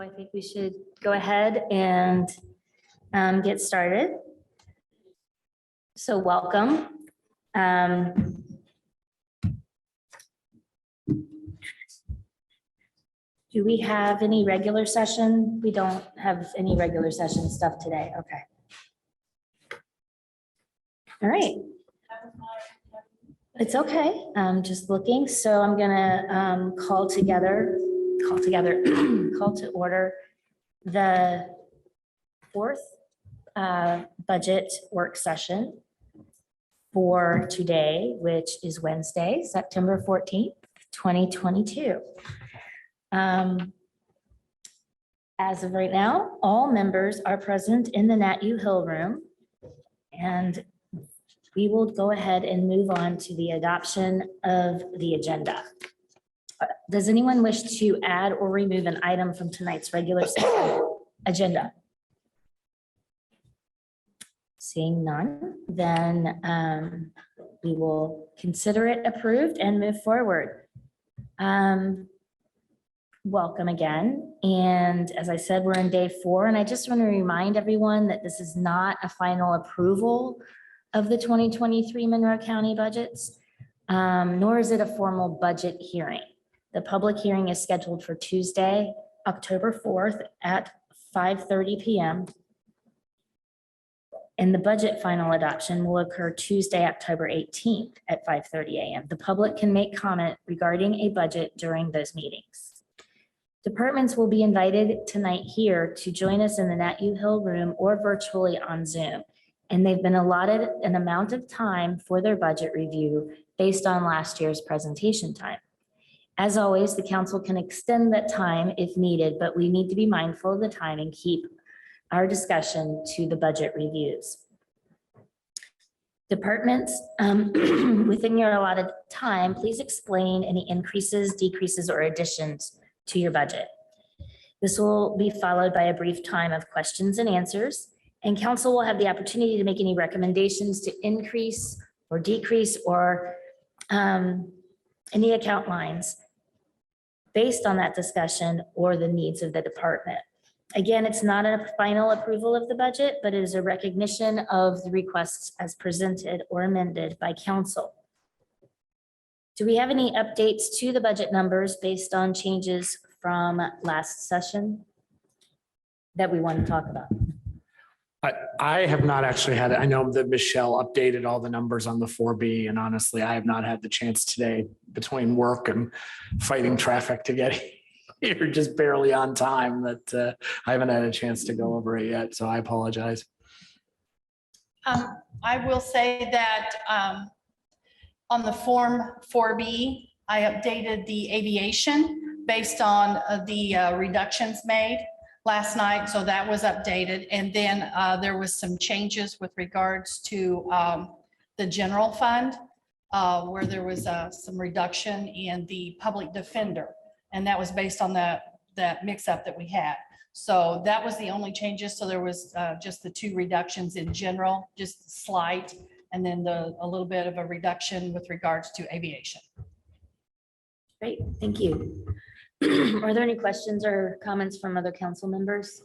I think we should go ahead and get started. So welcome. Do we have any regular session? We don't have any regular session stuff today. Okay. All right. It's okay. I'm just looking. So I'm gonna call to order the fourth budget work session for today, which is Wednesday, September 14th, 2022. As of right now, all members are present in the Nat U Hill room, and we will go ahead and move on to the adoption of the agenda. Does anyone wish to add or remove an item from tonight's regular agenda? Seeing none, then we will consider it approved and move forward. Welcome again. And as I said, we're in day 4, and I just want to remind everyone that this is not a final approval of the 2023 Monroe County budgets, nor is it a formal budget hearing. The public hearing is scheduled for Tuesday, October 4th at 5:30 p.m. And the budget final adoption will occur Tuesday, October 18th at 5:30 a.m. The public can make comment regarding a budget during those meetings. Departments will be invited tonight here to join us in the Nat U Hill room or virtually on Zoom. And they've been allotted an amount of time for their budget review based on last year's presentation time. As always, the council can extend that time if needed, but we need to be mindful of the time and keep our discussion to the budget reviews. Departments, within your allotted time, please explain any increases, decreases, or additions to your budget. This will be followed by a brief time of questions and answers, and council will have the opportunity to make any recommendations to increase or decrease or any account lines based on that discussion or the needs of the department. Again, it's not a final approval of the budget, but it is a recognition of the requests as presented or amended by council. Do we have any updates to the budget numbers based on changes from last session that we want to talk about? I have not actually had it. I know that Michelle updated all the numbers on the 4B, and honestly, I have not had the chance today between work and fighting traffic to get here just barely on time that I haven't had a chance to go over it yet. So I apologize. I will say that on the Form 4B, I updated the aviation based on the reductions made last night. So that was updated. And then there was some changes with regards to the general fund where there was some reduction in the public defender. And that was based on that mix-up that we had. So that was the only changes. So there was just the 2 reductions in general, just slight, and then a little bit of a reduction with regards to aviation. Great, thank you. Are there any questions or comments from other council members?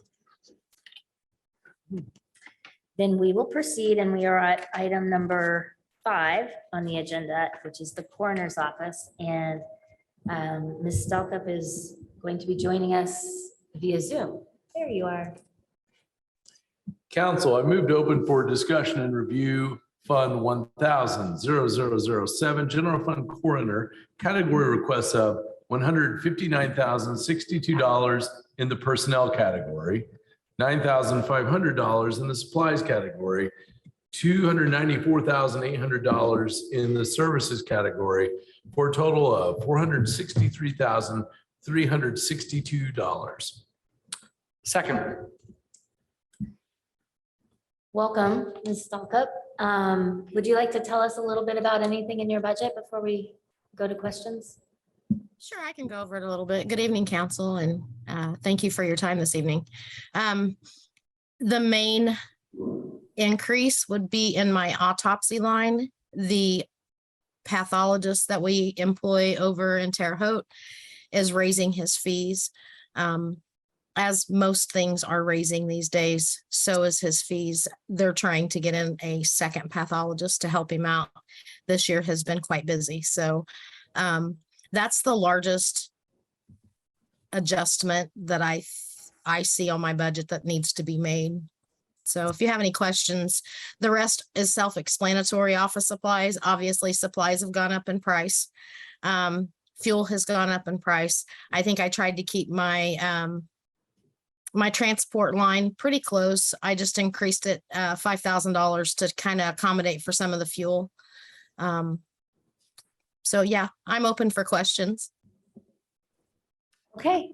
Then we will proceed, and we are at item number 5 on the agenda, which is the coroner's office. And Ms. Stalkup is going to be joining us via Zoom. There you are. Council, I moved open for discussion and review Fund 1000-0007, General Fund Coroner, category requests of $159,062 in the personnel category, $9,500 in the supplies category, $294,800 in the services category, for a total of $463,362. Second. Welcome, Ms. Stalkup. Would you like to tell us a little bit about anything in your budget before we go to questions? Sure, I can go over it a little bit. Good evening, council, and thank you for your time this evening. The main increase would be in my autopsy line. The pathologist that we employ over in Terre Haute is raising his fees. as most things are raising these days, so is his fees. They're trying to get in a second pathologist to help him out. This year has been quite busy. So that's the largest adjustment that I see on my budget that needs to be made. So if you have any questions, the rest is self-explanatory. Office supplies, obviously supplies have gone up in price. Fuel has gone up in price. I think I tried to keep my my transport line pretty close. I just increased it $5,000 to kind of accommodate for some of the fuel. So yeah, I'm open for questions. Okay.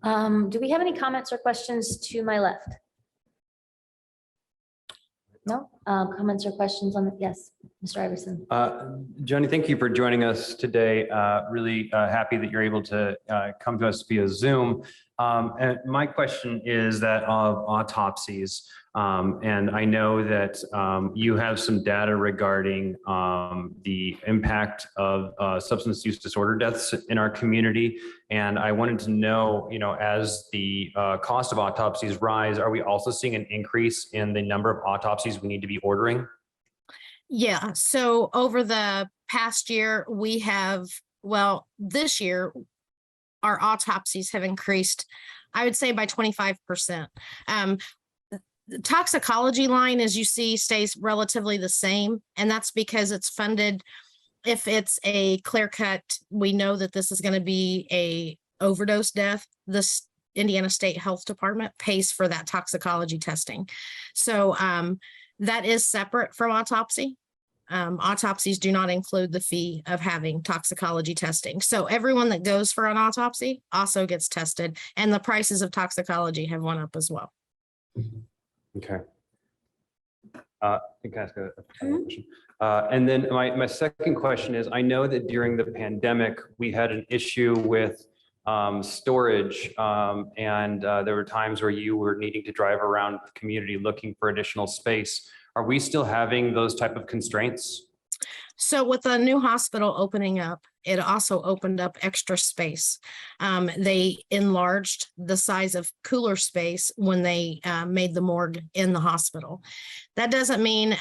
Do we have any comments or questions to my left? No, comments or questions on the, yes, Mr. Iverson. Johnny, thank you for joining us today. Really happy that you're able to come to us via Zoom. And my question is that of autopsies. And I know that you have some data regarding the impact of substance use disorder deaths in our community. And I wanted to know, as the cost of autopsies rise, are we also seeing an increase in the number of autopsies we need to be ordering? Yeah, so over the past year, we have, well, this year, our autopsies have increased, I would say by 25%. The toxicology line, as you see, stays relatively the same, and that's because it's funded. If it's a clear cut, we know that this is going to be a overdose death. This Indiana State Health Department pays for that toxicology testing. So that is separate from autopsy. Autopsies do not include the fee of having toxicology testing. So everyone that goes for an autopsy also gets tested, and the prices of toxicology have went up as well. Okay. I think I ask a question. And then my second question is, I know that during the pandemic, we had an issue with storage, and there were times where you were needing to drive around the community looking for additional space. Are we still having those type of constraints? So with the new hospital opening up, it also opened up extra space. They enlarged the size of cooler space when they made the morgue in the hospital. That doesn't mean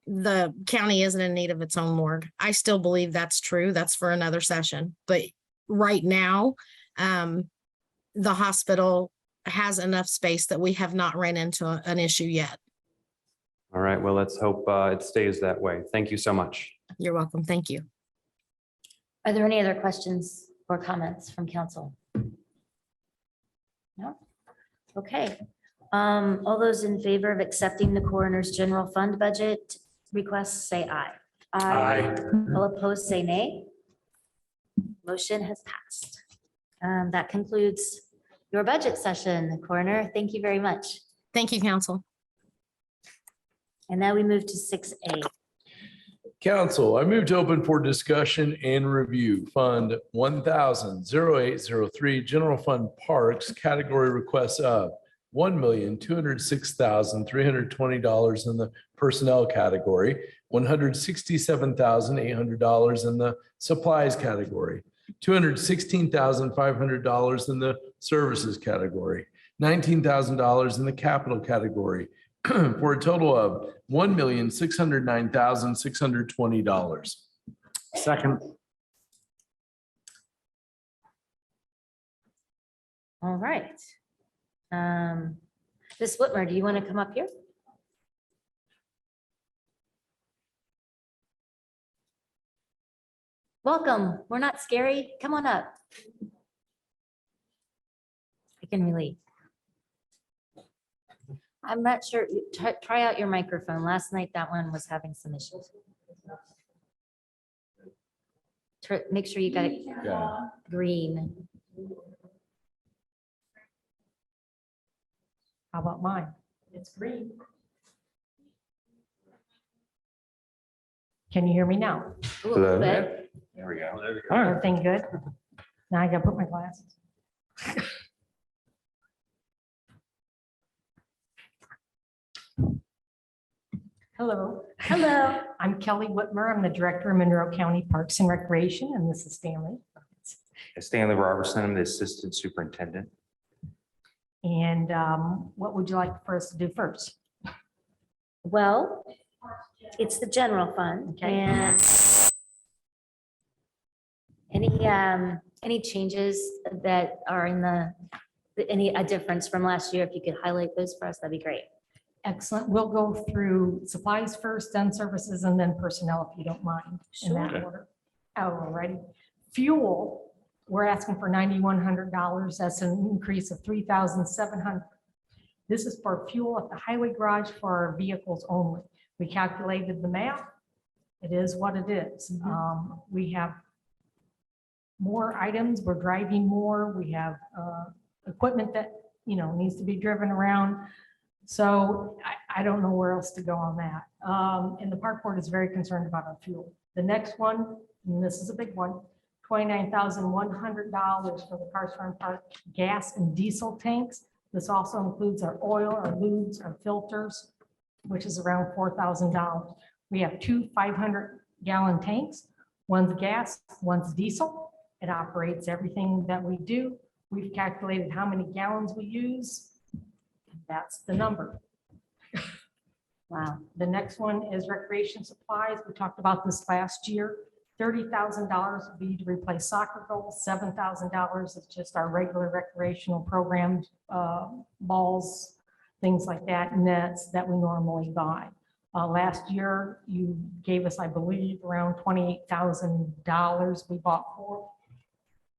the county isn't in need of its own morgue. I still believe that's true. That's for another session. But right now, the hospital has enough space that we have not ran into an issue yet. All right, well, let's hope it stays that way. Thank you so much. You're welcome. Thank you. Are there any other questions or comments from council? No? Okay. All those in favor of accepting the coroner's general fund budget requests, say aye. Aye. All opposed, say nay. Motion has passed. That concludes your budget session, coroner. Thank you very much. Thank you, council. And now we move to 6A. Council, I move to open for discussion and review Fund 1000-0803 General Fund Parks category requests of $1,206,320 in the personnel category, $167,800 in the supplies category, $216,500 in the services category, $19,000 in the capital category, for a total of $1,609,620. Second. All right. Ms. Whitmer, do you want to come up here? Welcome. We're not scary. Come on up. I can relate. I'm not sure. Try out your microphone. Last night, that one was having some issues. Make sure you got it green. How about mine? It's green. Can you hear me now? Ooh, a little bit. There we go. Everything good? Now I gotta put my glasses. Hello. Hello. I'm Kelly Whitmer. I'm the Director of Monroe County Parks and Recreation, and this is Stanley. Stanley Robertson, I'm the Assistant Superintendent. And what would you like for us to do first? Well, it's the general fund Okay. and any changes that are in a difference from last year, if you could highlight those for us, that'd be great. Excellent. We'll go through supplies first, then services, and then personnel, if you don't mind, in that Sure. order. All righty. Fuel, we're asking for $9,100. That's an increase of $3,700. This is for fuel at the highway garage for our vehicles only. We calculated the math. It is what it is. We have more items. We're driving more. We have equipment that, needs to be driven around. So I don't know where else to go on that. And the park board is very concerned about our fuel. The next one, and this is a big one, $29,100 for the Cars Farm Park gas and diesel tanks. This also includes our oil, our lubes, our filters, which is around $4,000. We have two 500-gallon tanks. One's gas, one's diesel. It operates everything that we do. We've calculated how many gallons we use. That's the number. Wow. The next one is recreation supplies. We talked about this last year. $30,000 would be to replace soccer goals. $7,000 is just our regular recreational programs, balls, things like that, nets that we normally buy. Last year, you gave us, I believe, around $28,000. We bought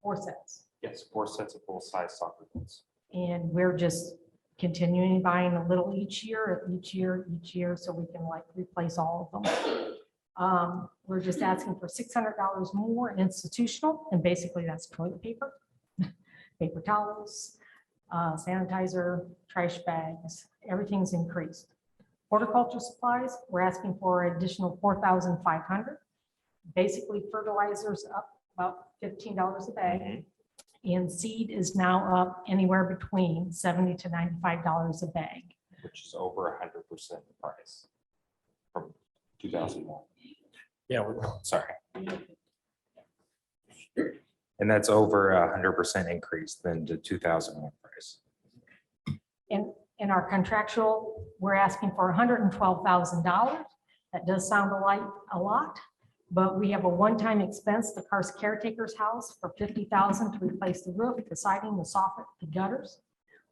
four sets. Yes, 4 sets of full-size soccer boots. And we're just continuing buying a little each year, so we can replace all of them. We're just asking for $600 more institutional, and basically that's toilet paper, paper towels, sanitizer, trash bags, everything's increased. Horticulture supplies, we're asking for an additional $4,500. Basically fertilizers up about $15 a bag. And seed is now up anywhere between $70 to $95 a bag. Which is over 100% the price from 2001. Yeah. Sorry. And that's over 100% increase than the 2001 price. And in our contractual, we're asking for $112,000. That does sound a lot, but we have a one-time expense, the Cars Caretaker's House, for $50,000 to replace the roof, the siding, the soffit, the gutters.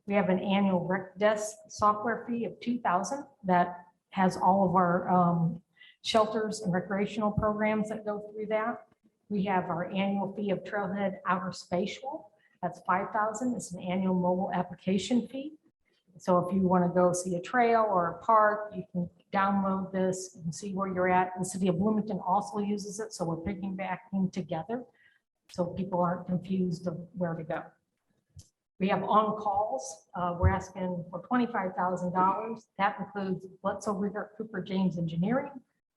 We have an annual rec desk software fee of $2,000 that has all of our shelters and recreational programs that go through that. We have our annual fee of Trailhead Outer Spatial. That's $5,000. It's an annual mobile application fee. So if you want to go see a trail or a park, you can download this and see where you're at. The city of Bloomington also uses it, so we're piggybacking together so people aren't confused of where to go. We have on-calls. We're asking for $25,000. That includes Bledsoe Riggert Cooper James Engineering,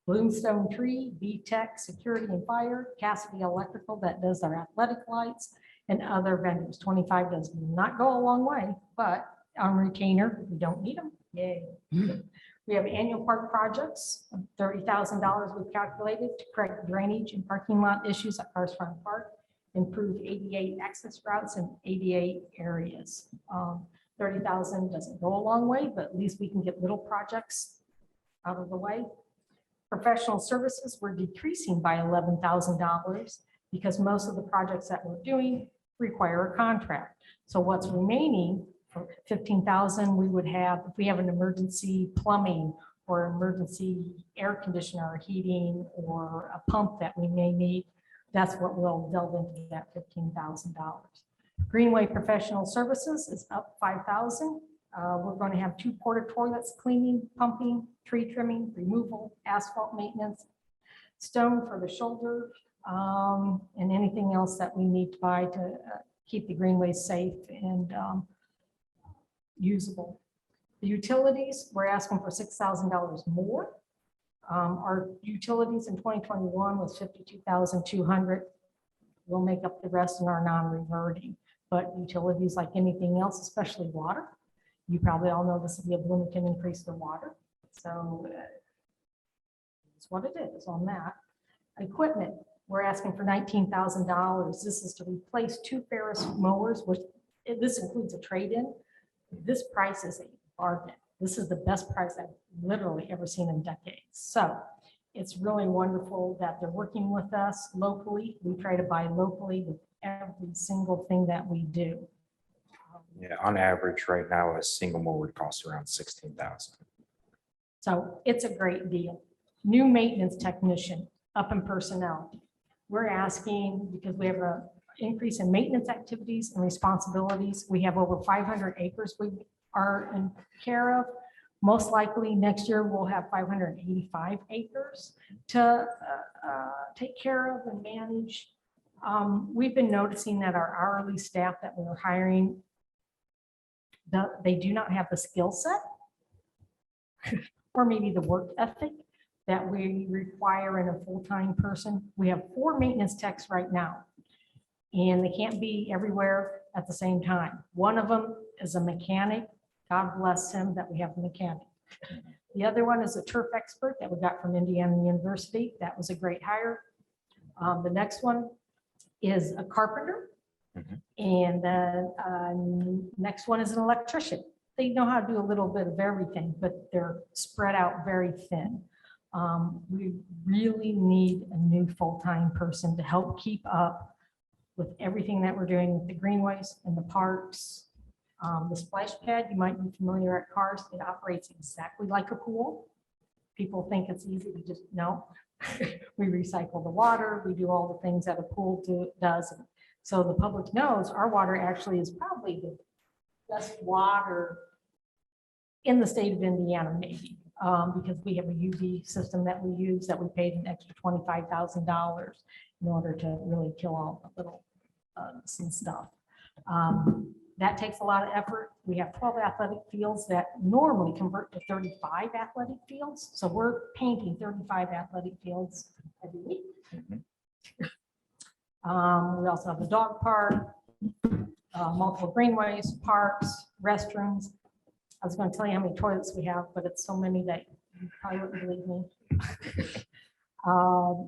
Bloomstone Tree, VTech Security and Fire, Cassidy Electrical that does our athletic lights, and other vendors. 25 does not go a long way, but on retainer, we don't need them. Yay. We have annual park projects, $30,000 we've calculated to correct drainage and parking lot issues at Cars Farm Park, improve ADA access routes in ADA areas. 30,000 doesn't go a long way, but at least we can get little projects out of the way. Professional services, we're decreasing by $11,000 because most of the projects that we're doing require a contract. So what's remaining for $15,000, we would have, if we have an emergency plumbing or emergency air conditioner or heating or a pump that we may need, that's what we'll delve into that $15,000. Greenway professional services is up $5,000. We're going to have 2 porta toilets, cleaning, pumping, tree trimming, removal, asphalt maintenance, stone for the shoulder, and anything else that we need to buy to keep the greenways safe and usable. The utilities, we're asking for $6,000 more. Our utilities in 2021 was $52,200. We'll make up the rest in our non-reverting, but utilities like anything else, especially water. You probably all know the city of Bloomington increased the water. So that's what it is on that. Equipment, we're asking for $19,000. This is to replace 2 Ferris mowers, which this includes a trade-in. This price is a bargain. This is the best price I've literally ever seen in decades. So it's really wonderful that they're working with us locally. We try to buy locally with every single thing that we do. Yeah, on average, right now, a single mower would cost around 16,000. So it's a great deal. New maintenance technician up in personnel. We're asking, because we have an increase in maintenance activities and responsibilities. We have over 500 acres we are in care of. Most likely next year we'll have 585 acres to take care of and manage. We've been noticing that our hourly staff that we're hiring, they do not have the skill set or maybe the work ethic that we require in a full-time person. We have 4 maintenance techs right now, and they can't be everywhere at the same time. One of them is a mechanic. God bless him that we have a mechanic. The other one is a turf expert that we got from Indiana University. That was a great hire. The next one is a carpenter. And the next one is an electrician. They know how to do a little bit of everything, but they're spread out very thin. We really need a new full-time person to help keep up with everything that we're doing with the greenways and the parks. The splash pad, you might be familiar at Cars, it operates exactly like a pool. People think it's easy to just, no. We recycle the water, we do all the things that a pool does. So the public knows our water actually is probably the best water in the state of Indiana, maybe, because we have a UV system that we use that we paid an extra $25,000 in order to really kill all the little bugs and stuff. That takes a lot of effort. We have 12 athletic fields that normally convert to 35 athletic fields. So we're painting 35 athletic fields every week. We also have the dog park, multiple greenways, parks, restrooms. I was going to tell you how many toilets we have, but it's so many that you probably wouldn't believe me.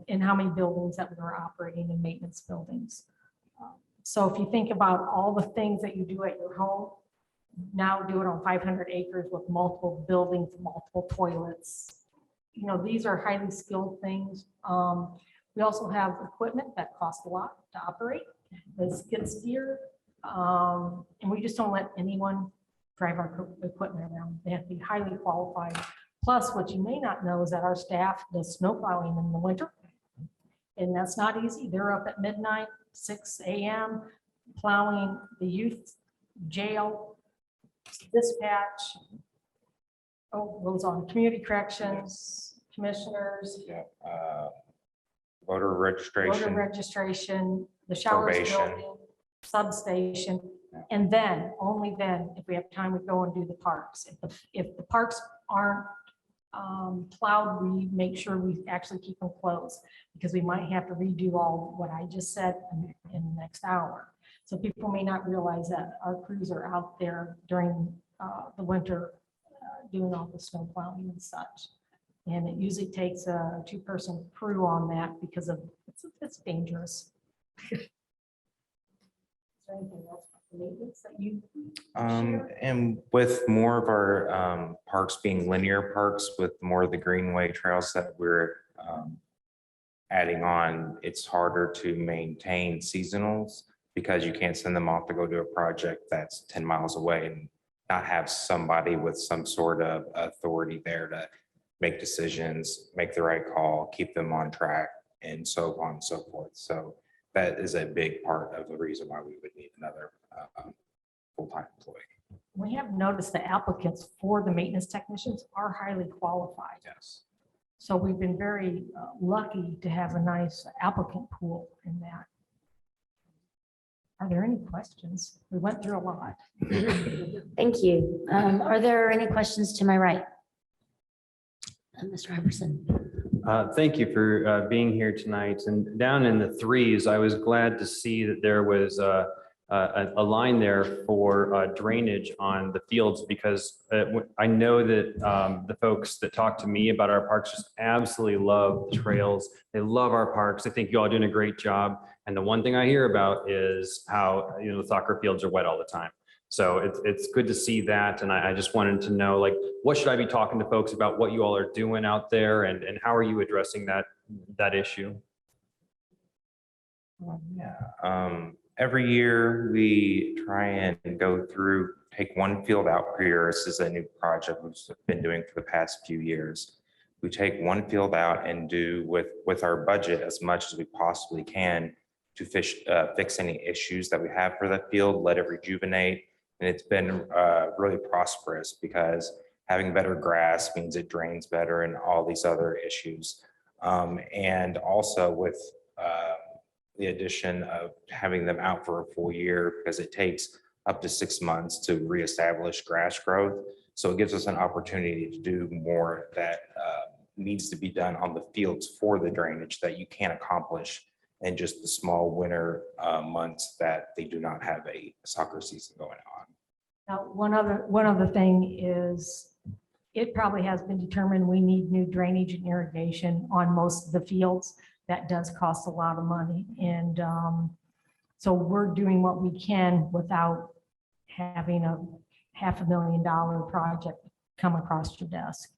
And how many buildings that we're operating in maintenance buildings. So if you think about all the things that you do at your home, now do it on 500 acres with multiple buildings, multiple toilets. You know, these are highly skilled things. We also have equipment that costs a lot to operate, the skid steer, and we just don't let anyone drive our equipment around. They have to be highly qualified. Plus, what you may not know is that our staff does snow plowing in the winter, and that's not easy. They're up at midnight, 6 a.m. plowing the youth jail, dispatch. Oh, goes on community corrections, commissioners. Yeah, voter registration. The showers Probation. building, substation, and then, only then, if we have time, we go and do the parks. If the parks aren't plowed, we make sure we actually keep them closed, because we might have to redo all what I just said in the next hour. So people may not realize that our crews are out there during the winter doing all the snow plowing and such. And it usually takes a 2-person crew on that because of it's dangerous. Is there anything else about the maintenance that you share? And with more of our parks being linear parks, with more of the greenway trails that we're adding on, it's harder to maintain seasonals because you can't send them off to go do a project that's 10 miles away and not have somebody with some sort of authority there to make decisions, make the right call, keep them on track, and so on and so forth. So that is a big part of the reason why we would need another full-time employee. We have noticed the applicants for the maintenance technicians are highly qualified. Yes. So we've been very lucky to have a nice applicant pool in that. Are there any questions? We went through a lot. Thank you. Are there any questions to my right? Mr. Iverson. Thank you for being here tonight. And down in the 3s, I was glad to see that there was a line there for drainage on the fields, because I know that the folks that talk to me about our parks just absolutely love the trails. They love our parks. They think you all doing a great job. And the one thing I hear about is how, the soccer fields are wet all the time. So it's good to see that. And I just wanted to know, like, what should I be talking to folks about what you all are doing out there and how are you addressing that issue? Yeah, every year we try and go through, take one field out per year. This is a new project we've been doing for the past few years. We take one field out and do with our budget as much as we possibly can to fix any issues that we have for that field, let it rejuvenate. And it's been really prosperous because having better grass means it drains better and all these other issues. And also with the addition of having them out for a full year, because it takes up to 6 months to reestablish grass growth. So it gives us an opportunity to do more that needs to be done on the fields for the drainage that you can't accomplish in just the small winter months that they do not have a soccer season going on. Now, one other thing is, it probably has been determined we need new drainage and irrigation on most of the fields. That does cost a lot of money. And so we're doing what we can without having a $500,000 project come across your desk.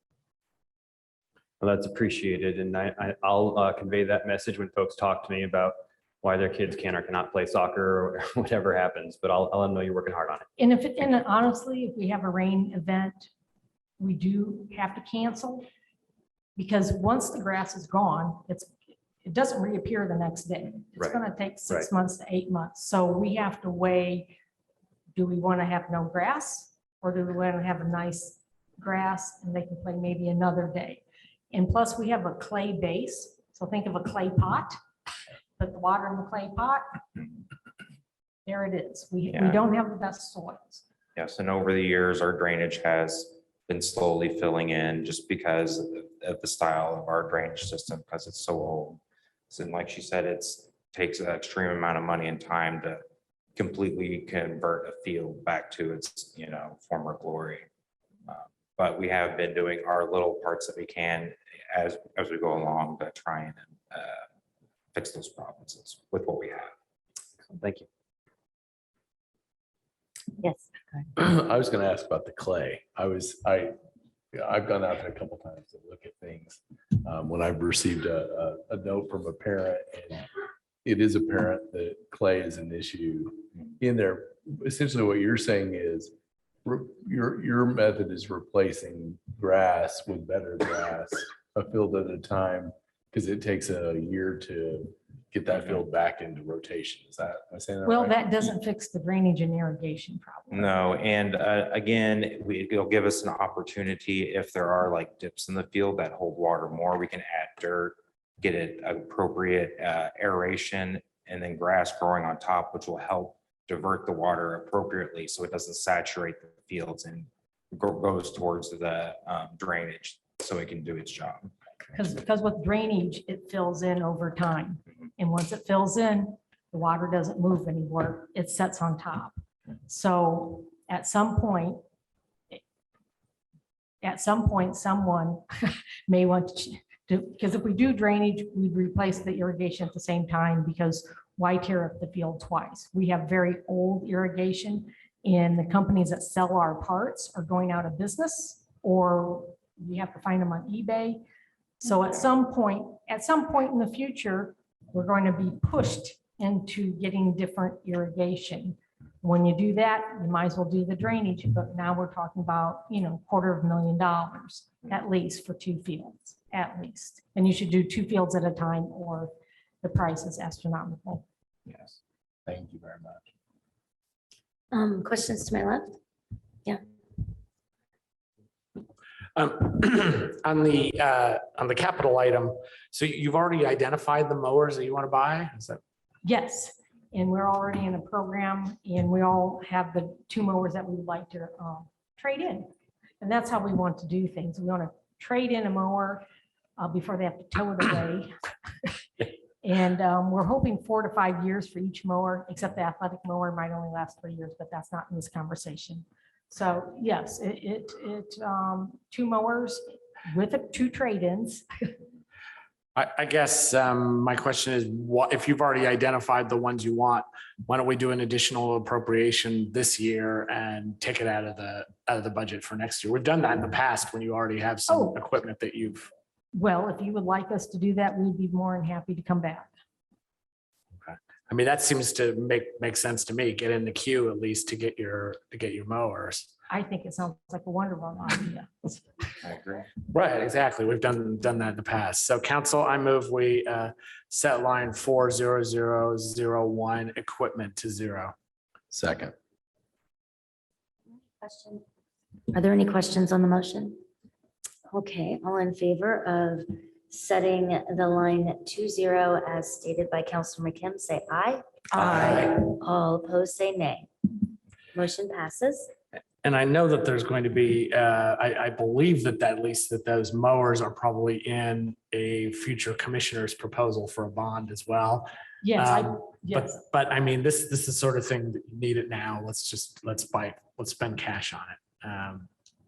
Well, that's appreciated. And I'll convey that message when folks talk to me about why their kids can or cannot play soccer or whatever happens, but I'll let them know you're working hard on it. And honestly, if we have a rain event, we do have to cancel, because once the grass is gone, it doesn't reappear the next day. It's Right. going to take 6 Right. months to 8 months. So we have to weigh, do we want to have no grass, or do we want to have a nice grass and they can play maybe another day? And plus we have a clay base. So think of a clay pot, put the water in the clay pot. There it is. We don't have the best soils. Yes, and over the years, our drainage has been slowly filling in just because of the style of our drainage system, because it's so old. And like she said, takes an extreme amount of money and time to completely convert a field back to its, former glory. But we have been doing our little parts that we can as we go along to try and fix those problems with what we have. Thank you. Yes. I was going to ask about the clay. I've gone out there a couple times to look at things. When I've received a note from a parent, and it is apparent that clay is an issue in there. Essentially what you're saying is your method is replacing grass with better grass, a field at a time, because it takes a year to get that field back into rotation. Am I saying that Well, right? that doesn't fix the drainage and irrigation problem. No, and again, it'll give us an opportunity if there are like dips in the field that hold water more, we can add dirt, get it appropriate aeration, and then grass growing on top, which will help divert the water appropriately so it doesn't saturate the fields and goes towards the drainage so it can do its job. Because with drainage, it fills in over time. And once it fills in, the water doesn't move anymore. It sets on top. So at some point, someone may want to, because if we do drainage, we replace the irrigation at the same time, because why tear up the field twice? We have very old irrigation, and the companies that sell our parts are going out of business, or you have to find them on eBay. So at some point in the future, we're going to be pushed into getting different irrigation. When you do that, you might as well do the drainage, but now we're talking about, $250,000 at least for 2 fields, at least. And you should do 2 fields at a time, or the price is astronomical. Yes. Thank you very much. Questions to my left? On the capital item, so you've already identified the mowers that you want to buy? Is that? Yes, and we're already in a program, and we all have the 2 mowers that we would like to trade in. And that's how we want to do things. We want to trade in a mower before they have to tow it away. And we're hoping 4 to 5 years for each mower, except the athletic mower might only last 3 years, but that's not in this conversation. So yes, 2 mowers with 2 trade-ins. I guess my question is, what, if you've already identified the ones you want, why don't we do an additional appropriation this year and take it out of the budget for next year? We've done that in the past when you already have some Oh. equipment that you've. Well, if you would like us to do that, we'd be more than happy to come back. I mean, that seems to make sense to me. Get in the queue at least to get your mowers. I think it sounds like a wonderful idea. I agree. Right, exactly. We've done that in the past. So council, I move we set line 40001 equipment to 0. Second. Question? Are there any questions on the motion? Okay, all in favor of setting the line 20 as stated by Councilor McKim, say aye. Aye. All opposed, say nay. Motion passes. And I know that there's going to be, I believe that at least that those mowers are probably in a future commissioner's proposal for a bond as well. Yes, But, yes, but I mean, this is the sort of thing that you need it now. Let's spend cash on it.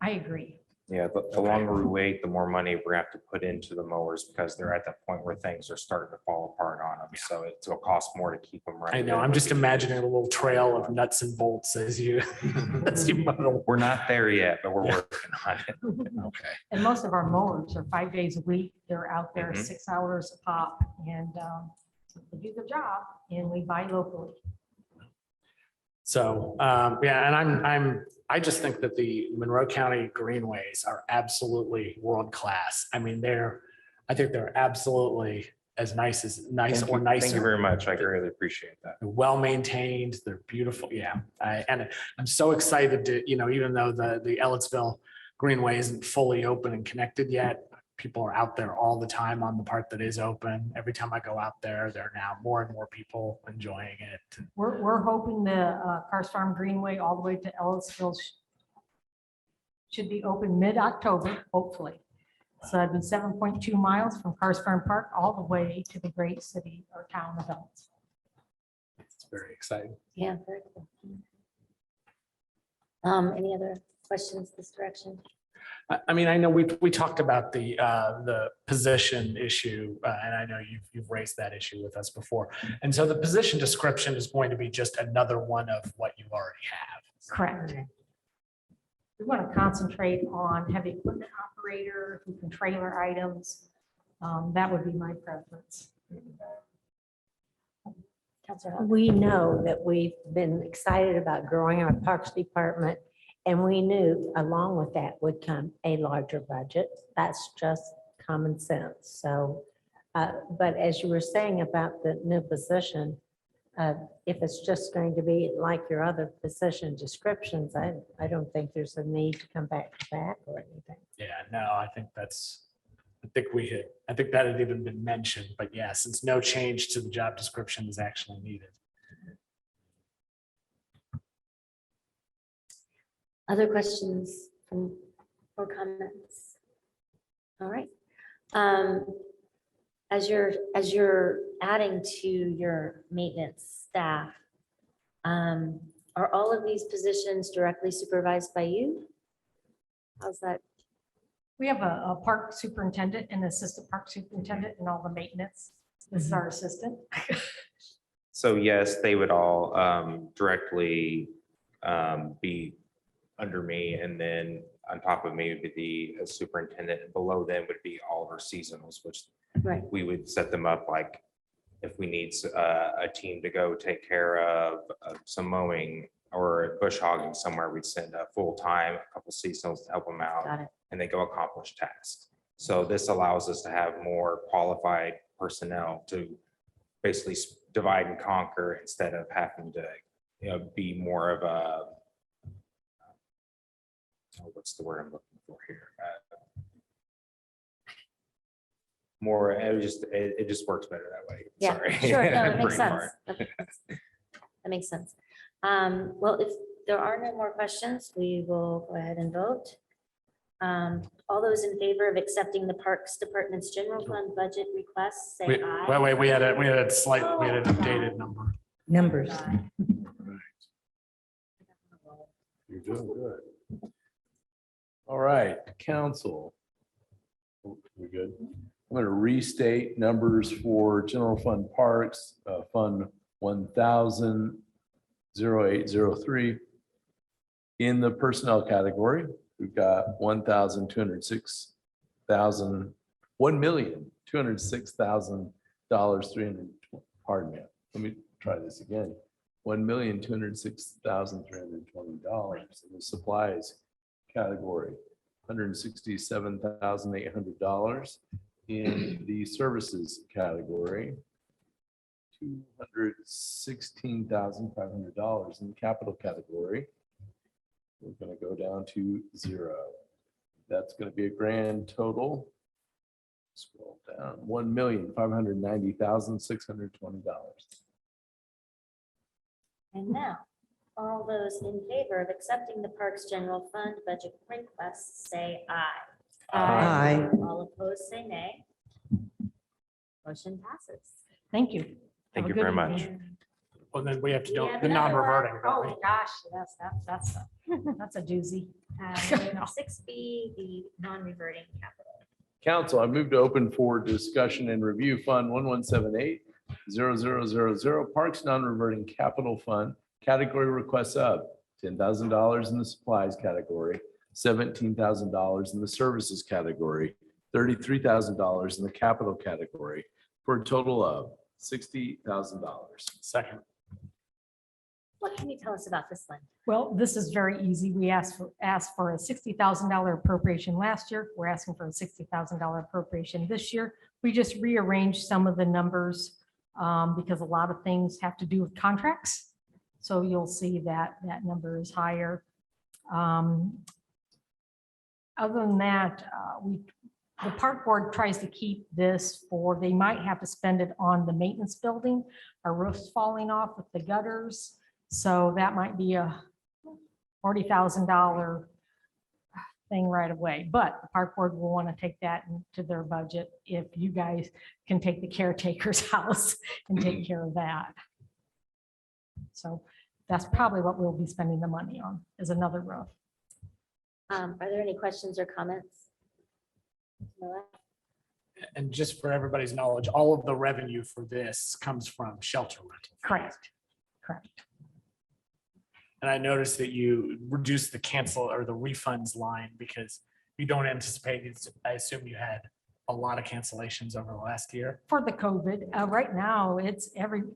I agree. Yeah, the longer we wait, the more money we have to put into the mowers because they're at that point where things are starting to fall apart on them. So it'll cost more to keep them running. I know, I'm just imagining a little trail of nuts and bolts as you mow. We're not there yet, but we're working on it. Okay. And most of our mowers are 5 days a week. They're out there Mhm. 6 hours a pop and they do the job and we buy locally. So, yeah, and I just think that the Monroe County greenways are absolutely world class. I mean, I think they're absolutely as nice or Thank you nicer. very much. I greatly appreciate that. They're well maintained. They're beautiful. Yeah. And I'm so excited to, even though the Ellettsville Greenway isn't fully open and connected yet, people are out there all the time on the part that is open. Every time I go out there, there are now more and more people enjoying it. We're hoping the Cars Farm Greenway all the way to Ellisville should be open mid-October, hopefully. So that'd be 7.2 miles from Cars Farm Park all the way to the great city or town of Ellis. It's very exciting. Yeah. Very cool. Any other questions this direction? I mean, I know we talked about the position issue, and I know you've raised that issue with us before. And so the position description is going to be just another one of what you already have. Correct. We want to concentrate on heavy equipment operator who can trailer items. That would be my preference. Councilor Hall? We know that we've been excited about growing our Parks Department, and we knew along with that would come a larger budget. That's just common sense. So, but as you were saying about the new position, if it's just going to be like your other position descriptions, I don't think there's a need to come back to back or anything. Yeah, no, I think that had even been mentioned, but yeah, since no change to the job description is actually needed. Other questions or comments? All right. As you're adding to your maintenance staff, are all of these positions directly supervised by you? How's that? We have a park superintendent and assistant park superintendent and all the maintenance. This is our assistant. So yes, they would all directly be under me, and then on top of me would be the superintendent, and below them would be all of our seasonals, which Right. we would set them up like if we need a team to go take care of some mowing or bush hogging somewhere, we'd send a full-time, a couple seasonals to help them out, Got it. and they go accomplish tasks. So this allows us to have more qualified personnel to basically divide and conquer instead of having to, be more of a, what's the word I'm looking for here? More, it just works better that way. Yeah, Sorry. sure. No, it makes Brain sense. fart. That makes sense. Well, if there are no more questions, we will go ahead and vote. All those in favor of accepting the Parks Department's general fund budget request, say aye. Wait, we had an updated number. Numbers. You're doing good. All right, council. We good? I'm going to restate numbers for general fund parks, fund 1000-0803. In the personnel category, we've got $1,206,300. Pardon me. Let me try this again. $1,206,320 in the supplies category. $167,800 in the services category. $216,500 in the capital category. We're going to go down to 0. That's going to be a grand total. Scroll down, $1,590,620. And now, all those in favor of accepting the Parks General Fund budget requests, say aye. Aye. All opposed, say nay. Motion passes. Thank you. Thank Have a you good very much. evening. Well, then we have to do Yeah, the another non-reverting. don't we? Oh, gosh, yes, that's a doozy. No. 6B, the non-reverting capital. Council, I move to open for discussion and review Fund 1178-0000 Parks Non-Reverting Capital Fund, category requests of $10,000 in the supplies category, $17,000 in the services category, $33,000 in the capital category, for a total of $60,000. Second. What can you tell us about this one? Well, this is very easy. We asked for a $60,000 appropriation last year. We're asking for a $60,000 appropriation this year. We just rearranged some of the numbers because a lot of things have to do with contracts. So you'll see that that number is higher. Other than that, the park board tries to keep this for, they might have to spend it on the maintenance building. Our roof's falling off with the gutters. So that might be a $40,000 thing right away, but the park board will want to take that into their budget if you guys can take the caretaker's house and take care of that. So that's probably what we'll be spending the money on, is another roof. Are there any questions or comments? Noah? And just for everybody's knowledge, all of the revenue for this comes from shelter rental. Correct. Correct. And I noticed that you reduced the cancel or the refunds line because you don't anticipate, I assume you had a lot of cancellations over the last year. For the COVID, right now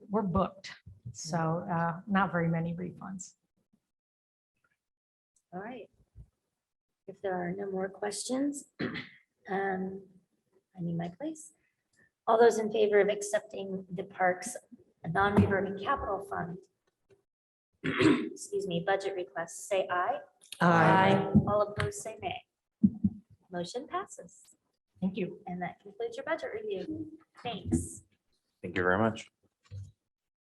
we're booked. So not very many refunds. All right. If there are no more questions, I need my place. All those in favor of accepting the parks non-reverting capital fund, excuse me, budget requests, say aye. Aye. All opposed, say nay. Motion passes. Thank you. And that concludes your budget review. Thanks. Thank you very much.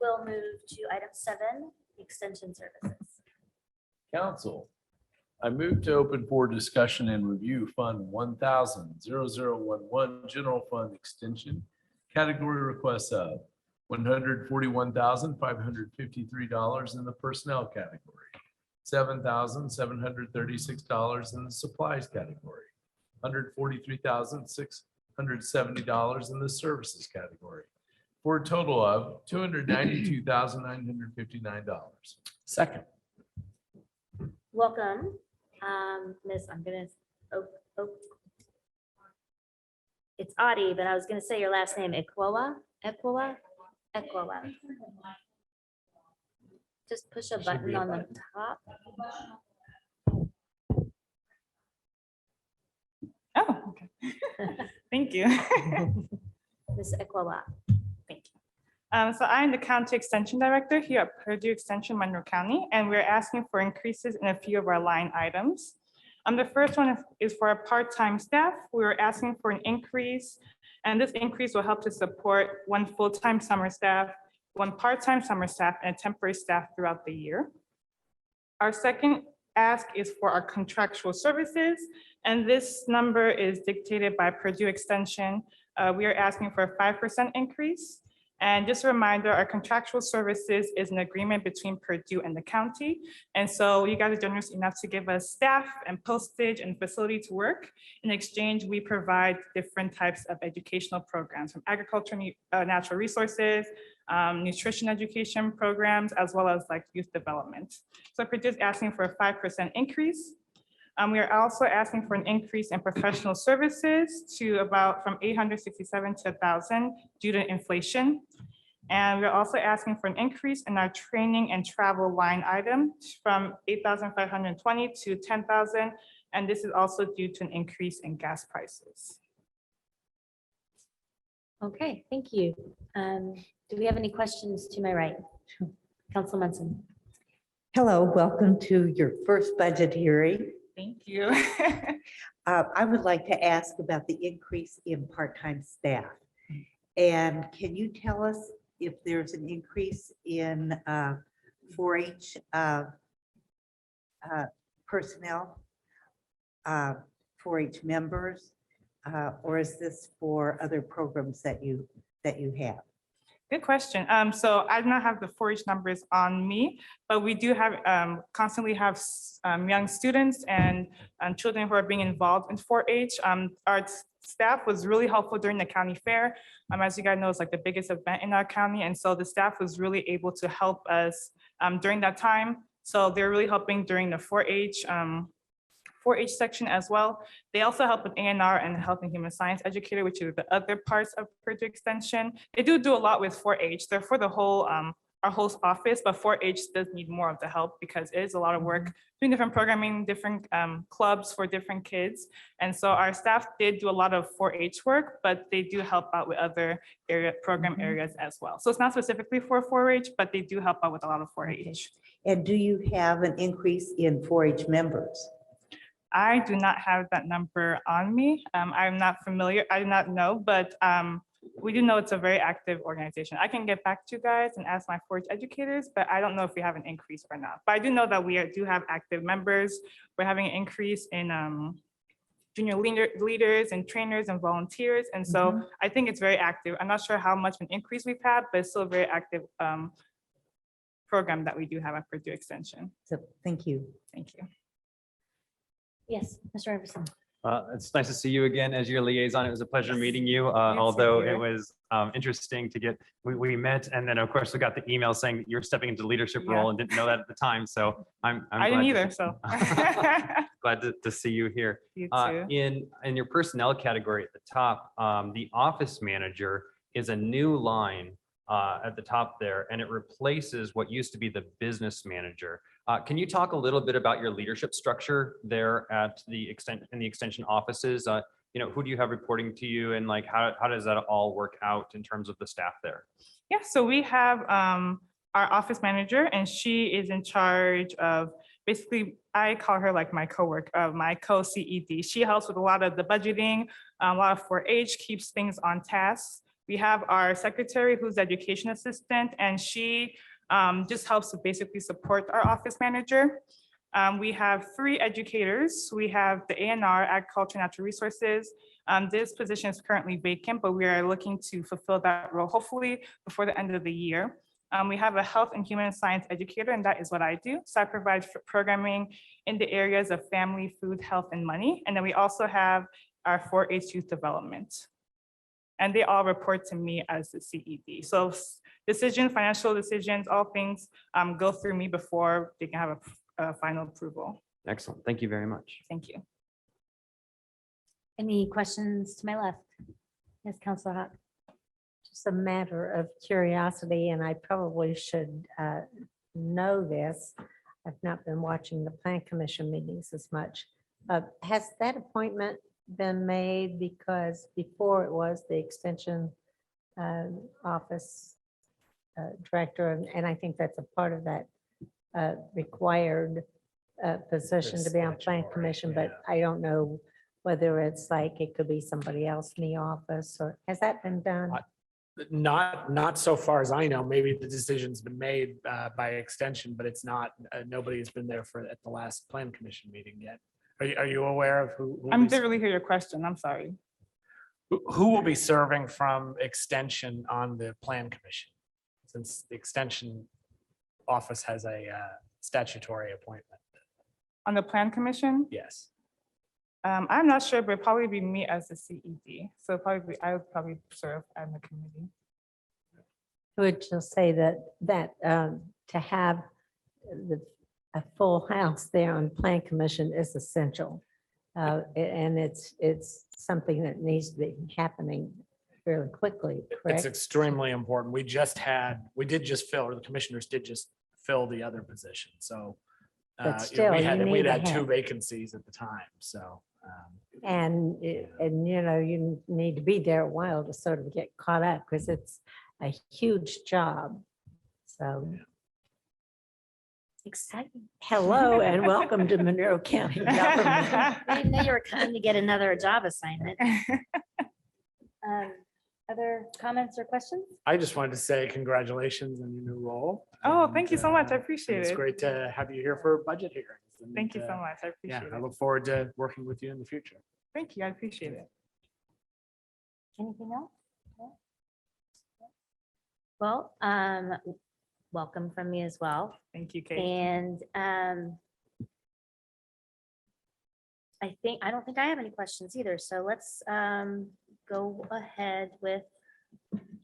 We'll move to item 7, extension services. Council, I move to open for discussion and review Fund 1000-0011 General Fund Extension, category requests of $141,553 in the personnel category, $7,736 in the supplies category, $143,670 in the services category, for a total of $292,959. Second. Welcome, Miss, it's Audie, but I was gonna say your last name, Equa. Just push a button on the top. Oh, okay. Thank you. Miss Equa. Thank you. So I'm the County Extension Director here at Purdue Extension, Monroe County, and we're asking for increases in a few of our line items. The first one is for our part-time staff. We were asking for an increase, and this increase will help to support 1 full-time summer staff, 1 part-time summer staff, and temporary staff throughout the year. Our second ask is for our contractual services, and this number is dictated by Purdue Extension. We are asking for a 5% increase. And just a reminder, our contractual services is an agreement between Purdue and the county. And so you guys are generous enough to give us staff and postage and facility to work. In exchange, we provide different types of educational programs from agriculture, natural resources, nutrition education programs, as well as like youth development. So Purdue is asking for a 5% increase. We are also asking for an increase in professional services to about from 867 to 1,000 due to inflation. And we're also asking for an increase in our training and travel line item from 8,520 to 10,000. And this is also due to an increase in gas prices. Okay, thank you. Do we have any questions to my right? Council Munson. Hello, welcome to your first budget hearing. Thank you. I would like to ask about the increase in part-time staff. And can you tell us if there's an increase in 4-H personnel, 4-H members, or is this for other programs that you have? Good question. So I do not have the 4-H numbers on me, but we do have constantly have young students and children who are being involved in 4-H. Our staff was really helpful during the county fair. As you guys know, it's like the biggest event in our county. And so the staff was really able to help us during that time. So they're really helping during the 4-H section as well. They also help with A&R and Health and Human Science Educator, which is the other parts of Purdue Extension. They do a lot with 4-H. They're for the whole, our whole office, but 4-H does need more of the help because it is a lot of work doing different programming, different clubs for different kids. And so our staff did do a lot of 4-H work, but they do help out with other program areas as well. So it's not specifically for 4-H, but they do help out with a lot of 4-H. And do you have an increase in 4-H members? I do not have that number on me. I'm not familiar. I do not know, but we do know it's a very active organization. I can get back to you guys and ask my 4-H educators, but I don't know if we have an increase or not. But I do know that we do have active members. We're having an increase in junior leaders and trainers and volunteers. And so I think it's very active. I'm not sure how much of an increase we've had, but it's still a very active program that we do have at Purdue Extension. So thank you. Thank you. Yes, Mr. Iverson. It's nice to see you again as your liaison. It was a pleasure meeting you, although here. it was interesting to get, we met, and then of course we got the email saying that you're stepping into the leadership role and didn't know that at the time. So I didn't either, so. glad to see you here. You too. In your personnel category at the top, the office manager is a new line at the top there, and it replaces what used to be the business manager. Can you talk a little bit about your leadership structure there at the extension offices? Who do you have reporting to you, and like how does that all work out in terms of the staff there? Yeah, so we have our office manager, and she is in charge of basically, I call her like my coworker, my co-CED. She helps with a lot of the budgeting, a lot of 4-H, keeps things on task. We have our secretary, who's the education assistant, and she just helps to basically support our office manager. We have 3 educators. We have the A&R, Agriculture, Natural Resources. This position is currently vacant, but we are looking to fulfill that role, hopefully before the end of the year. We have a Health and Human Science Educator, and that is what I do. So I provide programming in the areas of family, food, health, and money. And then we also have our 4-H youth development. And they all report to me as the CED. So decisions, financial decisions, all things go through me before they can have a final approval. Excellent. Thank you very much. Thank you. Any questions to my left? Yes, Councilor Hawk. Just a matter of curiosity, and I probably should know this. I've not been watching the Plan Commission meetings as much. Has that appointment been made? Because before it was the Extension Office Director, and I think that's a part of that required position to be on Plan Commission, but I don't know whether it's like it could be somebody else in the office, or has that been done? Not so far as I know. Maybe the decision's been made by extension, but it's not, nobody's been there at the last Plan Commission meeting yet. Are you aware of who? I didn't really hear your question. I'm sorry. Who will be serving from extension on the plan commission? Since the extension office has a statutory appointment. On the plan commission, Yes. I'm not sure, but it'd probably be me as the CED. So probably, I would probably serve on the committee. I would just say that to have a full house there on Plan Commission is essential. And it's something that needs to be happening fairly quickly, It's correct? extremely important. We did just fill, or the commissioners did just fill the other position. So But still, we you had need to two have- vacancies at the time. So And you need to be there a while to sort of get caught up because it's a huge job. So, Exciting. hello and welcome to Monroe County government. I didn't know you were coming to get another job assignment. Other comments or questions? I just wanted to say congratulations on your new role. Oh, And, thank you so much. I and appreciate It's it. great to have you here for budget hearings. And, Thank you so much. I Yeah, appreciate I it. look forward to working with you in the future. Thank you. I appreciate it. Anything else? No? Well, welcome from me as well. Thank you, Kate. And I don't think I have any questions either. So let's go ahead with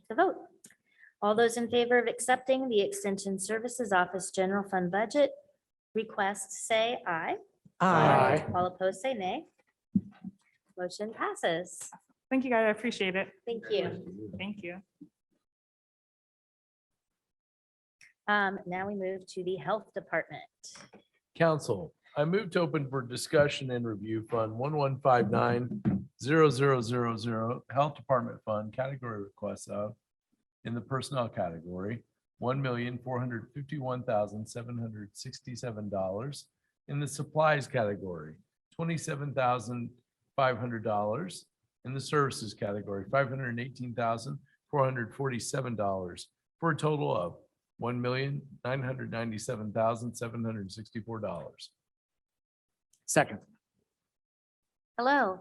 the vote. All those in favor of accepting the Extension Services Office General Fund Budget request, say aye. Aye. All opposed, say nay. Motion passes. Thank you, guys. I appreciate it. Thank you. Thank you. Now we move to the Health Department. Council, I move to open for discussion and review Fund 1159-0000 Health Department Fund category requests of, in the personnel category, $1,451,767. In the supplies category, $27,500. In the services category, $518,447, for a total of $1,997,764. Second. Hello.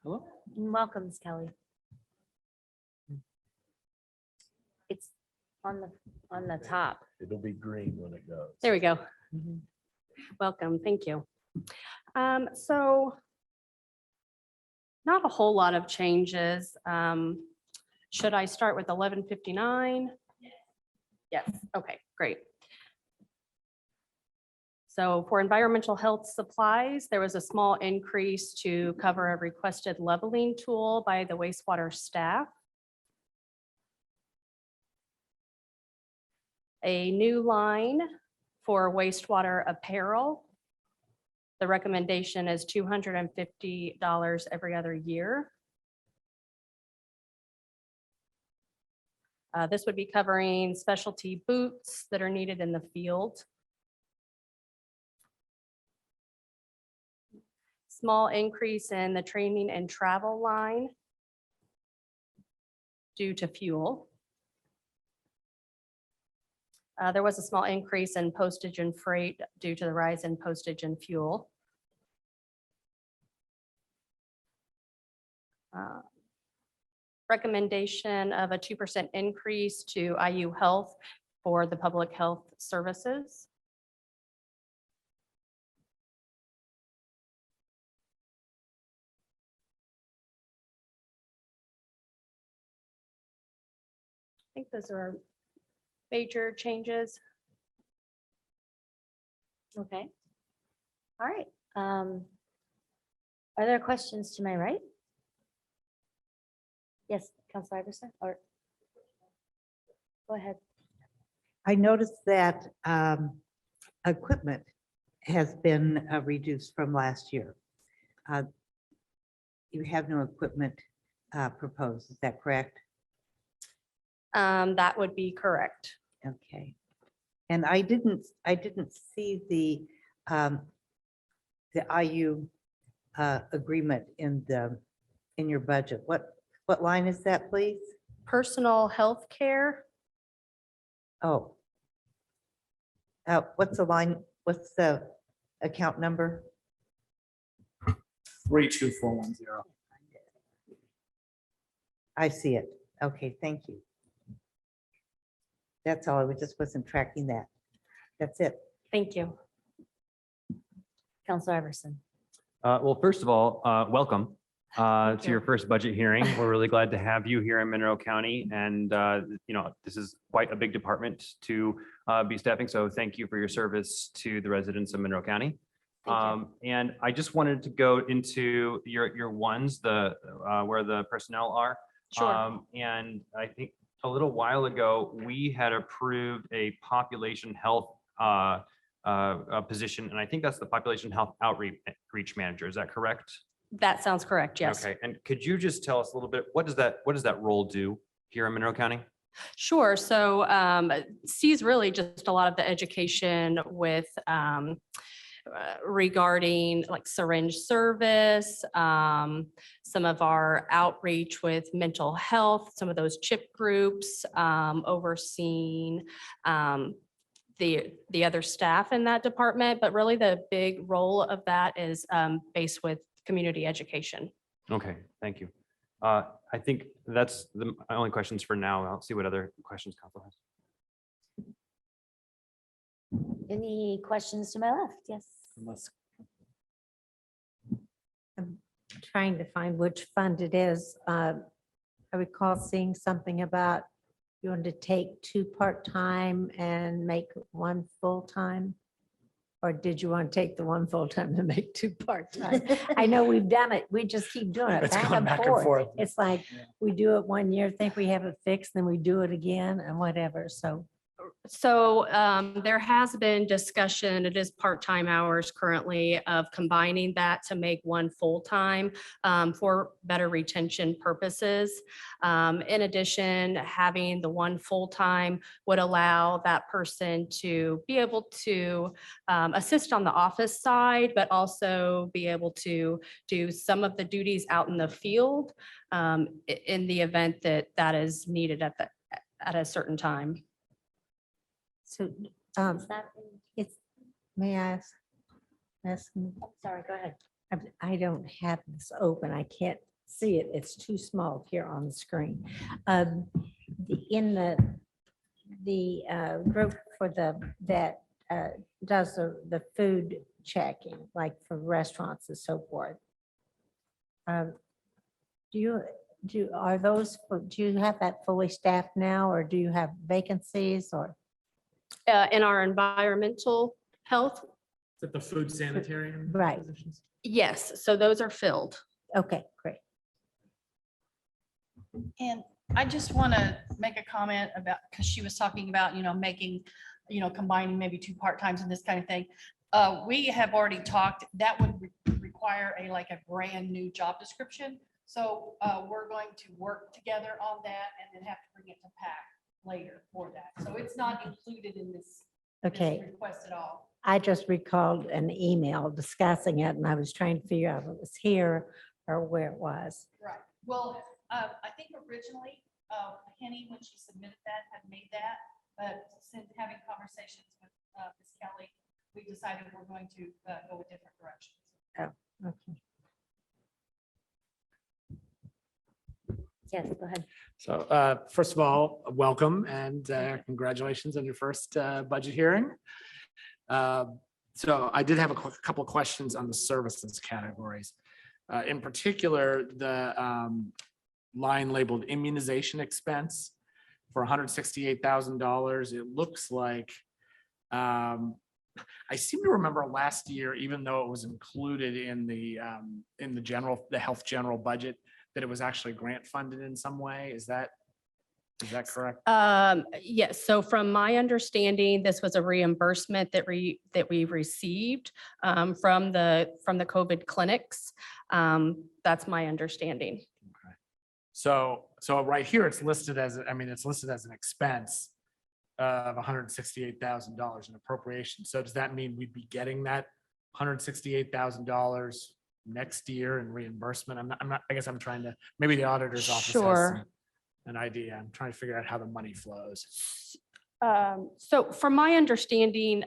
Hello. And welcome, Ms. Kelly. It's on the top. It'll be green when it goes. There we go. Welcome, thank you. So not a whole lot of changes. Should I start with 1159? Yes, okay, great. So for environmental health supplies, there was a small increase to cover a requested leveling tool by the wastewater staff. A new line for wastewater apparel. The recommendation is $250 every other year. This would be covering specialty boots that are needed in the field. Small increase in the training and travel line due to fuel. There was a small increase in postage and freight due to the rise in postage and fuel. Recommendation of a 2% increase to IU Health for the public health services. I think those are major changes. Okay. All right. Are there questions to my right? Yes, Councilor Iverson, or go ahead. I noticed that equipment has been reduced from last year. You have no equipment proposed, is that correct? That would be correct. Okay. And I didn't see the IU agreement in your budget. What line is that, please? Personal health care. Oh. What's the line? What's the account number? 32410. I see it. Okay, thank you. That's all. I just wasn't tracking that. That's it. Thank you. Counselor Iverson. Well, first of all, welcome Thank to your you. first budget hearing. We're really glad to have you here in Monroe County. And, this is quite a big department to be staffing. So thank you for your service to the residents of Monroe County. Thank you. And I just wanted to go into your ones, where the personnel are. Sure. And I think a little while ago, we had approved a population health position, and I think that's the population health outreach manager. Is that correct? That sounds correct. Yes. Okay. And could you just tell us a little bit, what does that role do here in Monroe County? Sure. So sees really just a lot of the education with regarding like syringe service, some of our outreach with mental health, some of those CHIP groups, overseeing the other staff in that department. But really the big role of that is based with community education. Okay, thank you. I think that's the only questions for now. I'll see what other questions council has. Any questions to my left? Yes. I'm trying to find which fund it is. I recall seeing something about you want to take 2 part-time and make 1 full-time. Or did you want to take the 1 full-time and make 2 part-time? I know we've done it. We just keep doing it It's back gone and back and forth. forth. It's like Yeah. we do it 1 year, think we have it fixed, then we do it again and whatever. So So there has been discussion, it is part-time hours currently, of combining that to make 1 full-time for better retention purposes. In addition, having the 1 full-time would allow that person to be able to assist on the office side, but also be able to do some of the duties out in the field in the event that that is needed at a certain time. So Is that- it's, may I ask? Sorry, go ahead. I don't have this open. I can't see it. It's too small here on the screen. In the group for that does the food checking, like for restaurants and so forth. Do you have that fully staffed now, or do you have vacancies or? In our environmental health, Is it the food sanitarian? Right. positions? yes, so those are filled. Okay, great. And I just want to make a comment about, because she was talking about, making, combining maybe 2 part-times and this kind of thing. We have already talked, that would require a brand new job description. So we're going to work together on that and then have to bring it to PAC later for that. So it's not included in this Okay. request at all. I just recalled an email discussing it, and I was trying to figure out if it was here or where it was. Right. Well, I think originally Penny, when she submitted that, had made that, but since having conversations with Ms. Kelly, we decided we're going to go a different direction. Okay. Yes, go ahead. So first of all, welcome and congratulations on your first budget hearing. So I did have a couple of questions on the services categories. In particular, the line labeled immunization expense for $168,000. It looks like I seem to remember last year, even though it was included in the health general budget, that it was actually grant funded in some way. Is that correct? Yes, so from my understanding, this was a reimbursement that we received from the COVID clinics. That's my understanding. Okay. So right here, it's listed as an expense of $168,000 in appropriation. So does that mean we'd be getting that $168,000 next year in reimbursement? I'm not, I guess I'm trying to, maybe the auditor's office has Sure. an idea. I'm trying to figure out how the money flows. So from my understanding,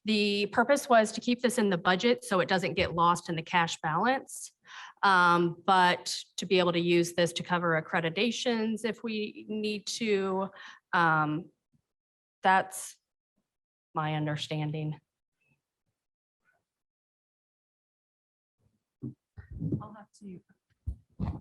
the purpose was to keep this in the budget so it doesn't get lost in the cash balance. But to be able to use this to cover accreditations if we need to, that's my understanding.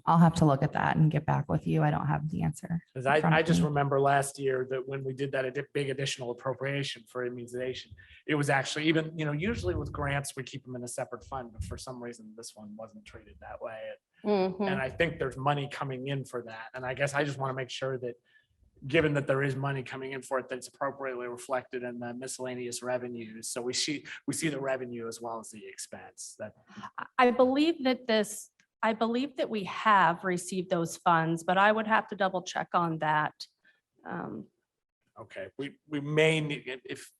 I'll have to look at that and get back with you. I don't have the answer. Because in front I of just me. remember last year that when we did that big additional appropriation for immunization, it was actually even, usually with grants, we keep them in a separate fund, but for some reason, this one wasn't treated that way. And I think there's money coming in for that. And I guess I just want to make sure that, given that there is money coming in for it, that's appropriately reflected in the miscellaneous revenues. So we see the revenue as well as the expense. That I believe that we have received those funds, but I would have to double check on that. okay, we may need, if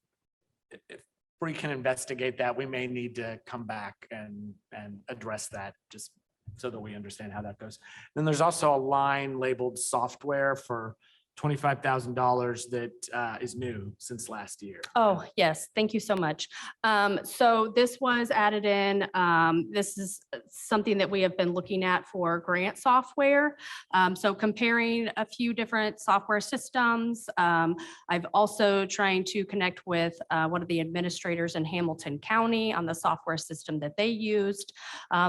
we can investigate that, we may need to come back and address that, just so that we understand how that goes. Then there's also a line labeled software for $25,000 that is new since last year. Oh, yes, thank you so much. So this was added in. This is something that we have been looking at for grant software. So comparing a few different software systems. I've also trying to connect with one of the administrators in Hamilton County on the software system that they used.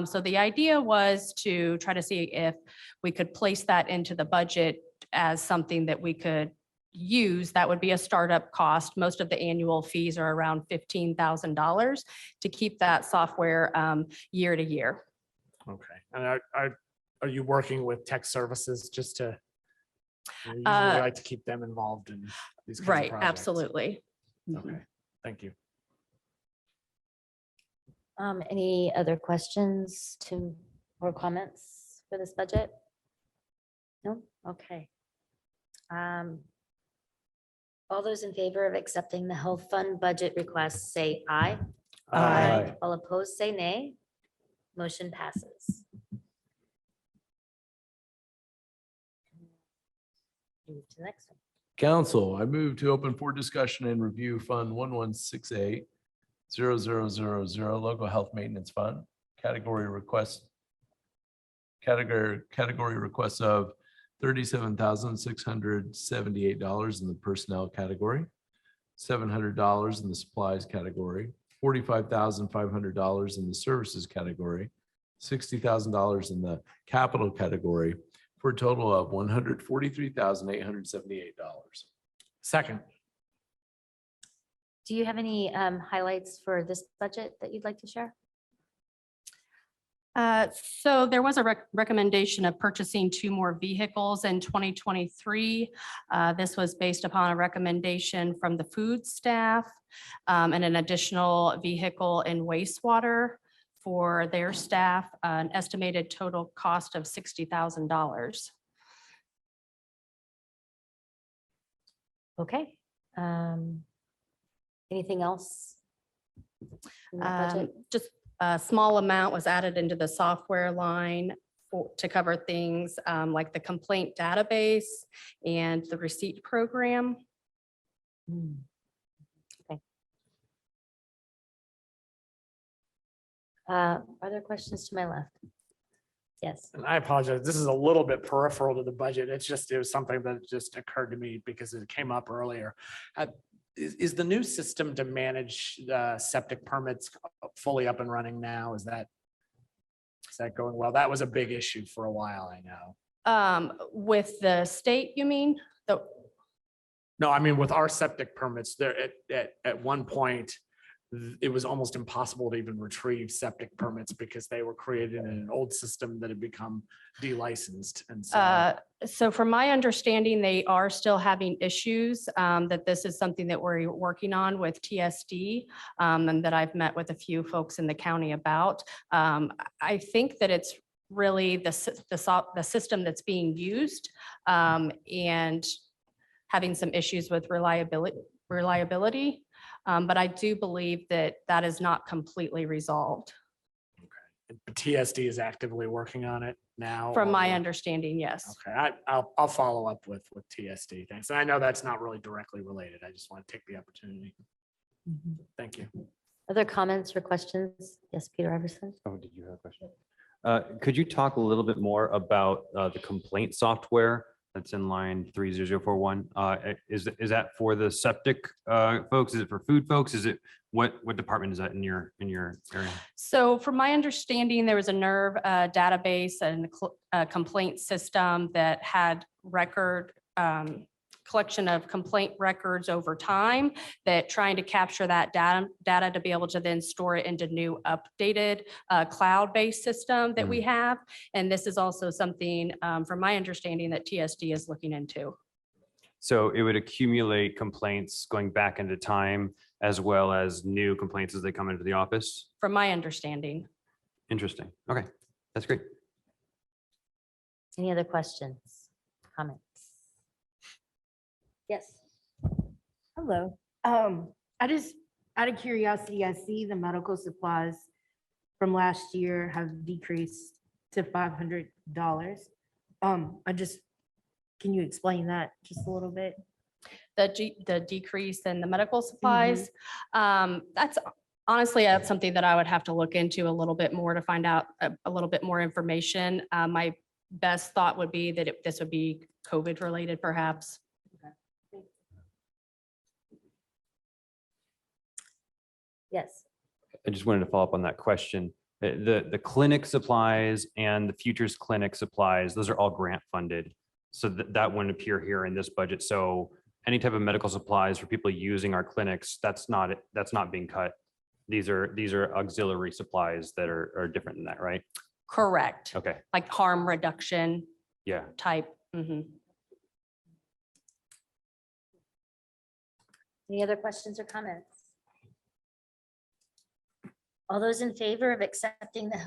So the idea was to try to see if we could place that into the budget as something that we could use. That would be a startup cost. Most of the annual fees are around $15,000 to keep that software year to year. Okay, and are you working with tech services just to, usually we like to keep them involved in these kinds of Right, projects? absolutely. Okay, thank you. Any other questions or comments for this budget? No? Okay. All those in favor of accepting the health fund budget request, say aye. Aye. All opposed, say nay. Motion passes. Move to the next one. Council, I move to open for discussion and review Fund 1168 0000 Local Health Maintenance Fund. Category requests of $37,678 in the personnel category, $700 in the supplies category, $45,500 in the services category, $60,000 in the capital category, for a total of $143,878. Second. Do you have any highlights for this budget that you'd like to share? So there was a recommendation of purchasing 2 more vehicles in 2023. This was based upon a recommendation from the food staff and an additional vehicle in wastewater for their staff, an estimated total cost of $60,000. Okay. Anything else? in that budget? Just a small amount was added into the software line to cover things like the complaint database and the receipt program. Okay. Are there questions to my left? Yes. And I apologize. This is a little bit peripheral to the budget. It was something that just occurred to me because it came up earlier. Is the new system to manage septic permits fully up and running now? Is that going well? That was a big issue for a while, I know. With the state, you mean? No, I mean, with our septic permits, there at one point, it was almost impossible to even retrieve septic permits because they were created in an old system that had become delicensed. And so from my understanding, they are still having issues, that this is something that we're working on with TSD, and that I've met with a few folks in the county about. I think that it's really the system that's being used, and having some issues with reliability. But I do believe that that is not completely resolved. But TSD is actively working on it now. From my or- understanding, yes. Okay, I'll follow up with TSD. Thanks. And I know that's not really directly related. I just want to take the opportunity. Thank you. Other comments or questions? Yes, Peter Iverson. Oh, did you have a question? Could you talk a little bit more about the complaint software that's in line 30041? Is that for the septic folks? Is it for food folks? Is it what department is that in your area? So from my understanding, there was a NERV database and a complaint system that had record collection of complaint records over time, that trying to capture that data to be able to then store it into new updated cloud-based system that we have. And this is also something, from my understanding, that TSD is looking into. So it would accumulate complaints going back into time as well as new complaints as they come into the office? From my understanding. Interesting. Okay, that's great. Any other questions, comments? Yes. Hello. I just, out of curiosity, I see the medical supplies from last year have decreased to $500. Can you explain that just a little bit? The decrease in the medical supplies, that's honestly, that's something that I would have to look into a little bit more to find out a little bit more information. My best thought would be that this would be COVID related, perhaps. Yes. I just wanted to follow up on that question. The clinic supplies and the Futures Clinic supplies, those are all grant funded. So that wouldn't appear here in this budget. So any type of medical supplies for people using our clinics, that's not being cut. These are auxiliary supplies that are different than that, right? Correct. Okay. Like harm reduction Yeah. type. Mhm. Any other questions or comments? All those in favor of accepting the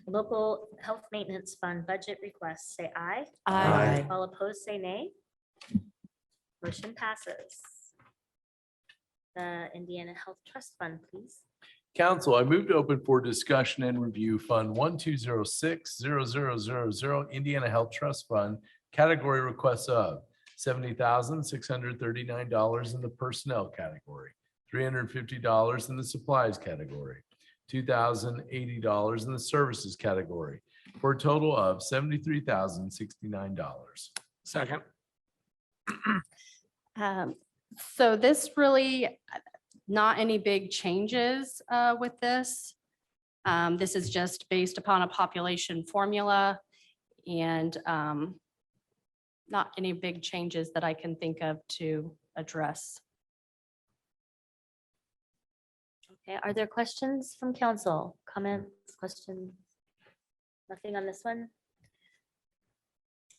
local health maintenance fund budget request, say aye. Aye. All opposed, say nay. Motion passes. The Indiana Health Trust Fund, please. Council, I moved to open for discussion and review Fund 1206-0000 Indiana Health Trust Fund, category requests of $70,639 in the personnel category, $350 in the supplies category, $2,080 in the services category, for a total of $73,069. Second. So this really, not any big changes with this. This is just based upon a population formula and not any big changes that I can think of to address. Okay, are there questions from council? Comments, questions? Nothing on this one?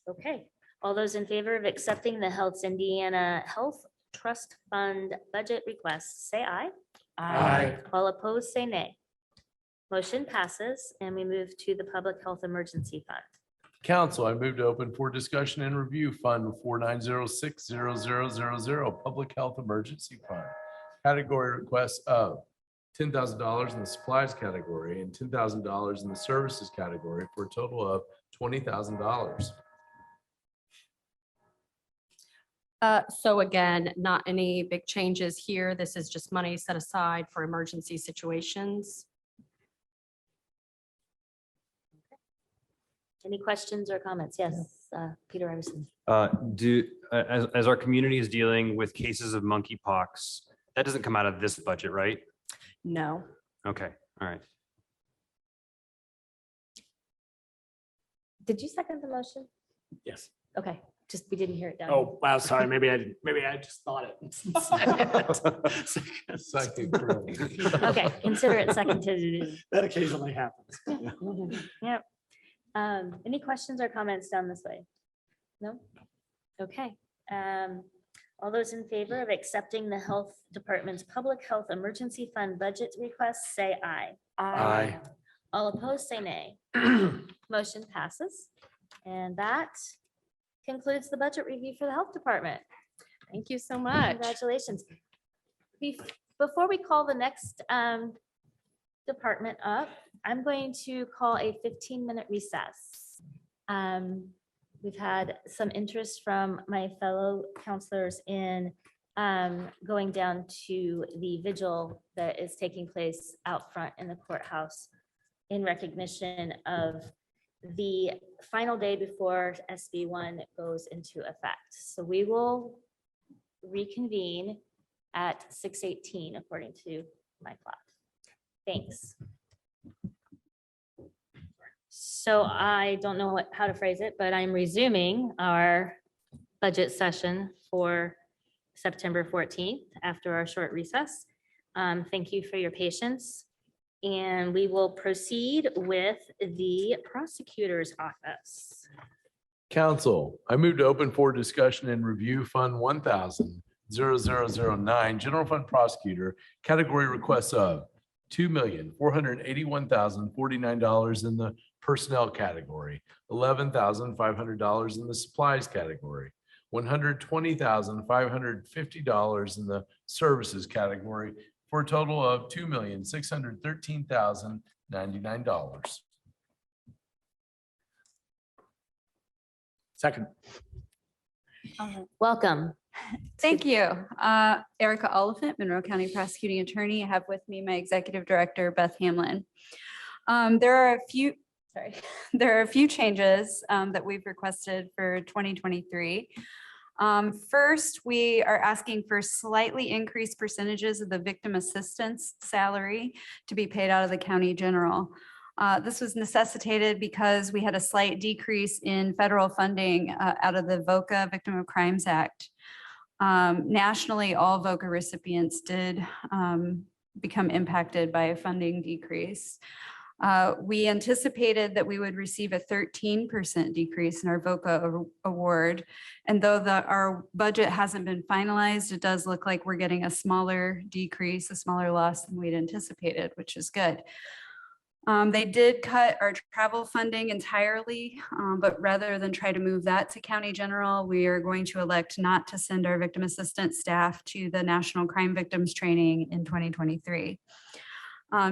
Okay, all those in favor of accepting the Health's Indiana Health Trust Fund budget requests, say aye. Aye. All opposed, say nay. Motion passes and we move to the Public Health Emergency Fund. Council, I move to open for discussion and review Fund 4906-0000 Public Health Emergency Fund. Category requests of $10,000 in the supplies category and $10,000 in the services category for a total of $20,000. So again, not any big changes here. This is just money set aside for emergency situations. Any questions or comments? Yes, Peter Iverson. As our community is dealing with cases of monkeypox, that doesn't come out of this budget, right? No. Okay, all right. Did you second the motion? Yes. Okay, just we didn't hear it down. Oh, wow, sorry. Maybe I just thought it. Second. Okay, consider it seconded. That occasionally happens. Yep. Any questions or comments down this way? No? Okay. All those in favor of accepting the Health Department's Public Health Emergency Fund budget requests, say aye. Aye. All opposed, say nay. Motion passes. And that concludes the budget review for the Health Department. Thank you so much. Congratulations. Before we call the next department up, I'm going to call a 15-minute recess. We've had some interest from my fellow counselors in going down to the vigil that is taking place out front in the courthouse in recognition of the final day before SB1 goes into effect. So we will reconvene at 6:18 according to my clock. Thanks. So I don't know how to phrase it, but I'm resuming our budget session for September 14th after our short recess. Thank you for your patience. And we will proceed with the prosecutor's office. Council, I move to open for discussion and review Fund 1000-0009, General Fund Prosecutor, category requests of $2,481,049 in the personnel category, $11,500 in the supplies category, $120,550 in the services category, for a total of $2,613,099. Second. Welcome. Thank you. Erica Oliphant, Monroe County Prosecuting Attorney. I have with me my Executive Director, Beth Hamlin. There are a few changes that we've requested for 2023. First, we are asking for slightly increased percentages of the victim assistance salary to be paid out of the county general. This was necessitated because we had a slight decrease in federal funding out of the Voca Victim of Crimes Act. Nationally, all Voca recipients did become impacted by a funding decrease. We anticipated that we would receive a 13% decrease in our Voca award. And though our budget hasn't been finalized, it does look like we're getting a smaller decrease, a smaller loss than we'd anticipated, which is good. They did cut our travel funding entirely, but rather than try to move that to county general, we are going to elect not to send our victim assistance staff to the National Crime Victims Training in 2023.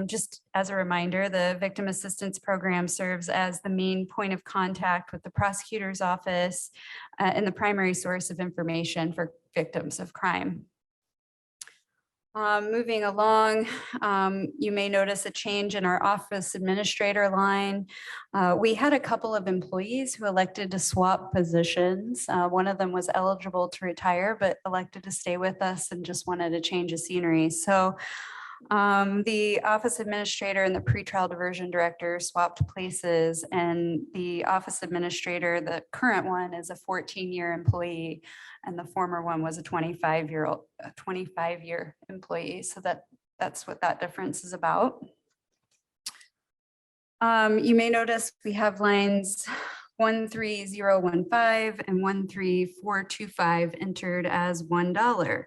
Just as a reminder, the Victim Assistance Program serves as the main point of contact with the prosecutor's office and the primary source of information for victims of crime. Moving along, you may notice a change in our office administrator line. We had a couple of employees who elected to swap positions. One of them was eligible to retire, but elected to stay with us and just wanted a change of scenery. So the office administrator and the pretrial diversion director swapped places, and the office administrator, the current one, is a 14-year employee, and the former one was a 25-year employee. So that's what that difference is about. You may notice we have lines 13015 and 13425 entered as $1.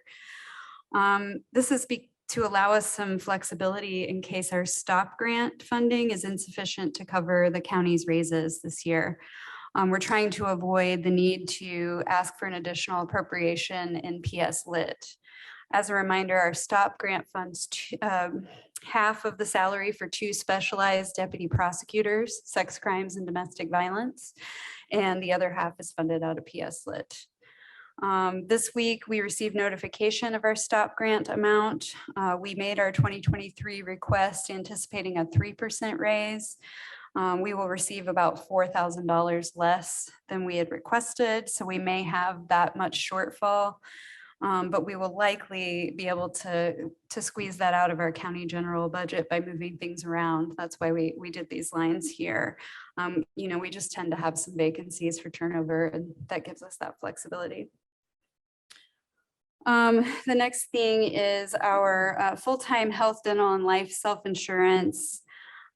This is to allow us some flexibility in case our STOP grant funding is insufficient to cover the county's raises this year. We're trying to avoid the need to ask for an additional appropriation in PS Lit. As a reminder, our STOP grant funds half of the salary for 2 specialized deputy prosecutors, sex crimes and domestic violence, and the other half is funded out of PS Lit. This week, we received notification of our STOP grant amount. We made our 2023 request anticipating a 3% raise. We will receive about $4,000 less than we had requested, so we may have that much shortfall, but we will likely be able to squeeze that out of our county general budget by moving things around. That's why we did these lines here. We just tend to have some vacancies for turnover, and that gives us that flexibility. The next thing is our full-time health, dental, and life self-insurance.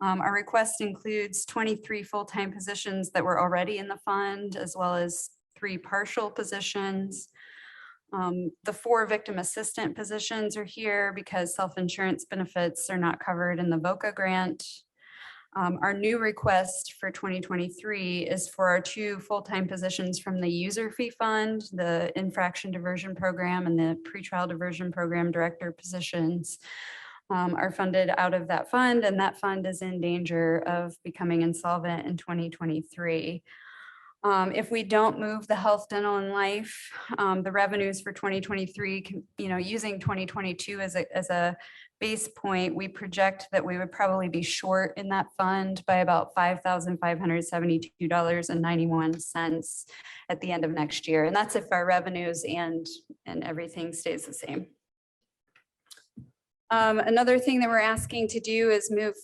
Our request includes 23 full-time positions that were already in the fund, as well as 3 partial positions. The 4 victim assistant positions are here because self-insurance benefits are not covered in the Voca Grant. Our new request for 2023 is for our 2 full-time positions from the user fee fund, the infraction diversion program, and the pretrial diversion program director positions are funded out of that fund, and that fund is in danger of becoming insolvent in 2023. If we don't move the health, dental, and life, the revenues for 2023, using 2022 as a base point, we project that we would probably be short in that fund by about $5,572.91 at the end of next year. And that's if our revenues and everything stays the same. Another thing that we're asking to do is move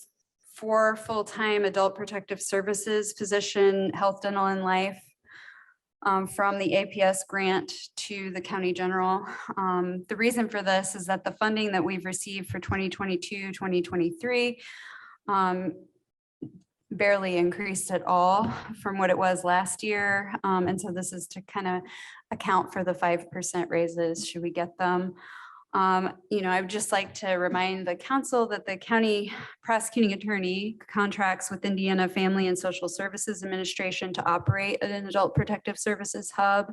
4 full-time adult protective services position, health, dental, and life, from the APS grant to the county general. The reason for this is that the funding that we've received for 2022, 2023 barely increased at all from what it was last year. And so this is to kind of account for the 5% raises, should we get them. You know, I would just like to remind the council that the county prosecuting attorney contracts with Indiana Family and Social Services Administration to operate an adult protective services hub.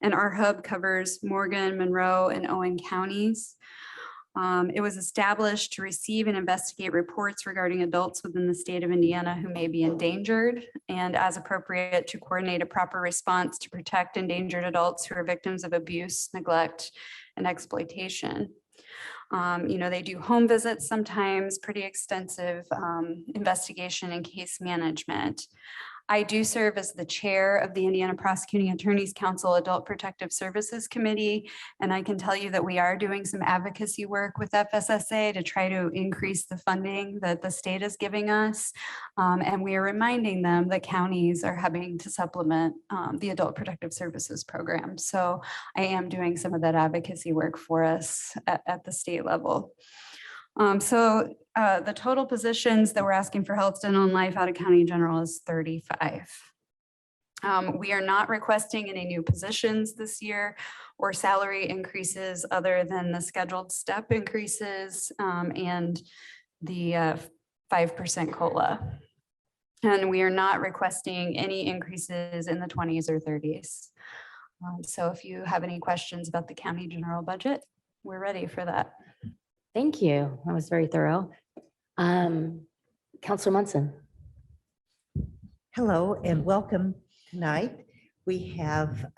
And our hub covers Morgan, Monroe, and Owen counties. It was established to receive and investigate reports regarding adults within the state of Indiana who may be endangered, and as appropriate to coordinate a proper response to protect endangered adults who are victims of abuse, neglect, and exploitation. You know, they do home visits sometimes, pretty extensive investigation and case management. I do serve as the chair of the Indiana Prosecuting Attorneys Council Adult Protective Services Committee, and I can tell you that we are doing some advocacy work with FSSA to try to increase the funding that the state is giving us. And we are reminding them that counties are having to supplement the Adult Protective Services program. So I am doing some of that advocacy work for us at the state level. The total positions that we're asking for health, dental, and life out of county general is 35. We are not requesting any new positions this year or salary increases other than the scheduled step increases and the 5% COLA. And we are not requesting any increases in the 20s or 30s. So if you have any questions about the county general budget, we're ready for that. Thank you. That was very thorough. Counselor Munson. Hello and welcome tonight. We have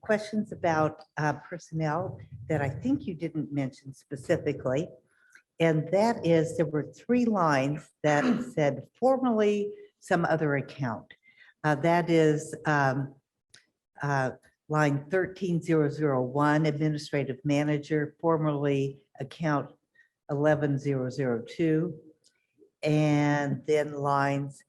questions about personnel that I think you didn't mention specifically. And that is, there were 3 lines that said formerly some other account. That is line 13001, administrative manager, formerly account 11002. And then lines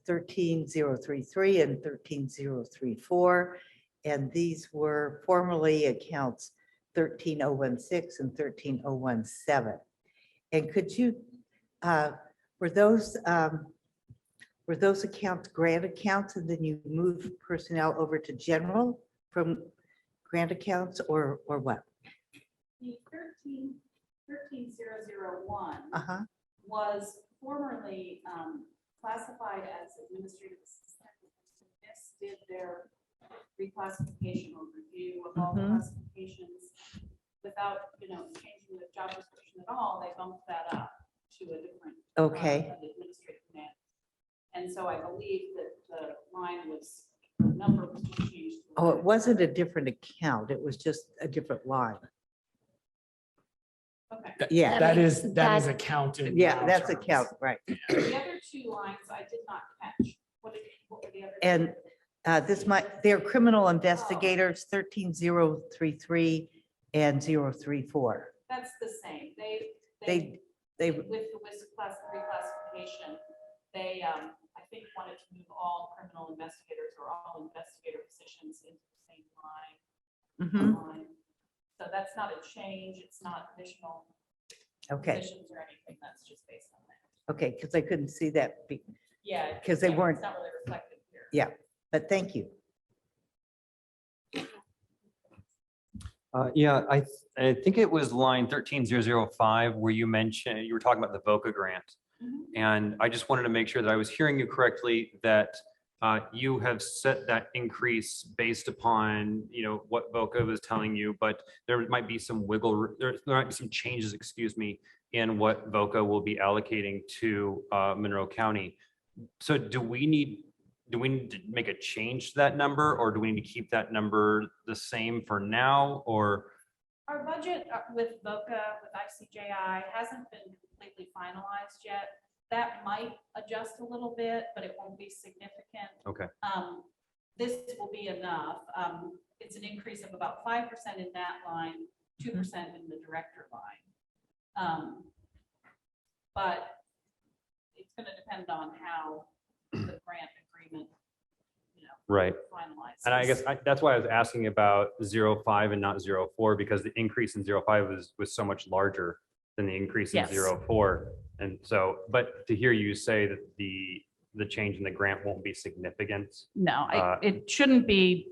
13033 and 13034. And these were formerly accounts 13016 and 13017. And could you, were those accounts grant accounts and then you move personnel over to general from grant accounts or what? The 13001 was formerly classified as administrative assistant. This did their reclassification or review of all the classifications without, changing the job description at all. They bumped that up to a different administrative manager. And so I believe that the line was, the number was just changed. Oh, it wasn't a different account. It was just a different line. Okay. Yeah. That is accounted. Yeah, that's account, right. The other 2 lines I did not catch. What were the other? And they're criminal investigators, 13033 and 034. That's the same. They with the reclassification, they I think wanted to move all criminal investigators or all investigator positions into the same line. So that's not a change. It's not additional positions or anything. That's just based on that. Okay, because I couldn't see that. Yeah. Because they weren't. It's not really reflected here. Yeah, but thank you. Yeah, I think it was line 13005 where you mentioned, you were talking about the Voca Grant. And I just wanted to make sure that I was hearing you correctly, that you have set that increase based upon, what Voca was telling you, but there might be some there might be some changes, in what Voca will be allocating to Monroe County. So do we need to make a change to that number, or do we need to keep that number the same for now? Or Our budget with Voca, with ICJI, hasn't been completely finalized yet. That might adjust a little bit, but it won't be significant. Okay. This will be enough. It's an increase of about 5% in that line, 2% in the director line. But it's going to depend on how the grant agreement, Right. finalizes. And I guess that's why I was asking about 0.5 and not 0.4, because the increase in 0.5 was so much larger than the increase in Yes. 0.4. And so, but to hear you say that the change in the grant won't be significant. No, it shouldn't be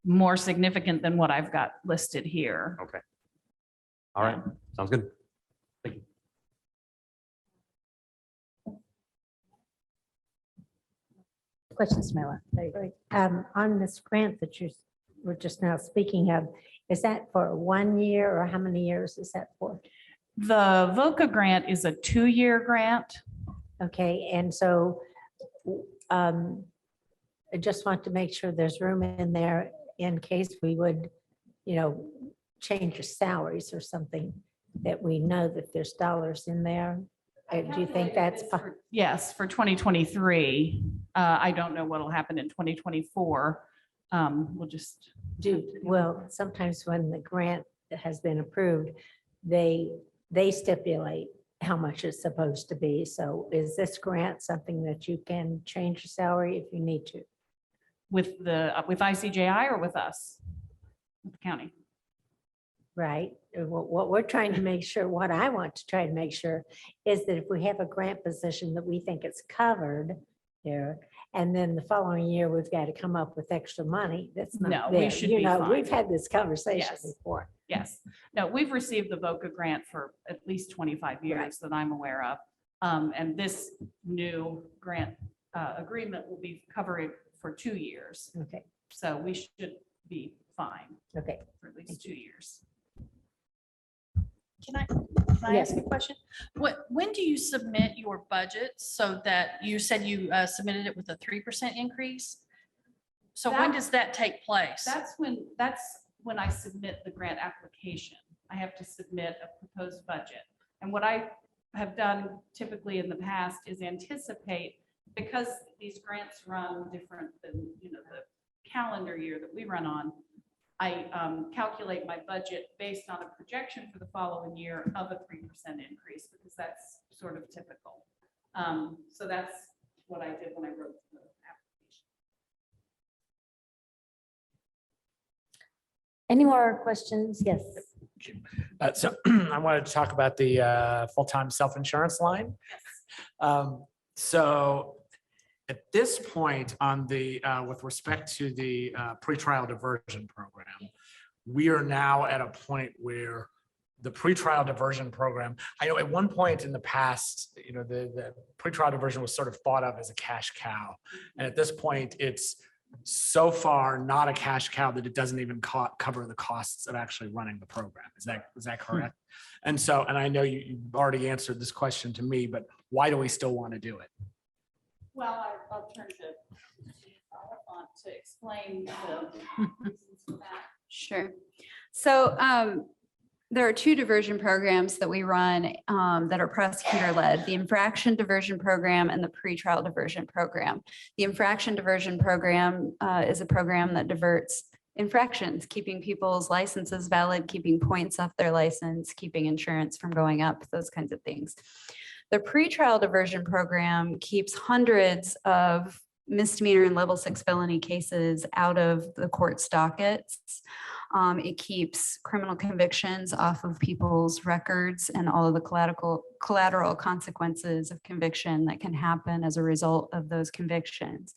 more significant than what I've got listed here. Okay. All right. Sounds good. Thank you. Questions, Mela? On this grant that you were just now speaking of, is that for 1 year or how many years is that for? The Voca grant is a 2-year grant. Okay, and so I just want to make sure there's room in there in case we would, change your salaries or something, that we know that there's dollars in there. Do you think that's? Yes, for 2023. I don't know what'll happen in 2024. We'll just Well, sometimes when the grant has been approved, they stipulate how much it's supposed to be. So is this grant something that you can change your salary if you need to? with ICJI or with us, with the county. Right. What we're trying to make sure, what I want to try to make sure is that if we have a grant position that we think it's covered there, and then the following year, we've got to come up with extra money, that's No, not we there. should be fine. We've had this conversation Yes. before. Yes. No, we've received the Voca grant for at least 25 years that I'm aware of. And this new grant agreement will be covering for 2 years. Okay. So we should be fine. Okay. For at least 2 years. Can I Yes. ask a question? When do you submit your budget so that you said you submitted it with a 3% increase? So when does that take place? That's when I submit the grant application. I have to submit a proposed budget. And what I have done typically in the past is anticipate, because these grants run different than, the calendar year that we run on, I calculate my budget based on a projection for the following year of a 3% increase, because that's sort of typical. So that's what I did when I wrote the application. Any more questions? Yes. So I wanted to talk about the full-time self-insurance line. So at this point on the, with respect to the pretrial diversion program, we are now at a point where the pretrial diversion program, I know at one point in the past, the pretrial diversion was sort of thought of as a cash cow. And at this point, it's so far not a cash cow that it doesn't even cover the costs of actually running the program. Is that correct? And so, and I know you've already answered this question to me, but why do we still want to do it? Well, I'll turn to Elephant to explain the reasons for that. Sure. So there are 2 diversion programs that we run that are prosecutor-led, the infraction diversion program and the pretrial diversion program. The infraction diversion program is a program that diverts infractions, keeping people's licenses valid, keeping points off their license, keeping insurance from going up, those kinds of things. The pretrial diversion program keeps hundreds of misdemeanor and level 6 felony cases out of the court's dockets. It keeps criminal convictions off of people's records and all of the collateral consequences of conviction that can happen as a result of those convictions.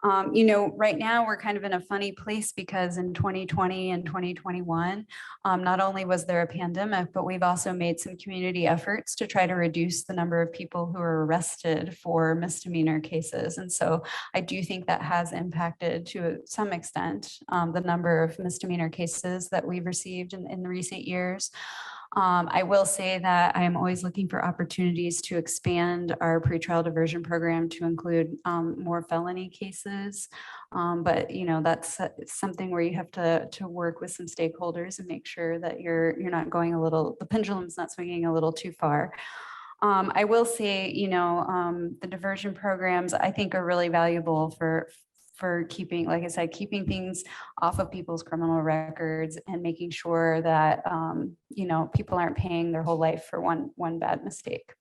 Right now we're kind of in a funny place because in 2020 and 2021, not only was there a pandemic, but we've also made some community efforts to try to reduce the number of people who are arrested for misdemeanor cases. And so I do think that has impacted to some extent the number of misdemeanor cases that we've received in the recent years. I will say that I am always looking for opportunities to expand our pretrial diversion program to include more felony cases. But that's something where you have to work with some stakeholders and make sure that you're not going the pendulum's not swinging a little too far. I will say, the diversion programs I think are really valuable for keeping, like I said, keeping things off of people's criminal records and making sure that, people aren't paying their whole life for one bad mistake.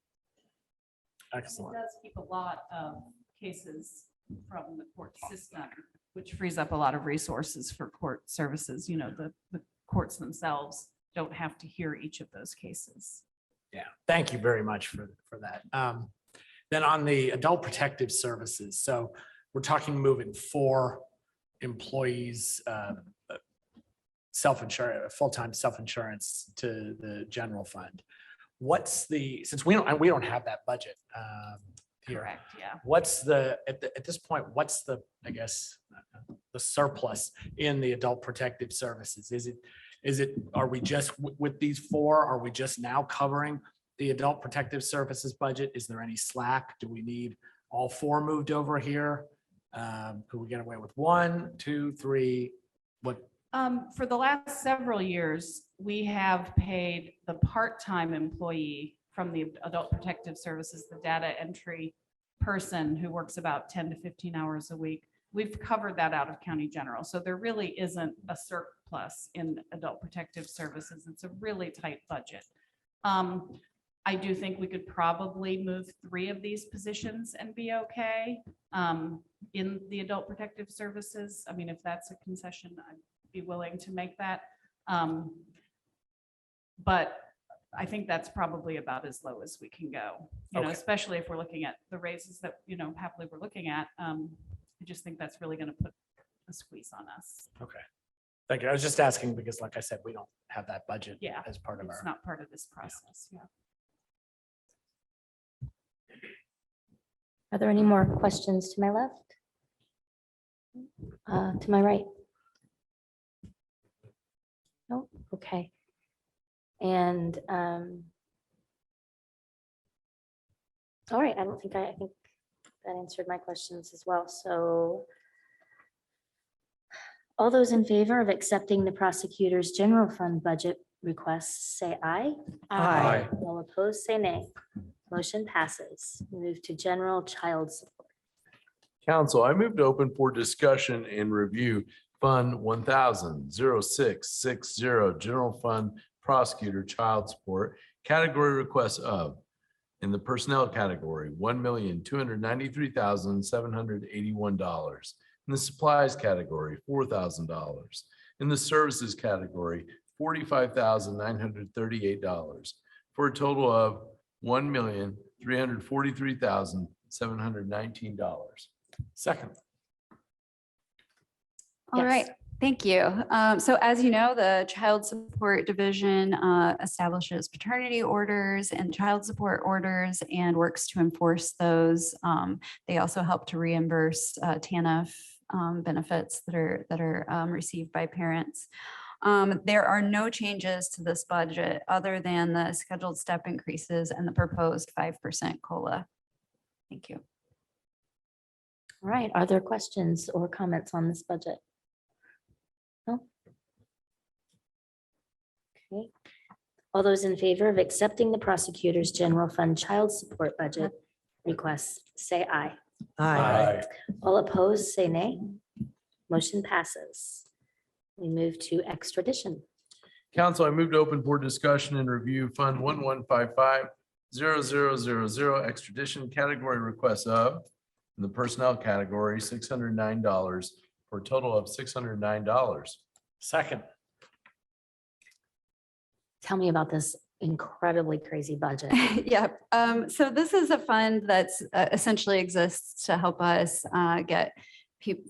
Excellent. It does keep a lot of cases from the court system, which frees up a lot of resources for court services. The courts themselves don't have to hear each of those cases. Yeah, thank you very much for that. Then on the adult protective services, so we're talking moving 4 employees, self-insurance, full-time self-insurance to the general fund. Since we don't have that budget here. Correct, yeah. At this point, what's the, I guess, the surplus in the adult protective services? Are we just with these 4, are we just now covering the adult protective services budget? Is there any slack? Do we need all 4 moved over here? Could we get away with 1, 2, 3? What? For the last several years, we have paid the part-time employee from the adult protective services, the data entry person who works about 10 to 15 hours a week. We've covered that out of county general. So there really isn't a surplus in adult protective services. It's a really tight budget. I do think we could probably move 3 of these positions and be okay in the adult protective services. I mean, if that's a concession, I'd be willing to make that. But I think that's probably about as low as we can go, Okay. especially if we're looking at the raises that, happily we're looking at. I just think that's really going to put a squeeze on us. Okay. Thank you. I was just asking because, like I said, we don't have that budget Yeah, as part of it's our. not part of this process. Yeah. Are there any more questions to my left? To my right? No, okay. And all right, I think that answered my questions as well. So all those in favor of accepting the prosecutor's general fund budget requests, say aye. Aye. All opposed, say nay. Motion passes. Move to general child support. Council, I move to open for discussion and review Fund 1000-0660 General Fund Prosecutor Child Support Category Requests of, in the personnel category, $1,293,781. In the supplies category, $4,000. In the services category, $45,938, for a total of $1,343,719. Second. All Yes. right, thank you. So as you know, the Child Support Division establishes paternity orders and child support orders and works to enforce those. They also help to reimburse TANF benefits that are received by parents. There are no changes to this budget other than the scheduled step increases and the proposed 5% COLA. Thank you. All right, are there questions or comments on this budget? No? Okay. All those in favor of accepting the prosecutor's general fund child support budget requests, say aye. Aye. All opposed, say nay. Motion passes. We move to extradition. Council, I move to open for discussion and review Fund 1155-0000 extradition category requests of, in the personnel category, $609, for a total of $609. Second. Tell me about this incredibly crazy budget. Yeah, so this is a fund that's essentially exists to help us get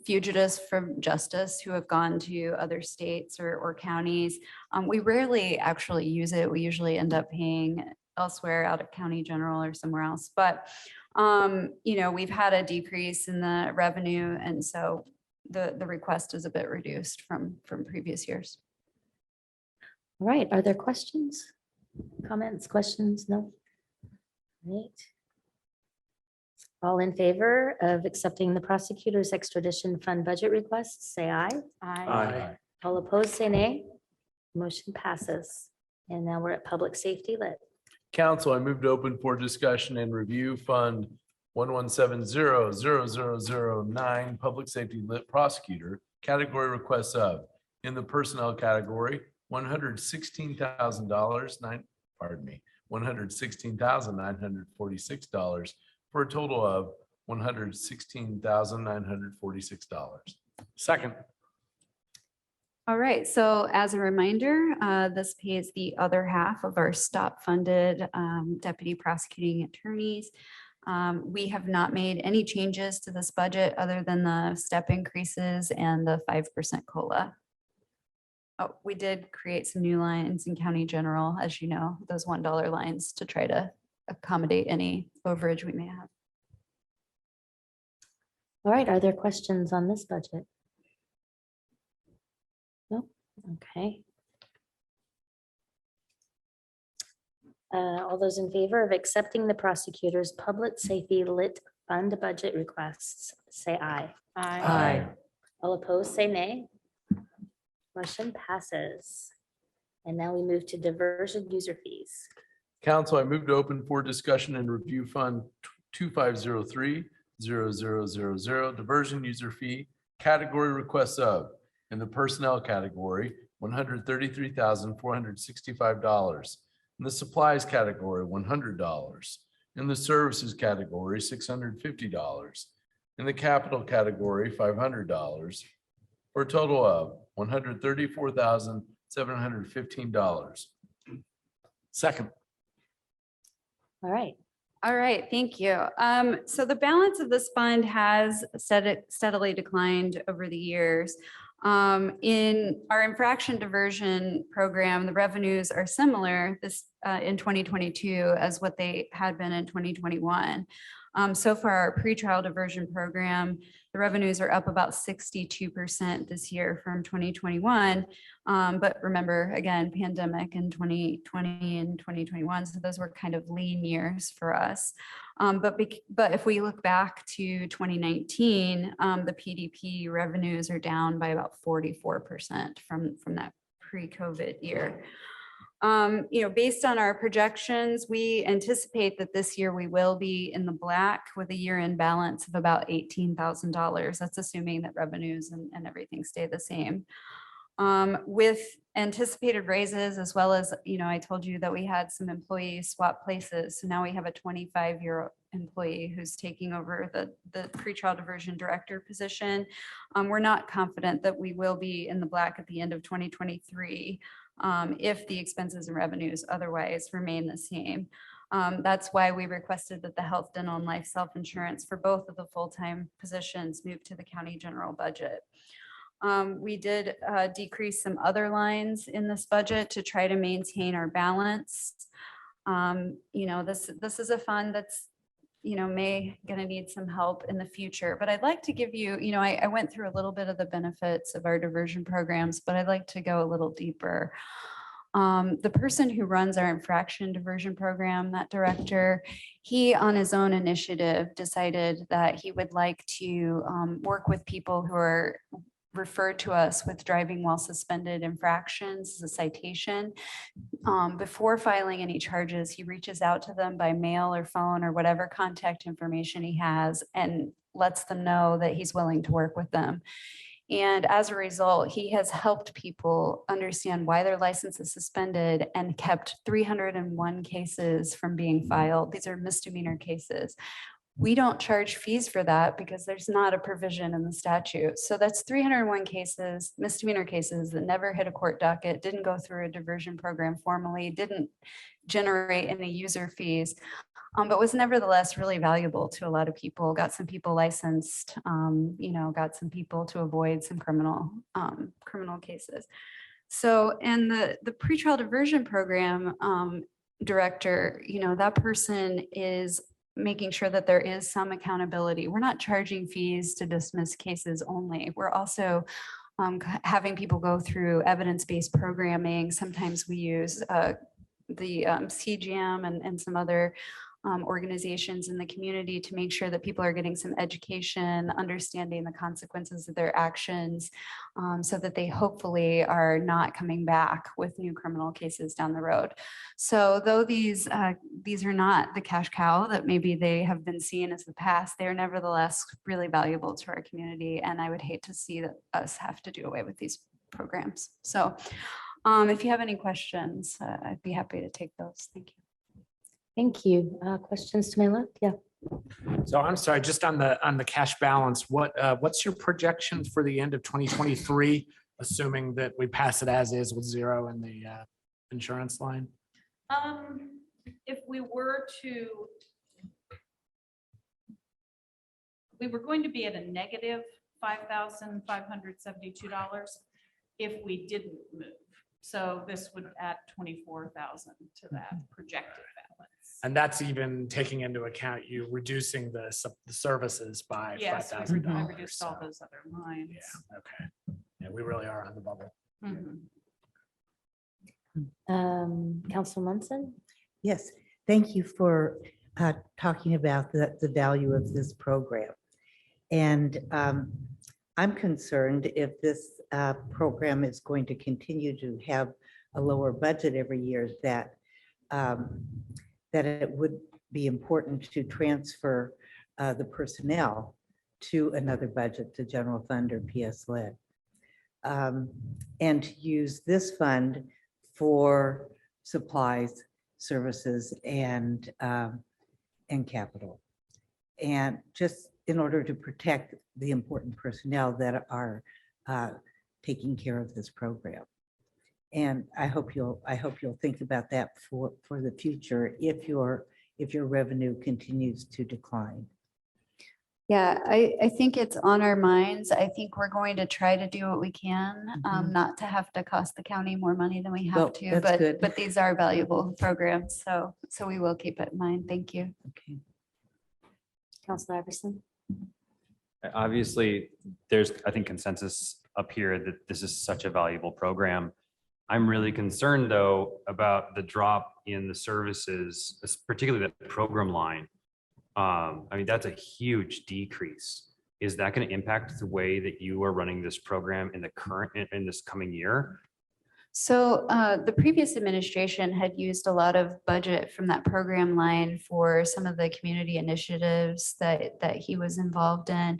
fugitives from justice who have gone to other states or counties. We rarely actually use it. We usually end up paying elsewhere out of county general or somewhere else. But, we've had a decrease in the revenue. And so the request is a bit reduced from previous years. All right, are there questions? Comments, questions? No? Right. All in favor of accepting the prosecutor's extradition fund budget requests, say aye. Aye. All opposed, say nay. Motion passes. And now we're at public safety lit. Council, I moved open for discussion and review Fund 1170-00009, Public Safety Lit Prosecutor, category requests of, in the personnel category, $116,000, $116,946 for a total of $116,946. Second. All right, so as a reminder, this pays the other half of our stop-funded deputy prosecuting attorneys. We have not made any changes to this budget other than the step increases and the 5% COLA. Oh, we did create some new lines in county general, as you know, those $1 lines to try to accommodate any overage we may have. All right, are there questions on this budget? No? Okay. All those in favor of accepting the prosecutor's public safety lit fund budget requests, say aye. Aye. All opposed, say nay. Motion passes. And now we move to diversion user fees. Council, I moved open for discussion and review Fund 2503-0000, diversion user fee, category requests of, in the personnel category, $133,465. In the supplies category, $100. In the services category, $650. In the capital category, $500. For a total of $134,715. Second. All right. All right, thank you. So the balance of this fund has steadily declined over the years. In our infraction diversion program, the revenues are similar in 2022 as what they had been in 2021. So far, our pretrial diversion program, the revenues are up about 62% this year from 2021. But remember, again, pandemic in 2020 and 2021, so those were kind of lean years for us. But if we look back to 2019, the PDP revenues are down by about 44% from that pre-COVID year. Based on our projections, we anticipate that this year we will be in the black with a year-end balance of about $18,000. That's assuming that revenues and everything stay the same. With anticipated raises, as well as, I told you that we had some employees swap places. So now we have a 25-year employee who's taking over the pretrial diversion director position. We're not confident that we will be in the black at the end of 2023. If the expenses and revenues otherwise remain the same. That's why we requested that the health, dental, and life self-insurance for both of the full-time positions move to the county general budget. We did decrease some other lines in this budget to try to maintain our balance. This is a fund that's gonna need some help in the future, but I'd like to give you, I went through a little bit of the benefits of our diversion programs, but I'd like to go a little deeper. The person who runs our infraction diversion program, that director, he on his own initiative decided that he would like to work with people who are referred to us with driving while suspended infractions as a citation. Before filing any charges, he reaches out to them by mail or phone or whatever contact information he has and lets them know that he's willing to work with them. And as a result, he has helped people understand why their license is suspended and kept 301 cases from being filed. These are misdemeanor cases. We don't charge fees for that because there's not a provision in the statute. So that's 301 cases, misdemeanor cases that never hit a court docket, didn't go through a diversion program formally, didn't generate any user fees, but was nevertheless really valuable to a lot of people, got some people licensed, got some people to avoid some criminal cases. So, and the pretrial diversion program director, that person is making sure that there is some accountability. We're not charging fees to dismiss cases only. We're also having people go through evidence-based programming. Sometimes we use CGM and some other organizations in the community to make sure that people are getting some education, understanding the consequences of their actions, so that they hopefully are not coming back with new criminal cases down the road. So though these are not the cash cow that maybe they have been seen as the past, they are nevertheless really valuable to our community. And I would hate to see that us have to do away with these programs. So if you have any questions, I'd be happy to take those. Thank you. Thank you. Questions to my left? Yeah. So I'm sorry, just on the cash balance, what's your projection for the end of 2023, assuming that we pass it as is with zero in the insurance line? If we were going to be at a negative $5,572 if we didn't move. So this would add 24,000 to that projected balance. And that's even taking into account you reducing the services by Yes, $5,000. I reduced all those other lines. Yeah, okay. Yeah, we really are on the bubble. Council Munson? Yes, thank you for talking about the value of this program. And I'm concerned if this program is going to continue to have a lower budget every year, that it would be important to transfer the personnel to another budget, to general fund or PS led, and to use this fund for supplies, services, and capital, and just in order to protect the important personnel that are taking care of this program. And I hope you'll think about that for the future if your revenue continues to decline. Yeah, I think it's on our minds. I think we're going to try to do what we can, not to have to cost the county more money than we have Well, to, that's good. but these are valuable programs. So we will keep it in mind. Thank you. Okay. Councilor Iverson? Obviously, there's, I think, consensus up here that this is such a valuable program. I'm really concerned, though, about the drop in the services, particularly the program line. I mean, that's a huge decrease. Is that going to impact the way that you are running this program in this coming year? So the previous administration had used a lot of budget from that program line for some of the community initiatives that he was involved in.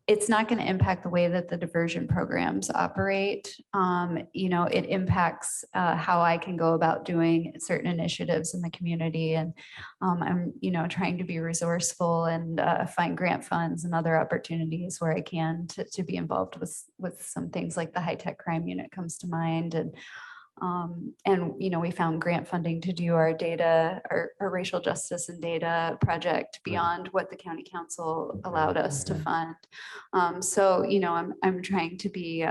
It's not going to impact the way that the diversion programs operate. It impacts how I can go about doing certain initiatives in the community. And I'm, trying to be resourceful and find grant funds and other opportunities where I can to be involved with some things like the high-tech crime unit comes to mind. And we found grant funding to do our data, our racial justice and data project beyond what the county council allowed us to fund. I'm trying to be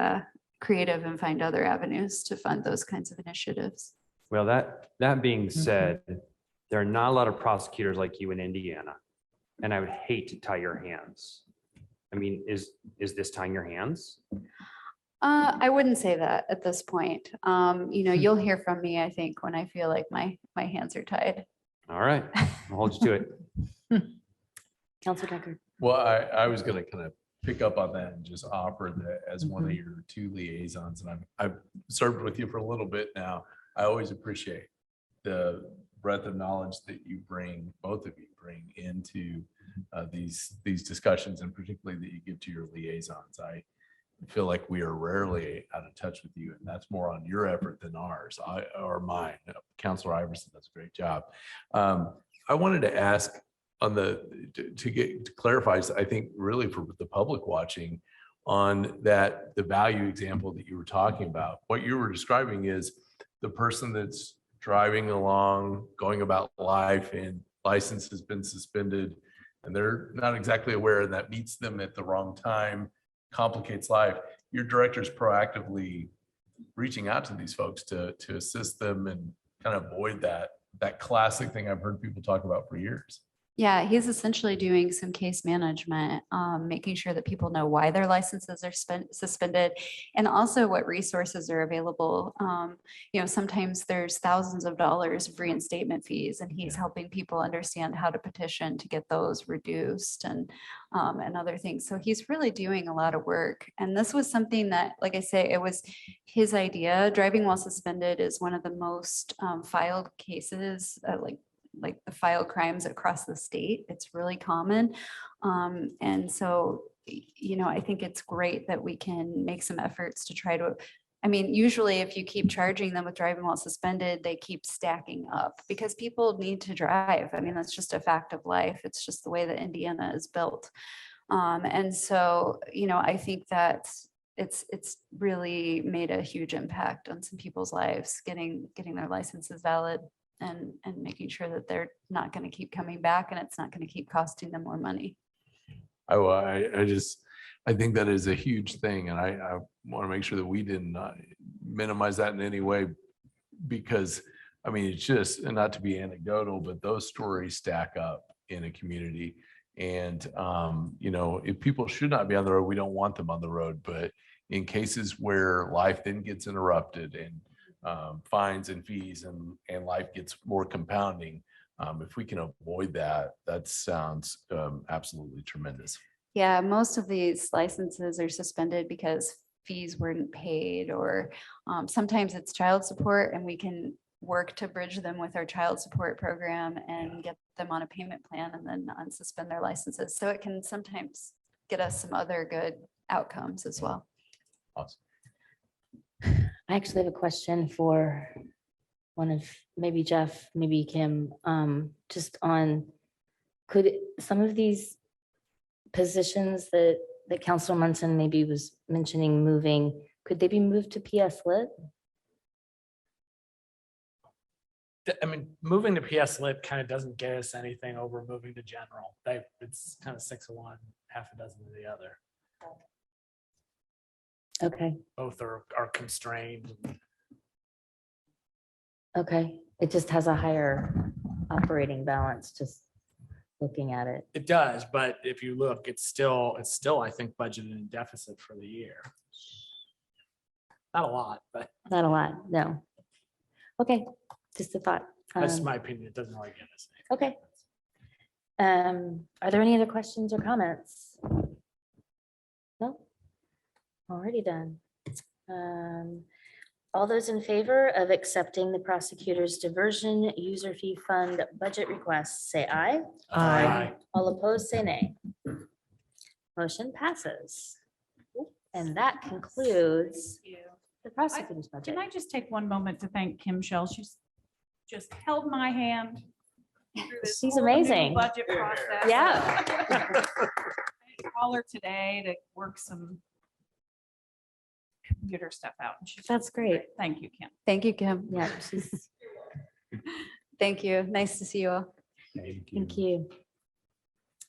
creative and find other avenues to fund those kinds of initiatives. Well, that being said, there are not a lot of prosecutors like you in Indiana, and I would hate to tie your hands. I mean, is this tying your hands? I wouldn't say that at this point. You'll hear from me, I think, when I feel like my hands are tied. All right, I'll hold you to it. Councilor Decker? Well, I was going to kind of pick up on that and just offer that as one of your two liaisons. And I've served with you for a little bit now. I always appreciate the breadth of knowledge that you bring, both of you bring into these discussions, and particularly that you give to your liaisons. I feel like we are rarely out of touch with you, and that's more on your effort than ours or mine. Councilor Iverson does a great job. I wanted to ask on to clarify, I think really for the public watching, on the value example that you were talking about. What you were describing is the person that's driving along, going about life, and license has been suspended, and they're not exactly aware, and that meets them at the wrong time, complicates life. Your director's proactively reaching out to these folks to assist them and kind of avoid that classic thing I've heard people talk about for years. Yeah, he's essentially doing some case management, making sure that people know why their licenses are suspended and also what resources are available. Sometimes there's thousands of dollars of reinstatement fees and he's helping people understand how to petition to get those reduced and other things. So he's really doing a lot of work. And this was something that, like I say, it was his idea. Driving while suspended is one of the most filed cases, like the filed crimes across the state. It's really common. And so, I think it's great that we can make some efforts to try to, usually if you keep charging them with driving while suspended, they keep stacking up because people need to drive. That's just a fact of life. It's just the way that Indiana is built. And so, I think that it's really made a huge impact on some people's lives, getting their licenses valid. And making sure that they're not going to keep coming back and it's not going to keep costing them more money. I think that is a huge thing. And I want to make sure that we didn't minimize that in any way because it's just, and not to be anecdotal, but those stories stack up in a community. And, if people should not be on the road, we don't want them on the road, but in cases where life then gets interrupted and fines and fees and life gets more compounding. If we can avoid that, that sounds absolutely tremendous. Yeah, most of these licenses are suspended because fees weren't paid or sometimes it's child support and we can work to bridge them with our child support program and get them on a payment plan and then unsuspend their licenses. So it can sometimes get us some other good outcomes as well. Awesome. I actually have a question for one of maybe Jeff, maybe Kim, just on, could some of these positions that Councilor Munson maybe was mentioning moving, could they be moved to PS Lit? Moving to PS Lit kind of doesn't get us anything over moving to general. It's kind of 6 of one, half a dozen of the other. Okay, Both are constrained. okay. It just has a higher operating balance, just looking at it. It does, but if you look, it's still, I think, budgeted in deficit for the year. Not a lot, but Not a lot, no. Okay, just a thought. that's my opinion. It doesn't really get us Okay. Are there any other questions or comments? No? Already done. All those in favor of accepting the prosecutor's diversion user fee fund budget requests, say aye. Aye. All opposed, say nay. Motion passes. And that concludes the prosecutor's budget. Can I just take one moment to thank Kim Shell? She's just held my hand. through this She's whole new amazing. Budget process. Yeah. Call her today to work some computer stuff out. And she's That's great. Thank you, Kim. Thank you, Kim. Yeah, she's, Thank you. Nice to see you all. thank you.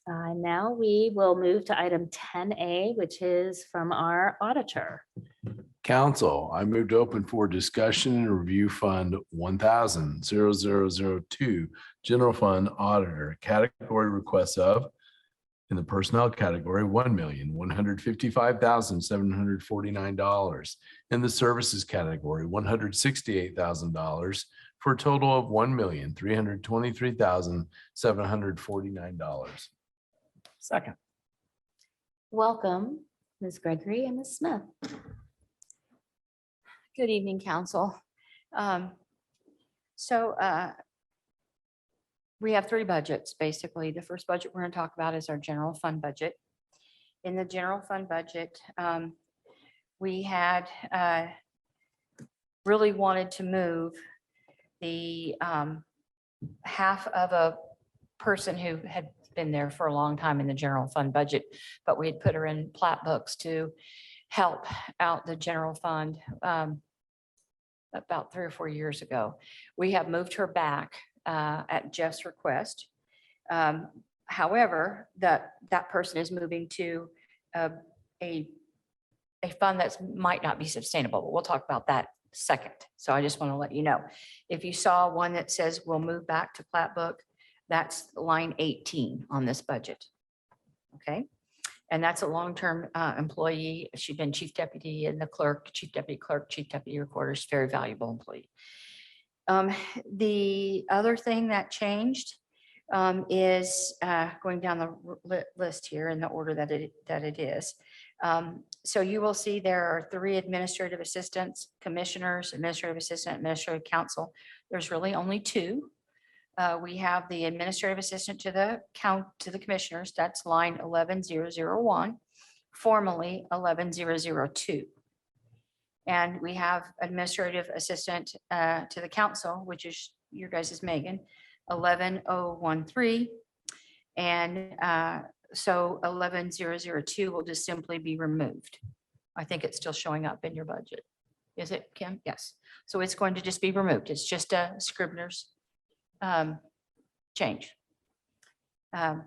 Now we will move to item 10A, which is from our auditor. Council, I moved to open for discussion and review fund 1,000,002 general fund auditor category requests of, in the personnel category, $1,155,749. In the services category, $168,000 for a total of $1,323,749. Second. Welcome, Ms. Gregory and Ms. Smith. Good evening, council. We have 3 budgets, basically. The first budget we're going to talk about is our general fund budget. In the general fund budget, we had really wanted to move the half of a person who had been there for a long time in the general fund budget, but we had put her in plat books to help out the general fund about 3 or 4 years ago. We have moved her back at Jeff's request. However, that person is moving to a fund that might not be sustainable, but we'll talk about that second. So I just want to let you know, if you saw one that says we'll move back to plat book, That's line 18 on this budget. Okay, and that's a long-term employee. She's been chief deputy and the clerk, chief deputy clerk, chief deputy recorder, is very valuable employee. The other thing that changed is going down the list here in the order that it is. So you will see there are 3 administrative assistants, commissioners, administrative assistant, administrative counsel. There's really only 2. We have the administrative assistant to the commissioners. That's line 11001, formerly 11002. And we have administrative assistant to the council, which is your guys' is Megan, 11013. And so 11002 will just simply be removed. I think it's still showing up in your budget. Is it, Kim? Yes. So it's going to just be removed. It's just a Scribner's change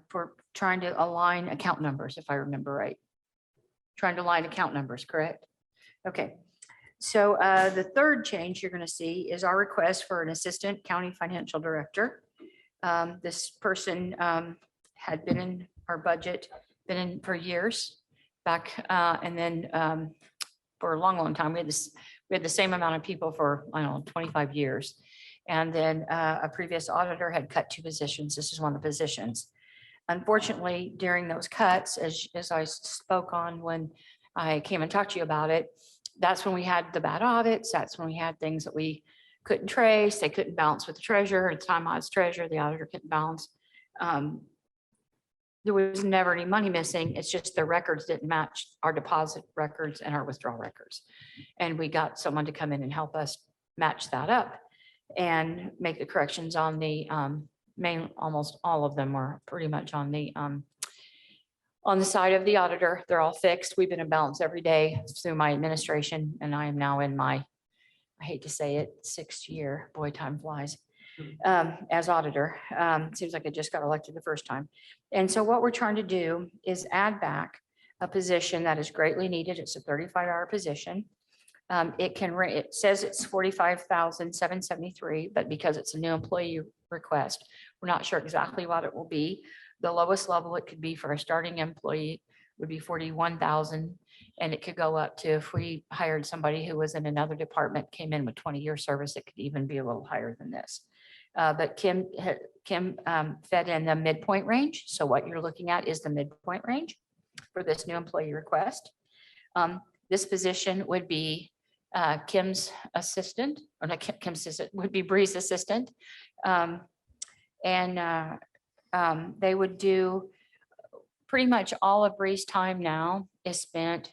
for trying to align account numbers, if I remember right. Trying to align account numbers, correct? Okay. So the third change you're going to see is our request for an assistant county financial director. This person had been in our budget, been in for years back, and then for a long time. We had the same amount of people for, I don't know, 25 years. And then a previous auditor had cut 2 positions. This is one of the positions. Unfortunately, during those cuts, as I spoke on when I came and talked to you about it, that's when we had the bad audits. That's when we had things that we couldn't trace. They couldn't balance with the treasurer. At the time I was treasurer, the auditor couldn't balance. There was never any money missing. It's just the records didn't match our deposit records and our withdrawal records. And we got someone to come in and help us match that up and make the corrections on the almost all of them were pretty much on the side of the auditor. They're all fixed. We've been in balance every day through my administration, and I am now in my, I hate to say it, 6th year, boy, time flies, as auditor. Seems like I just got elected the first time. And so what we're trying to do is add back a position that is greatly needed. It's a 35-hour position. It says it's 45,773, but because it's a new employee request, we're not sure exactly what it will be. The lowest level it could be for a starting employee would be 41,000. And it could go up to, if we hired somebody who was in another department, came in with 20-year service, it could even be a little higher than this. But Kim fed in the midpoint range. So what you're looking at is the midpoint range for this new employee request. This position would be Kim's assistant, or not Kim's assistant, would be Bree's assistant. They would do pretty much all of Bree's time now is spent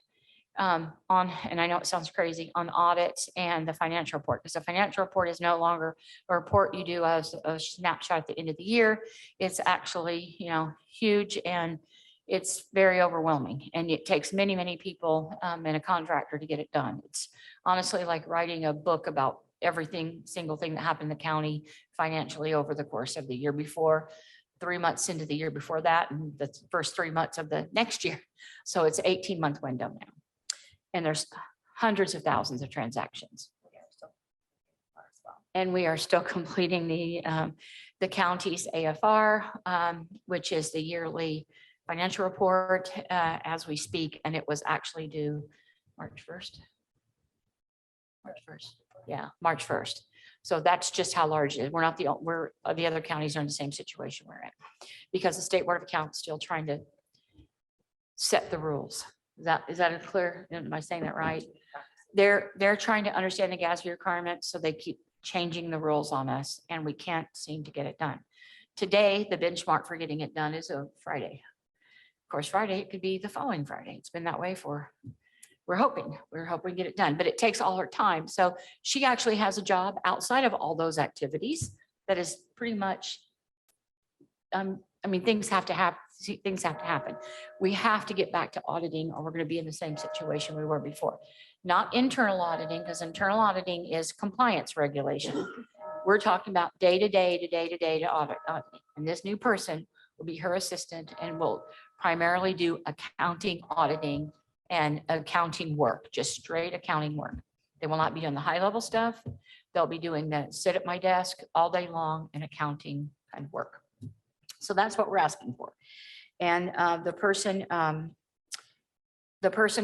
on, and I know it sounds crazy, on audits and the financial report, because the financial report is no longer a report you do as a snapshot at the end of the year. It's actually, huge, and it's very overwhelming, and it takes many, many people and a contractor to get it done. It's honestly like writing a book about everything, single thing that happened in the county financially over the course of the year before, 3 months into the year before that, and the first 3 months of the next year. So it's an 18-month window now. And there's hundreds of thousands of transactions. And we are still completing the county's AFR, which is the yearly financial report as we speak. And it was actually due March 1st. Yeah, March 1st. So that's just how large it is. We're not the other counties are in the same situation we're in, because the State Board of Accounts is still trying to set the rules. Is that clear? Am I saying that right? They're trying to understand the GASB requirements, so they keep changing the rules on us, and we can't seem to get it done. Today, the benchmark for getting it done is a Friday. Of course, Friday, it could be the following Friday. It's been that way we're hoping to get it done, but it takes all her time. So she actually has a job outside of all those activities that is pretty much, things have to happen. We have to get back to auditing, or we're going to be in the same situation we were before. Not internal auditing, because internal auditing is compliance regulation. We're talking about day-to-day to audit. And this new person will be her assistant and will primarily do accounting, auditing, and accounting work, just straight accounting work. They will not be doing the high-level stuff. They'll be doing the sit at my desk all day long and accounting kind of work. So that's what we're asking for. And the person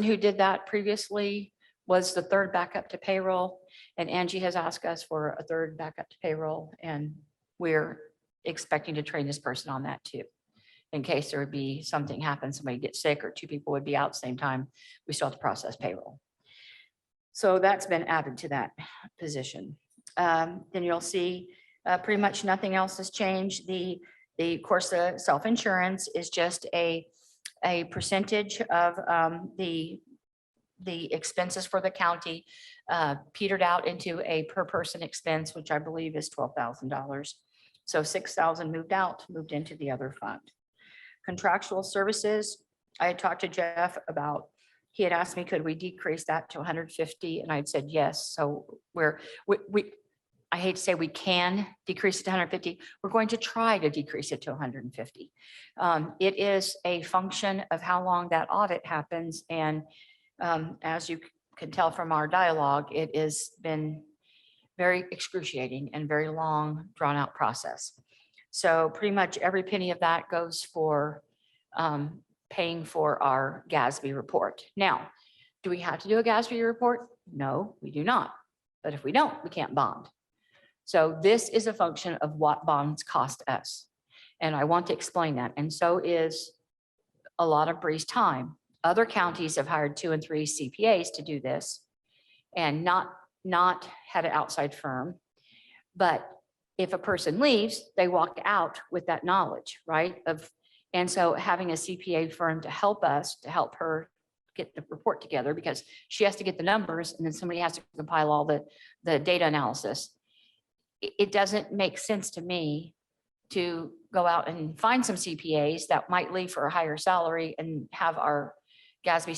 who did that previously was the third backup to payroll. And Angie has asked us for a third backup to payroll, and we're expecting to train this person on that too. In case there would be something happen, somebody gets sick or two people would be out at the same time, we still have to process payroll. So that's been added to that position. Then you'll see pretty much nothing else has changed. Of course, the self-insurance is just a percentage of the expenses for the county petered out into a per person expense, which I believe is $12,000. So 6,000 moved out, moved into the other fund. Contractual services, I had talked to Jeff about, he had asked me, could we decrease that to 150? And I'd said yes. So I hate to say we can decrease it to 150. We're going to try to decrease it to 150. It is a function of how long that audit happens. And as you can tell from our dialogue, it has been very excruciating and very long, drawn out process. So pretty much every penny of that goes for paying for our GASB report. Now, do we have to do a GASB report? No, we do not. But if we don't, we can't bond. So this is a function of what bonds cost us. And I want to explain that. And so is a lot of Bree's time. Other counties have hired 2 and 3 CPAs to do this and not had an outside firm. But if a person leaves, they walk out with that knowledge, right? And so having a CPA firm to help us, to help her get the report together, because she has to get the numbers and then somebody has to compile all the data analysis. It doesn't make sense to me to go out and find some CPAs that might leave for a higher salary and have our GASB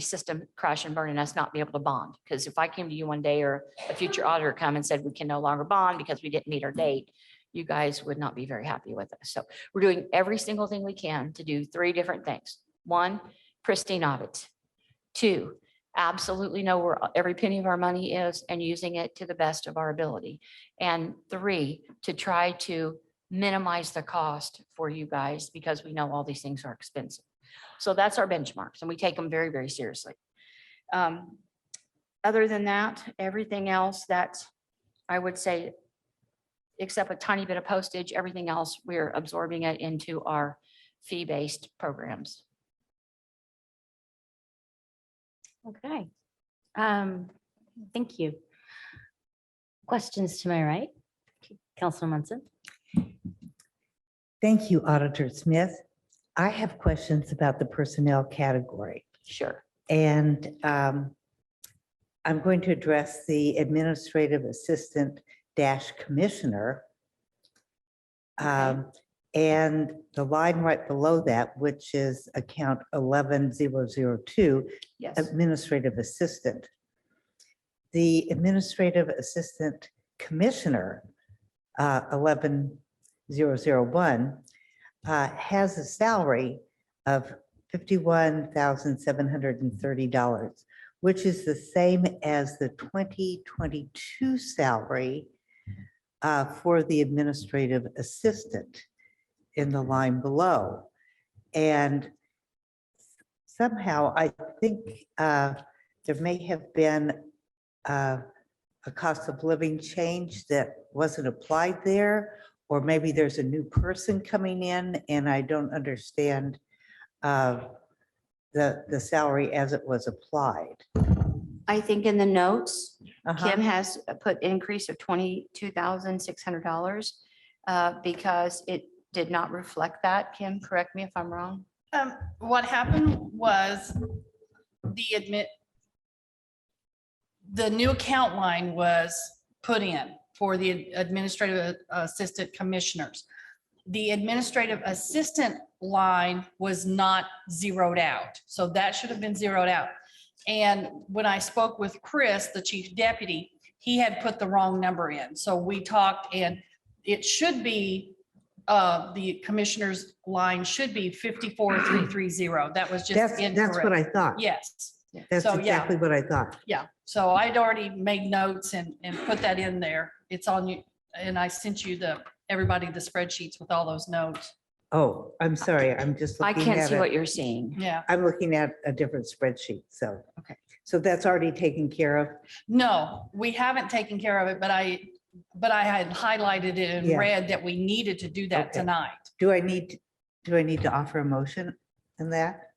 system crash and burn and us not be able to bond. Because if I came to you one day or a future auditor come and said we can no longer bond because we didn't meet our date, you guys would not be very happy with us. So we're doing every single thing we can to do 3 different things. 1, pristine audits. 2, absolutely know where every penny of our money is and using it to the best of our ability. And 3, to try to minimize the cost for you guys because we know all these things are expensive. So that's our benchmarks and we take them very, very seriously. Other than that, everything else that I would say, except a tiny bit of postage, everything else, we're absorbing it into our fee-based programs. Okay. Thank you. Questions to my right? Councilor Munson. Thank you, Auditor Smith. I have questions about the personnel category. Sure. And I'm going to address the administrative assistant commissioner. And the line right below that, which is account 11002, Yes. administrative assistant. The administrative assistant commissioner, 11001, has a salary of $51,730, which is the same as the 2022 salary for the administrative assistant in the line below. And somehow I think there may have been a cost of living change that wasn't applied there, or maybe there's a new person coming in and I don't understand the salary as it was applied. I think in the notes, Kim has put increase of $22,600 because it did not reflect that. Kim, correct me if I'm wrong. What happened was the new account line was put in for the administrative assistant commissioners. The administrative assistant line was not zeroed out. So that should have been zeroed out. And when I spoke with Chris, the chief deputy, he had put the wrong number in. So we talked and it should be, the commissioner's line should be 54,330. That was just incorrect. That's what I thought. Yes. That's So, yeah. exactly what I thought. Yeah, so I'd already made notes and put that in there. It's on you, and I sent you the everybody the spreadsheets with all those notes. Oh, I'm sorry. I'm just I looking can't at see what it. you're seeing. Yeah. I'm looking at a different spreadsheet, so. Okay. So that's already taken care of? No, we haven't taken care of it, but I had highlighted it in Yeah. red that we needed to do that Okay. tonight. Do I need to offer a motion in that?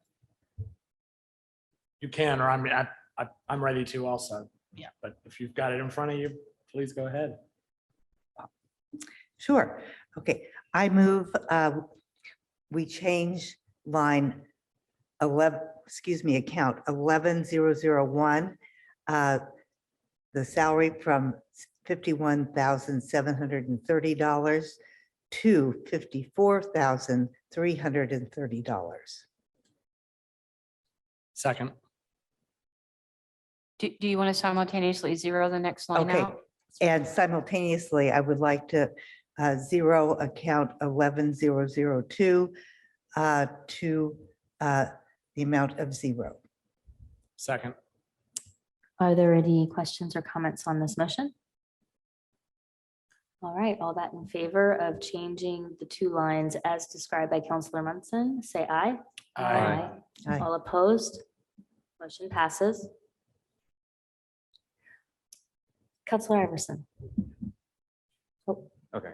You can, or I'm ready to also. Yeah. But if you've got it in front of you, please go ahead. Sure. Okay, I move, we change line 11, account 11001. The salary from $51,730 to $54,330. Second. Do you want to simultaneously zero the next line Okay, out? and simultaneously, I would like to zero account 11002 to the amount of $0. Second. Are there any questions or comments on this motion? All right, all that in favor of changing the two lines as described by Counselor Munson, say aye. Aye. Aye. All opposed? Motion passes. Counselor Iverson. Okay.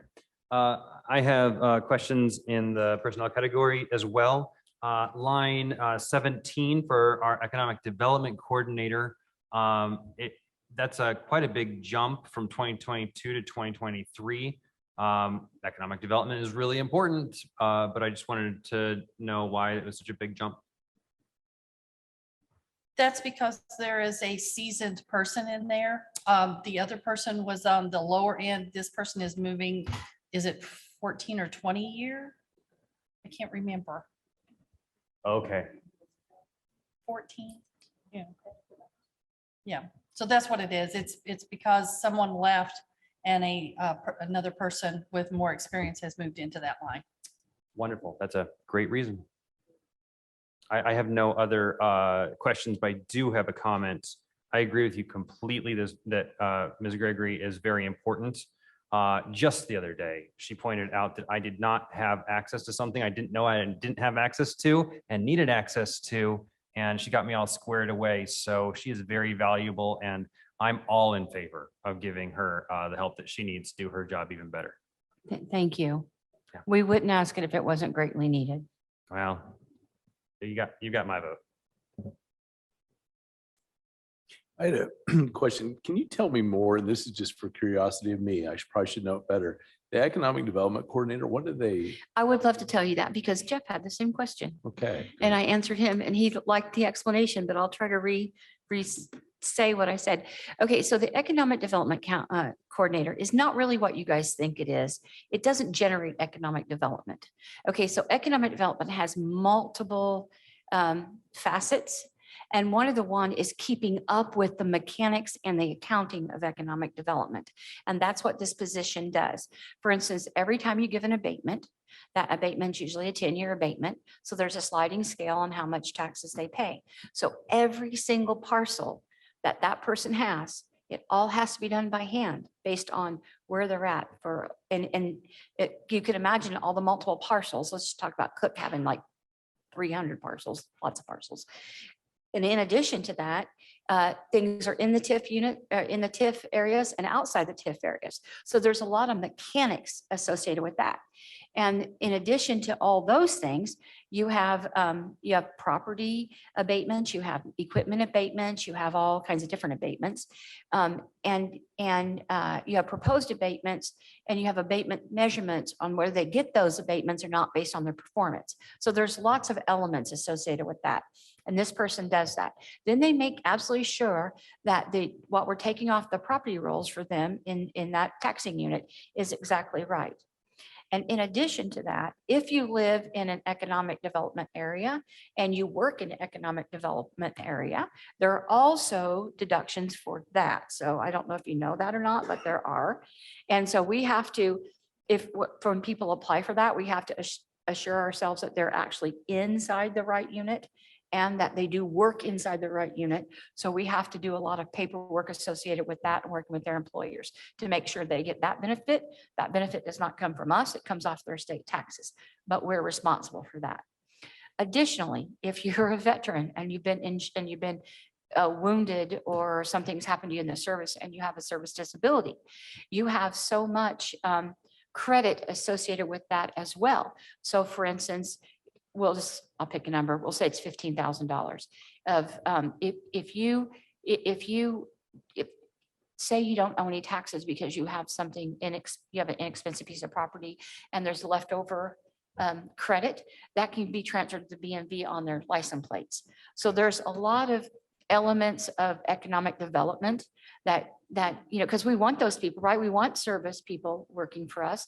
I have questions in the personnel category as well. Line 17 for our economic development coordinator. That's quite a big jump from 2022 to 2023. Economic development is really important, but I just wanted to know why it was such a big jump. That's because there is a seasoned person in there. The other person was on the lower end. This person is moving, is it 14 or 20 year? I can't remember. Okay. 14. Yeah. Yeah. So that's what it is. It's because someone left and another person with more experience has moved into that line. Wonderful. That's a great reason. I have no other questions, but I do have a comment. I agree with you completely that Ms. Gregory is very important. Just the other day, she pointed out that I did not have access to something I didn't know I didn't have access to and needed access to, and she got me all squared away. So she is very valuable, and I'm all in favor of giving her the help that she needs to do her job even better. Thank you. Yeah. We wouldn't ask it if it wasn't greatly needed. Well, you got my vote. I had a question. Can you tell me more? And this is just for curiosity of me. I probably should know it better. The economic development coordinator, what do they? I would love to tell you that because Jeff had the same question Okay. and I answered him and he liked the explanation, but I'll try to say what I said. Okay, so the economic development coordinator is not really what you guys think it is. It doesn't generate economic development. Okay, so economic development has multiple facets. And one is keeping up with the mechanics and the accounting of economic development. And that's what this position does. For instance, every time you give an abatement, that abatement's usually a 10-year abatement. So there's a sliding scale on how much taxes they pay. So every single parcel that person has, it all has to be done by hand based on where they're at you could imagine all the multiple parcels. Let's just talk about Cook having like 300 parcels, lots of parcels. And in addition to that, things are in the TIF unit, in the TIF areas and outside the TIF areas. So there's a lot of mechanics associated with that. And in addition to all those things, you have property abatements, you have equipment abatements, you have all kinds of different abatements. And you have proposed abatements and you have abatement measurements on whether they get those abatements or not based on their performance. So there's lots of elements associated with that. And this person does that. Then they make absolutely sure that what we're taking off the property rolls for them in that taxing unit is exactly right. And in addition to that, if you live in an economic development area and you work in an economic development area, there are also deductions for that. So I don't know if you know that or not, but there are. And so we have to, when people apply for that, we have to assure ourselves that they're actually inside the right unit and that they do work inside the right unit. So we have to do a lot of paperwork associated with that and working with their employers to make sure they get that benefit. That benefit does not come from us. It comes off their state taxes, but we're responsible for that. Additionally, if you're a veteran and you've been wounded or something's happened to you in the service and you have a service disability, you have so much credit associated with that as well. So for instance, I'll pick a number. We'll say it's $15,000 of, if say you don't owe any taxes because you have something you have an inexpensive piece of property and there's leftover credit that can be transferred to the BMV on their license plates. So there's a lot of elements of economic development that because we want those people, right? We want service people working for us,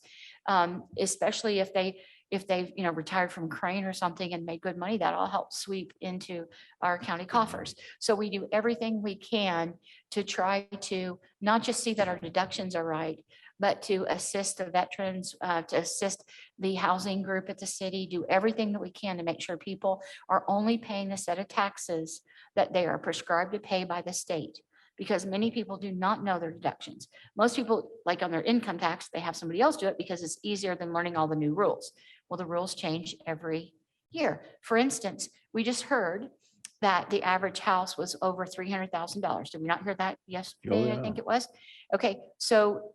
especially if they've retired from Crane or something and made good money. That all helps sweep into our county coffers. So we do everything we can to try to not just see that our deductions are right, but to assist the veterans, to assist the housing group at the city, do everything that we can to make sure people are only paying the set of taxes that they are prescribed to pay by the state. Because many people do not know their deductions. Most people, like on their income tax, they have somebody else do it because it's easier than learning all the new rules. Well, the rules change every year. For instance, we just heard that the average house was over $300,000. Did we not hear that yesterday? I think it was. Okay, so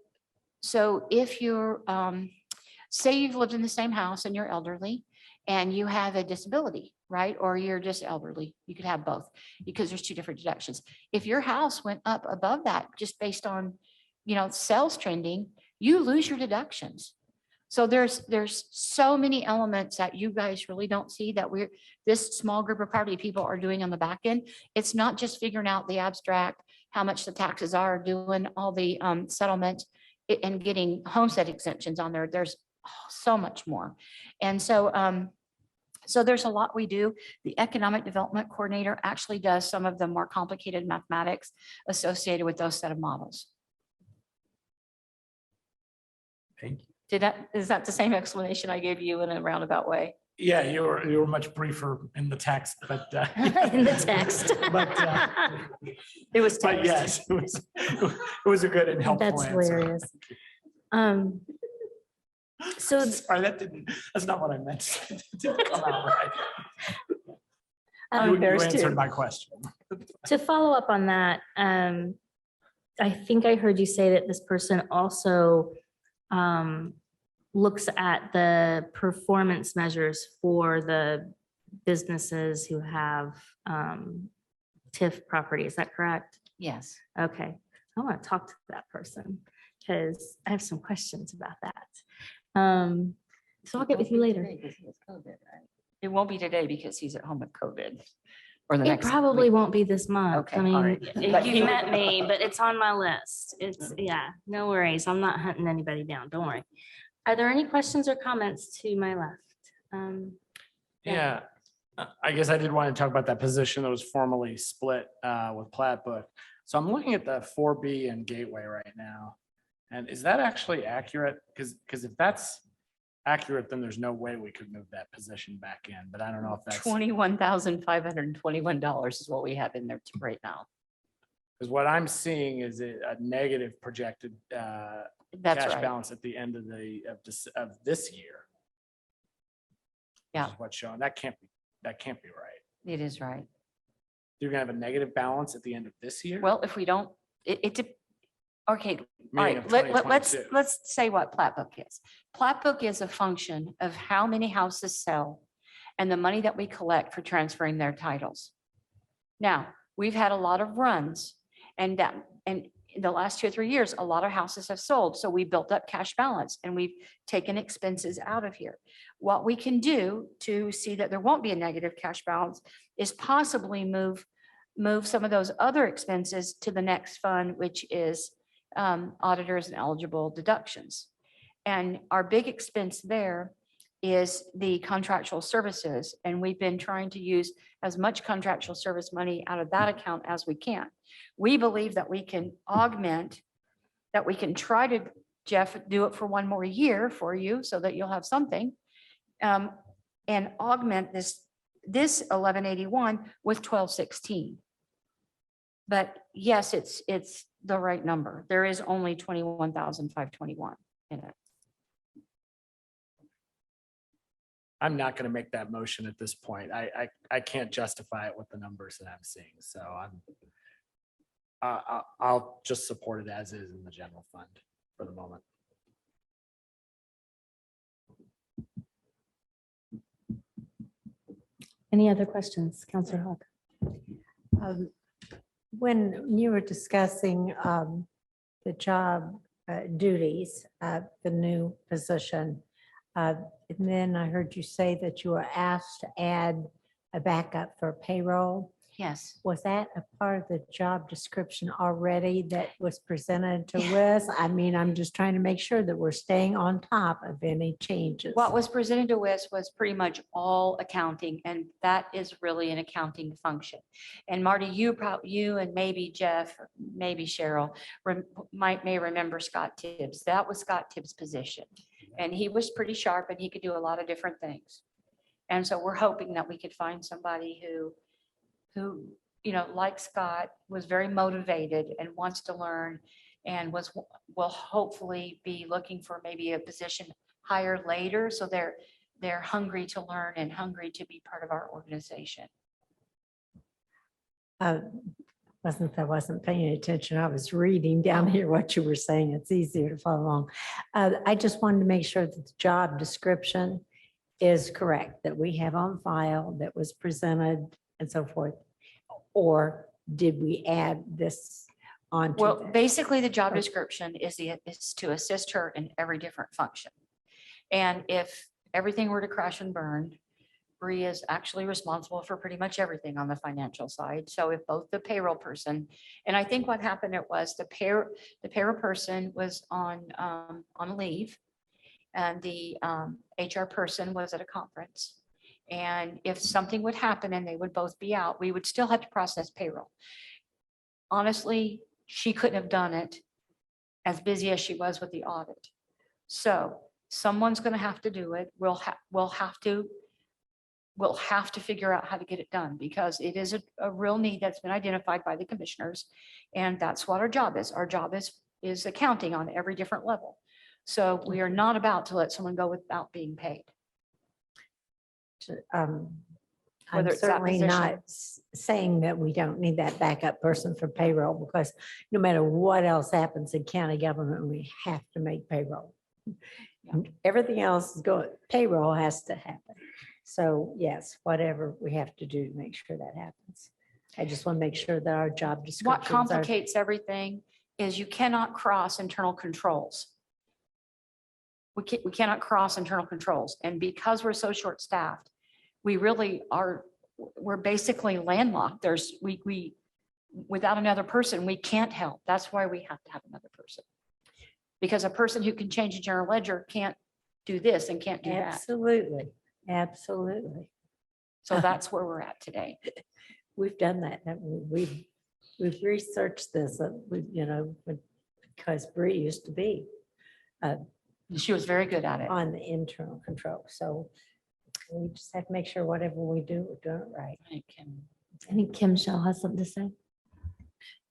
if you're, say you've lived in the same house and you're elderly and you have a disability, right? Or you're just elderly, you could have both because there's two different deductions. If your house went up above that, just based on, sales trending, you lose your deductions. So there's so many elements that you guys really don't see that this small group of property people are doing on the back end. It's not just figuring out the abstract, how much the taxes are, doing all the settlement and getting homestead exemptions on there. There's so much more. And so there's a lot we do. The economic development coordinator actually does some of the more complicated mathematics associated with those set of models. Thank you. Is that the same explanation I gave you in a roundabout way? Yeah, you were much briefer in the text, but In the text. but It was but text. yes, it was a good and helpful That's answer. hilarious. So Sorry, that's not what I meant. It didn't come out right. You answered my question. to follow up on that, I think I heard you say that this person also looks at the performance measures for the businesses who have TIF property. Is that correct? Yes. Okay. I want to talk to that person because I have some questions about that. So I'll get with you later. It won't be today because he's at home with COVID. Or the It next probably week. won't be this month. Okay, I all mean, right. But you met me, but it's on my list. No worries. I'm not hunting anybody down. Don't worry. Are there any questions or comments to my left? Yeah, I guess I did want to talk about that position that was formerly split with Platbook. So I'm looking at the 4B and Gateway right now. And is that actually accurate? Because if that's accurate, then there's no way we could move that position back in, but I don't know if that's. $21,521 is what we have in there right now. Because what I'm seeing is a negative projected That's cash right. balance at the end of this year. Yeah. Which is what's showing. That can't be right. It is right. You're gonna have a negative balance at the end of this year? Well, if we don't, okay, all Meaning right, of let's 2022. say what Platbook is. Platbook is a function of how many houses sell and the money that we collect for transferring their titles. Now, we've had a lot of runs and in the last 2 or 3 years, a lot of houses have sold. So we built up cash balance and we've taken expenses out of here. What we can do to see that there won't be a negative cash balance is possibly move some of those other expenses to the next fund, which is auditors and eligible deductions. And our big expense there is the contractual services. And we've been trying to use as much contractual service money out of that account as we can. We believe that we can augment, that we can try to, Jeff, do it for one more year for you so that you'll have something and augment this 1181 was 1216. But yes, it's the right number. There is only 21,521 in it. I'm not going to make that motion at this point. I can't justify it with the numbers that I'm seeing. So I'll just support it as is in the general fund for the moment. Any other questions, Counselor Hawk? When you were discussing the job duties, the new position, and then I heard you say that you were asked to add a backup for payroll. Yes. Was that a part of the job description already that was presented to Wes? I mean, I'm just trying to make sure that we're staying on top of any changes. What was presented to us was pretty much all accounting, and that is really an accounting function. And Marty, you and maybe Jeff, maybe Cheryl may remember Scott Tibbs. That was Scott Tibbs' position. And he was pretty sharp and he could do a lot of different things. And so we're hoping that we could find somebody who, like Scott, was very motivated and wants to learn and will hopefully be looking for maybe a position higher later. So they're hungry to learn and hungry to be part of our organization. I wasn't paying attention. I was reading down here what you were saying. It's easier to follow along. I just wanted to make sure that the job description is correct, that we have on file, that was presented and so forth. Or did we add this on? Well, basically the job description is to assist her in every different function. And if everything were to crash and burn, Bree is actually responsible for pretty much everything on the financial side. So if both the payroll person, and I think what happened, it was the payroll person was on leave and the HR person was at a conference. And if something would happen and they would both be out, we would still have to process payroll. Honestly, she couldn't have done it as busy as she was with the audit. So someone's going to have to do it. We'll have to figure out how to get it done because it is a real need that's been identified by the commissioners. And that's what our job is. Our job is accounting on every different level. So we are not about to let someone go without being paid. I'm Whether it's that certainly not position. saying that we don't need that backup person for payroll because no matter what else happens in county government, we have to make payroll. Everything else is going, payroll has to happen. So yes, whatever we have to do to make sure that happens. I just want to make sure that our job descriptions What are. complicates everything is you cannot cross internal controls. We cannot cross internal controls. And because we're so short-staffed, we really are, we're basically landlocked. We without another person, we can't help. That's why we have to have another person. Because a person who can change a general ledger can't do this and can't do that. Absolutely, absolutely. So that's where we're at today. We've done that. We've researched this, because Bree used to be She was very good at it. on the internal control. So we just have to make sure whatever we do, we're doing it right. I think Kim Shell has something to say.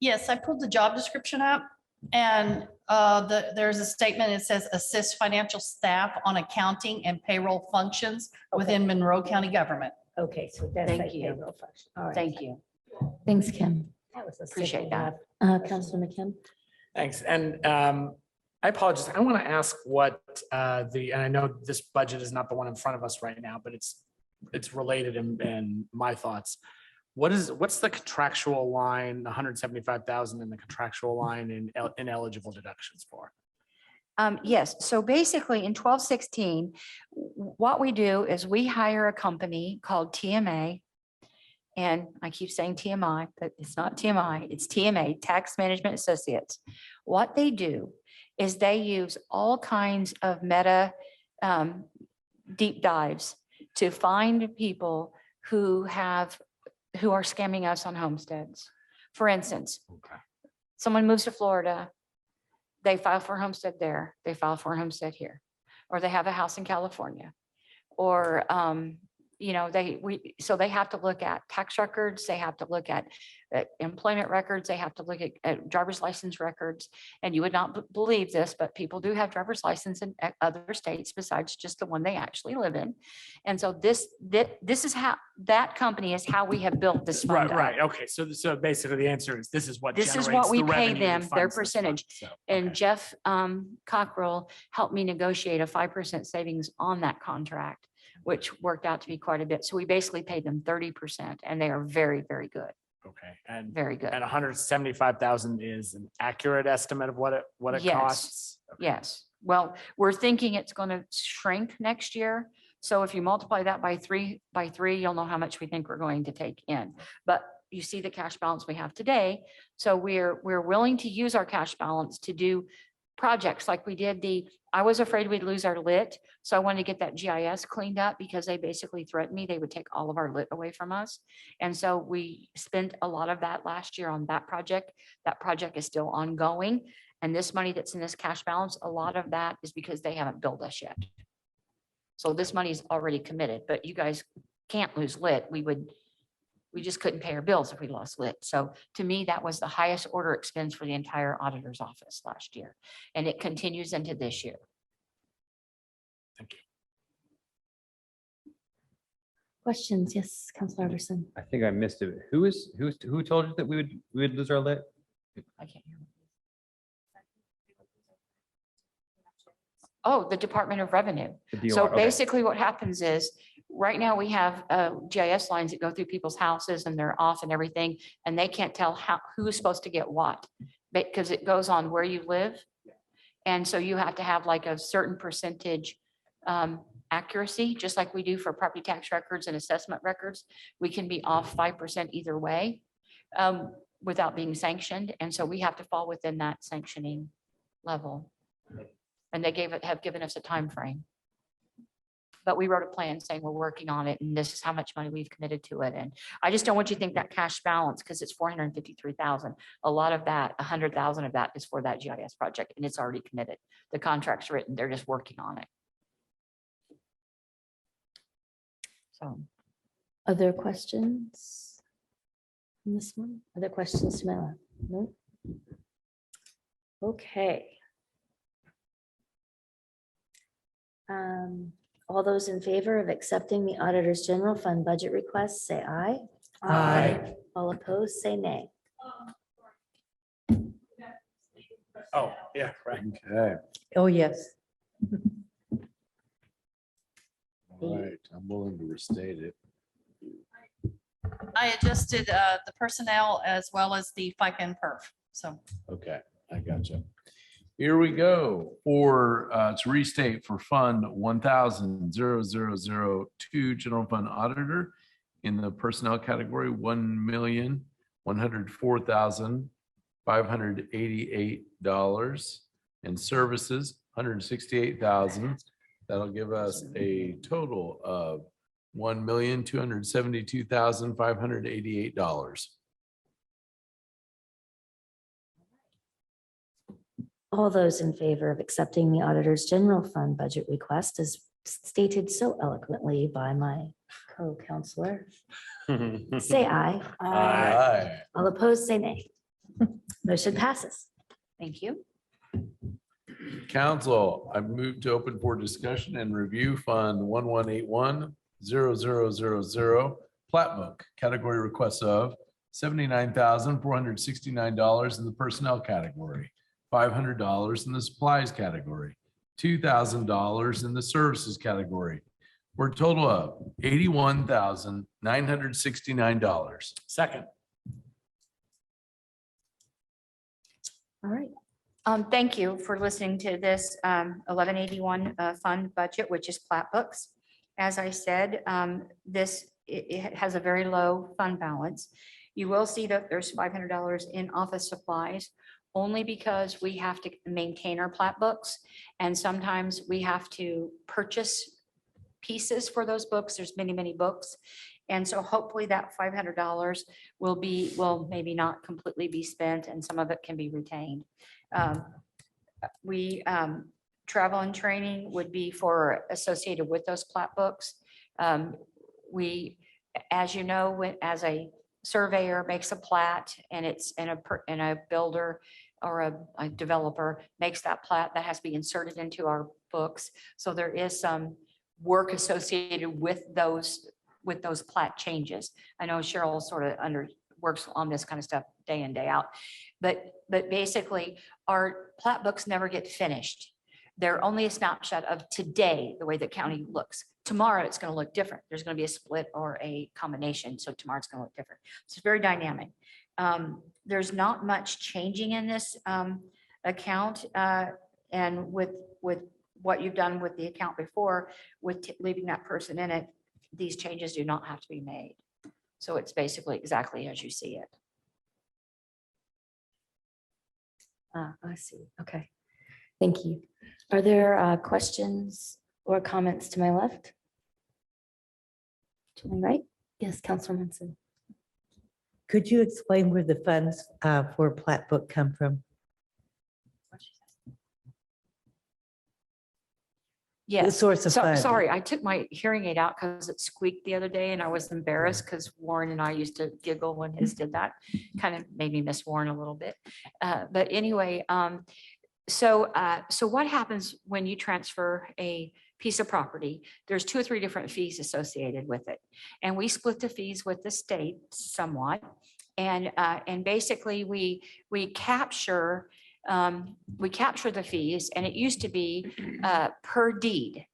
Yes, I pulled the job description up and there's a statement. It says assist financial staff on accounting and payroll functions within Monroe County government. Okay, so that's Thank a you. payroll function. All right. Thank you. Thanks, Kim. That was a Appreciate simple that. enough. Counselor McKim. Thanks. And I apologize. I want to ask what and I know this budget is not the one in front of us right now, but it's related in my thoughts. What's the contractual line, 175,000 in the contractual line in ineligible deductions for? Yes, so basically in 1216, what we do is we hire a company called TMA. And I keep saying TMI, but it's not TMI, it's TMA, Tax Management Associates. What they do is they use all kinds of meta deep dives to find people who are scamming us on homesteads. For instance, someone moves to Florida, they file for a homestead there, they file for a homestead here, or they have a house in California, or so they have to look at tax records, they have to look at employment records, they have to look at driver's license records. And you would not believe this, but people do have driver's license in other states besides just the one they actually live in. And so this is how, that company is how we have built this fund. Right. Okay. So basically the answer is this is what This is generates what we the pay revenue that them, their funds this percentage. fund. So, And okay. Jeff Cockrell helped me negotiate a 5% savings on that contract, which worked out to be quite a bit. So we basically paid them 30% and they are very, very good. Okay. And Very good. 175,000 is an accurate estimate of what it Yes. costs. Okay. Yes. Well, we're thinking it's going to shrink next year. So if you multiply that by three, you'll know how much we think we're going to take in. But you see the cash balance we have today. So we're willing to use our cash balance to do projects like we did I was afraid we'd lose our lit. So I wanted to get that GIS cleaned up because they basically threatened me they would take all of our lit away from us. And so we spent a lot of that last year on that project. That project is still ongoing. And this money that's in this cash balance, a lot of that is because they haven't billed us yet. So this money is already committed, but you guys can't lose lit. We just couldn't pay our bills if we lost lit. So to me, that was the highest order expense for the entire auditor's office last year. And it continues into this year. Thank you. Questions? Yes, Councilor Iverson. I think I missed it. Who told you that we would lose our lit? I can't hear. Oh, the Department of Revenue. The So DOR, okay. basically what happens is, right now we have GIS lines that go through people's houses and they're off and everything, and they can't tell who's supposed to get what, because it goes on where you live. And so you have to have like a certain percentage accuracy, just like we do for property tax records and assessment records. We can be off 5% either way without being sanctioned. And so we have to fall within that sanctioning level. And they have given us a time frame. But we wrote a plan saying we're working on it and this is how much money we've committed to it. And I just don't want you to think that cash balance, because it's 453,000. A lot of that, 100,000 of that is for that GIS project and it's already committed. The contract's written, they're just working on it. So. Other questions? On this one? Other questions, Jamila? No? Okay. All those in favor of accepting the Auditor's General Fund budget request, say aye. Aye. All opposed, say nay. Oh, yeah, right. Okay. Oh, yes. All right. I'm willing to restate it. I adjusted the personnel as well as the FICA and perf. So Okay, I gotcha. Here we go for, to restate for Fund 1,000,002 General Fund Auditor in the personnel category, $1,104,588 and services, $168,000. That'll give us a total of $1,272,588. All those in favor of accepting the Auditor's General Fund budget request as stated so eloquently by my co-counselor, say aye. Aye. All opposed, say nay. Motion passes. Thank you. Council, I move to open for discussion and review Fund 1181-0000 plat book, category requests of $79,469 in the personnel category, $500 in the supplies category, $2,000 in the services category, for a total of $81,969. Second. All right. Thank you for listening to this 1181 fund budget, which is plat books. As I said, it has a very low fund balance. You will see that there's $500 in office supplies, only because we have to maintain our plat books. And sometimes we have to purchase pieces for those books. There's many, many books. And so hopefully that $500 will maybe not completely be spent and some of it can be retained. Travel and training would be for associated with those plat books. as you know, as a surveyor makes a plat and it's and a builder or a developer makes that plat, that has to be inserted into our books. So there is some work associated with those plat changes. I know Cheryl sort of works on this kind of stuff day in, day out. But basically our plat books never get finished. They're only a snapshot of today, the way the county looks. Tomorrow it's going to look different. There's going to be a split or a combination. So tomorrow it's going to look different. So it's very dynamic. There's not much changing in this account. And with what you've done with the account before, with leaving that person in it, these changes do not have to be made. So it's basically exactly as you see it. I see. Okay. Thank you. Are there questions or comments to my left? To my right? Yes, Councilor Munson. Could you explain where the funds for plat book come from? Yes. source of funds. Sorry, I took my hearing aid out because it squeaked the other day and I was embarrassed because Warren and I used to giggle when his did that. Kind of made me miss Warren a little bit. But anyway, so what happens when you transfer a piece of property? There's 2 or 3 different fees associated with it. And we split the fees with the state somewhat. And basically we capture the fees, and it used to be per deed.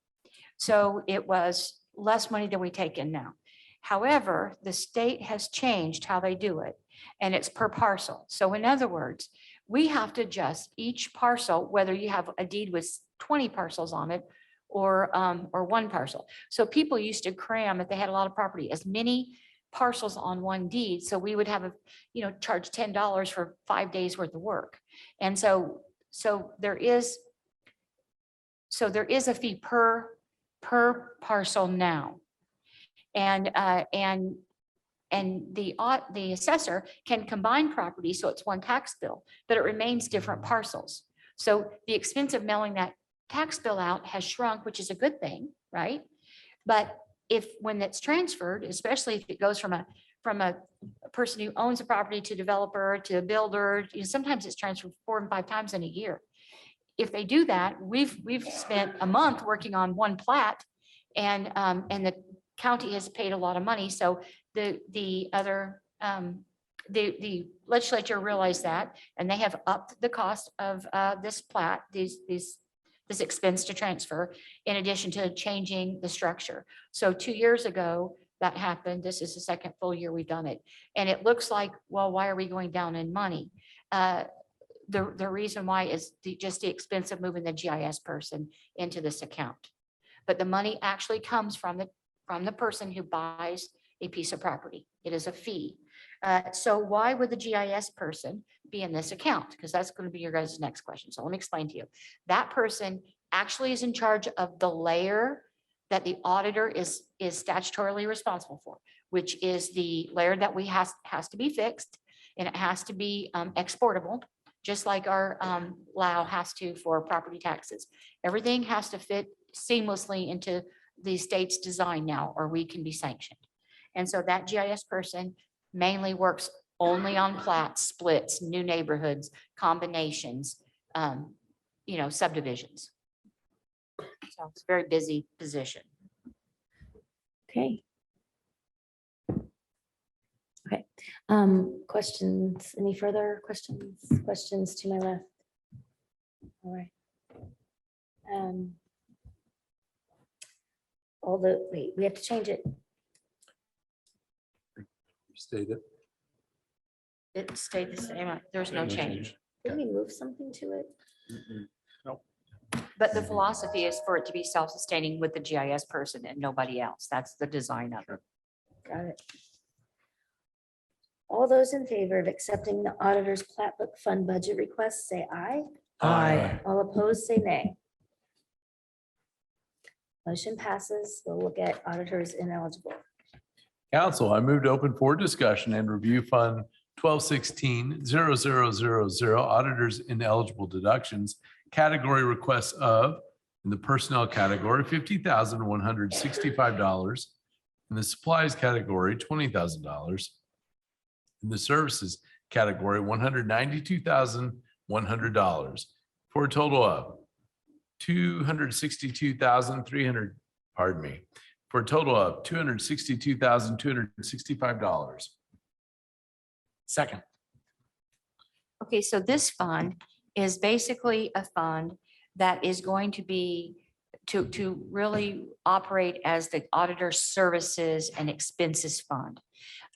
So it was less money than we take in now. However, the state has changed how they do it, and it's per parcel. So in other words, we have to adjust each parcel, whether you have a deed with 20 parcels on it or 1 parcel. So people used to cram, if they had a lot of property, as many parcels on one deed. So we would have charge $10 for 5 days worth of work. And so there is a fee per parcel now. And the assessor can combine properties, so it's one tax bill, but it remains different parcels. So the expense of mailing that tax bill out has shrunk, which is a good thing, right? But when it's transferred, especially if it goes from a person who owns a property to developer to a builder, sometimes it's transferred 4 and 5 times in a year. If they do that, we've spent a month working on one plat, and the county has paid a lot of money. So the legislature realized that, and they have upped the cost of this plat, this expense to transfer, in addition to changing the structure. So 2 years ago that happened. This is the second full year we've done it. And it looks like, well, why are we going down in money? The reason why is just the expense of moving the GIS person into this account. But the money actually comes from the person who buys a piece of property. It is a fee. So why would the GIS person be in this account? Because that's going to be your guys' next question. So let me explain to you. That person actually is in charge of the layer that the auditor is statutorily responsible for, which is the layer that has to be fixed, and it has to be exportable, just like our LAO has to for property taxes. Everything has to fit seamlessly into the state's design now, or we can be sanctioned. And so that GIS person mainly works only on plats, splits, new neighborhoods, combinations, subdivisions. So it's a very busy position. Okay. Okay. Questions? Any further questions? Questions to my left? All right. Wait, we have to change it. State it. It stayed the same. There's no change. Did we move something to it? No. But the philosophy is for it to be self-sustaining with the GIS person and nobody else. That's the design of it. Got it. All those in favor of accepting the auditor's plat book fund budget request, say aye. Aye. All opposed, say nay. Motion passes. We'll look at auditors ineligible. Council, I moved to open for discussion and review Fund 1216-0000 auditors ineligible deductions, category requests of, in the personnel category, $50,165, In the supplies category, $20,000. In the services category, $192,100 for a total of $262,300, pardon me, for a total of $262,265. Second. Okay, so this fund is basically a fund that is going to be to really operate as the auditor services and expenses fund.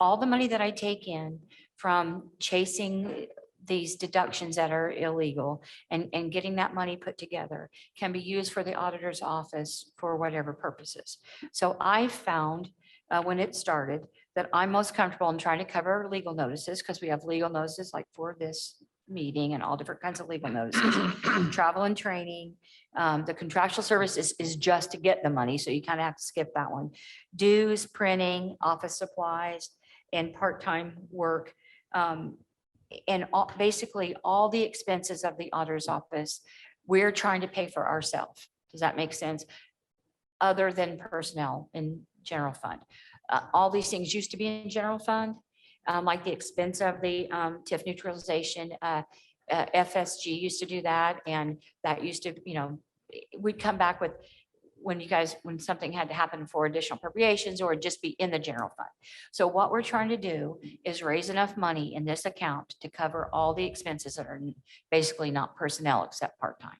All the money that I take in from chasing these deductions that are illegal and getting that money put together can be used for the auditor's office for whatever purposes. So I found when it started that I'm most comfortable in trying to cover legal notices, because we have legal notices like for this meeting and all different kinds of legal notices, travel and training. The contractual services is just to get the money, so you kind of have to skip that one. Dues, printing, office supplies, and part-time work. Basically all the expenses of the auditor's office, we're trying to pay for ourselves. Does that make sense? Other than personnel in general fund. All these things used to be in general fund, like the expense of the TIF neutralization. FSG used to do that, and that used to, we'd come back with when something had to happen for additional appropriations or just be in the general fund. So what we're trying to do is raise enough money in this account to cover all the expenses that are basically not personnel except part-time.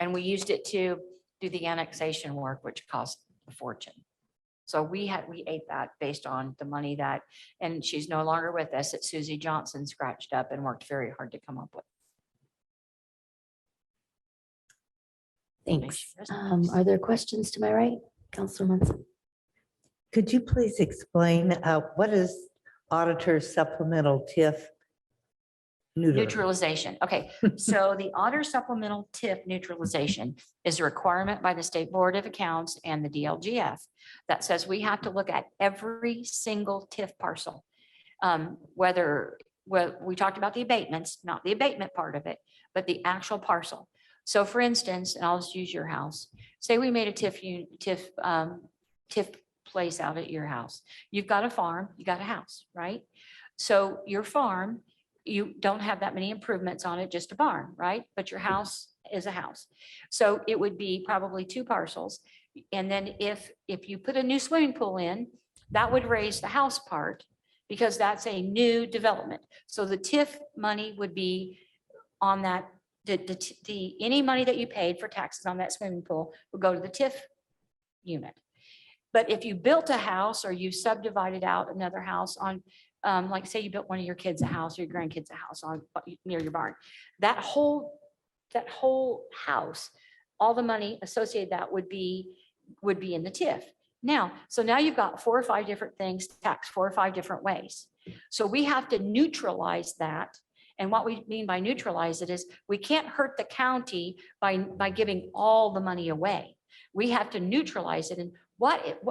And we used it to do the annexation work, which cost a fortune. So we ate that based on the money that, and she's no longer with us, that Susie Johnson scratched up and worked very hard to come up with. Thanks. Are there questions to my right? Counselor Munson. Could you please explain what is auditor supplemental TIF Neutralization. Okay, so the auditor supplemental TIF neutralization is a requirement by the State Board of Accounts and the DLGF that says we have to look at every single TIF parcel. Well, we talked about the abatements, not the abatement part of it, but the actual parcel. So for instance, and I'll just use your house. Say we made a TIF place out at your house. You've got a farm, you got a house, right? So your farm, you don't have that many improvements on it, just a barn, right? But your house is a house. So it would be probably 2 parcels. And then if you put a new swimming pool in, that would raise the house part because that's a new development. So the TIF money would be on that, any money that you paid for taxes on that swimming pool would go to the TIF unit. But if you built a house or you subdivided out another house on, like say you built one of your kids a house or your grandkids a house on near your barn, that whole house, all the money associated that would be in the TIF. Now, so now you've got 4 or 5 different things taxed 4 or 5 different ways. So we have to neutralize that. And what we mean by neutralize it is we can't hurt the county by giving all the money away. We have to neutralize it. And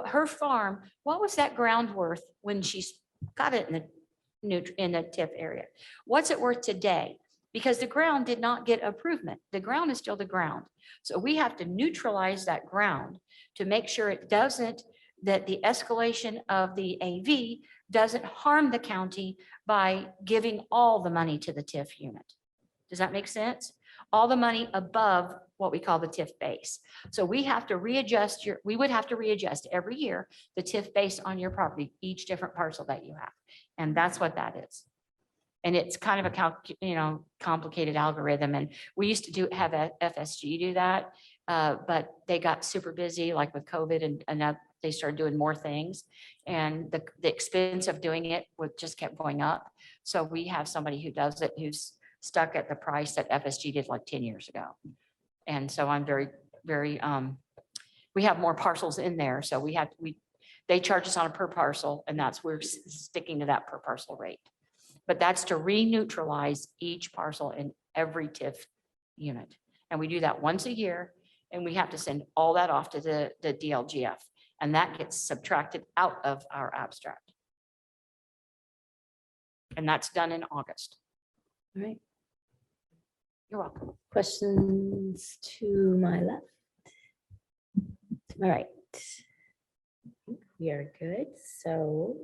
her farm, what was that ground worth when she got it in the TIF area? What's it worth today? Because the ground did not get improvement. The ground is still the ground. So we have to neutralize that ground to make sure that the escalation of the AV doesn't harm the county by giving all the money to the TIF unit. Does that make sense? All the money above what we call the TIF base. So we have to readjust we would have to readjust every year the TIF base on your property, each different parcel that you have. And that's what that is. And it's kind of a complicated algorithm. And we used to have a FSG do that, but they got super busy, like with COVID, and they started doing more things. And the expense of doing it just kept going up. So we have somebody who does it, who's stuck at the price that FSG did like 10 years ago. And so I'm very, very, we have more parcels in there. So they charge us on a per parcel, and we're sticking to that per parcel rate. But that's to re-neutralize each parcel in every TIF unit. And we do that once a year, and we have to send all that off to the DLGF, and that gets subtracted out of our abstract. And that's done in August. All right. You're welcome. Questions to my left? To my right? We are good. So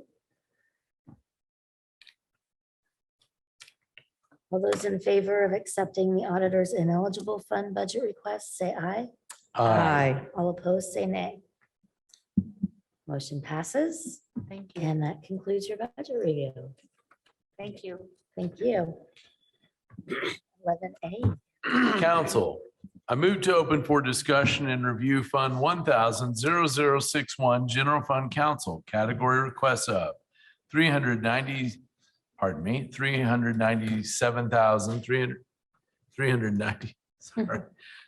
all those in favor of accepting the auditor's ineligible fund budget request, say aye. All opposed, say nay. Motion passes. Thank you. And that concludes your budget review. Thank you. Thank you. 11A. Council, I move to open for discussion and review Fund 100061 General Fund Council, category requests of 390, sorry.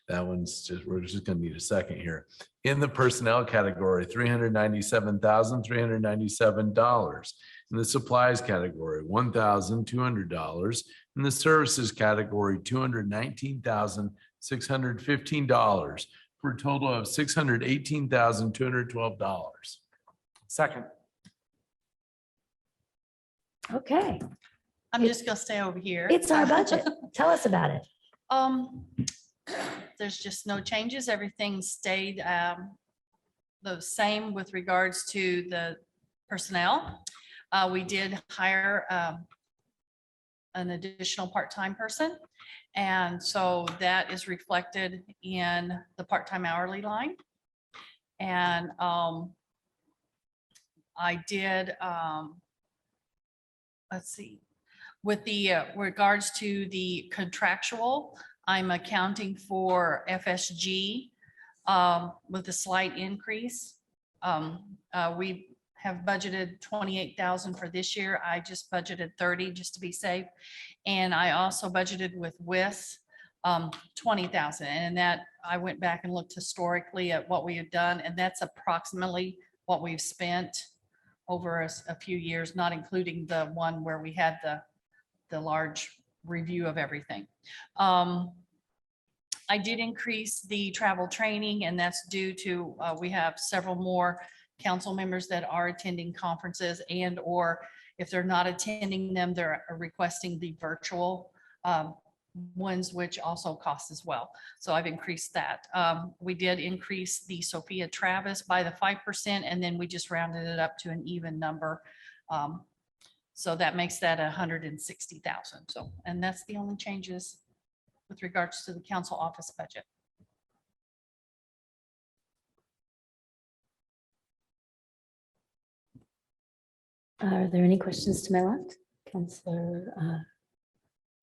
That one's just, we're just gonna need a second here. In the personnel category, $397,397. In the supplies category, $1,200. In the services category, $219,615 for a total of $618,212. Second. Okay, I'm just gonna stay over here. it's our budget. Tell us about it. There's just no changes. Everything stayed the same with regards to the personnel. We did hire an additional part-time person. And so that is reflected in the part-time hourly line. And I did, let's see, with the regards to the contractual, I'm accounting for FSG with a slight increase. We have budgeted 28,000 for this year. I just budgeted 30 just to be safe. And I also budgeted with 20,000. And that I went back and looked historically at what we had done, and that's approximately what we've spent over a few years, not including the one where we had the large review of everything. I did increase the travel training, and that's due to, we have several more council members that are attending conferences, and or if they're not attending them, they're requesting the virtual ones, which also cost as well. So I've increased that. We did increase the Sophia Travis by the 5%, and then we just rounded it up to an even number. So that makes that 160,000. So, and that's the only changes with regards to the council office budget. Are there any questions to my left? Counselor,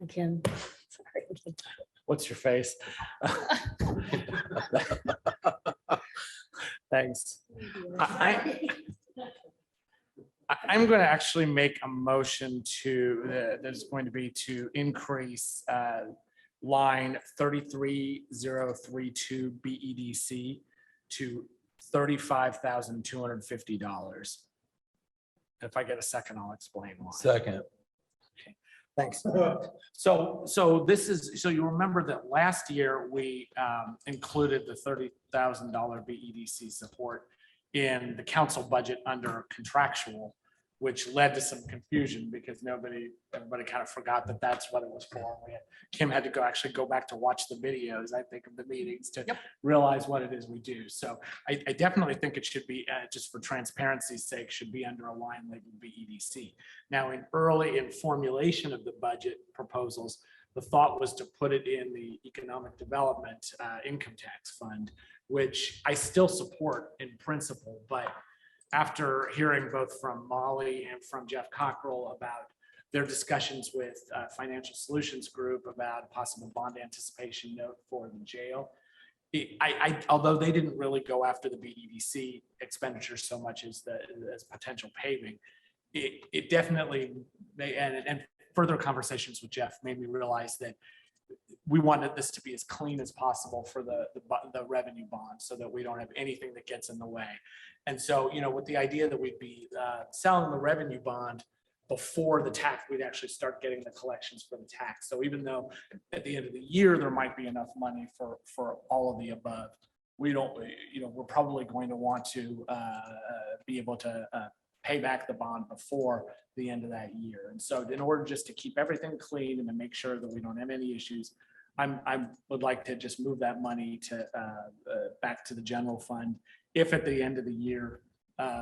again, sorry. What's your face? Thanks. I'm going to actually make a motion to, there's going to be to increase line 33032 BEDC to $35,250. If I get a second, I'll explain why. Second. Thanks. So this is, so you remember that last year we included the $30,000 BEDC support in the council budget under contractual, which led to some confusion because everybody kind of forgot that that's what it was for. Kim had to actually go back to watch the videos, I think, of the meetings to realize what it is we do. So I definitely think it should be, just for transparency's sake, should be under a line labeled BEDC. Now, in formulation of the budget proposals, the thought was to put it in the economic development income tax fund, which I still support in principle, but after hearing both from Molly and from Jeff Cockrell about their discussions with Financial Solutions Group about possible bond anticipation note for the jail, although they didn't really go after the BEDC expenditure so much as potential paving, it definitely, and further conversations with Jeff made me realize that we wanted this to be as clean as possible for the revenue bond so that we don't have anything that gets in the way. And so, with the idea that we'd be selling the revenue bond before the tax, we'd actually start getting the collections for the tax. So even though at the end of the year, there might be enough money for all of the above, we're probably going to want to be able to pay back the bond before the end of that year. And so in order just to keep everything clean and to make sure that we don't have any issues, I would like to just move that money to back to the general fund. If at the end of the year,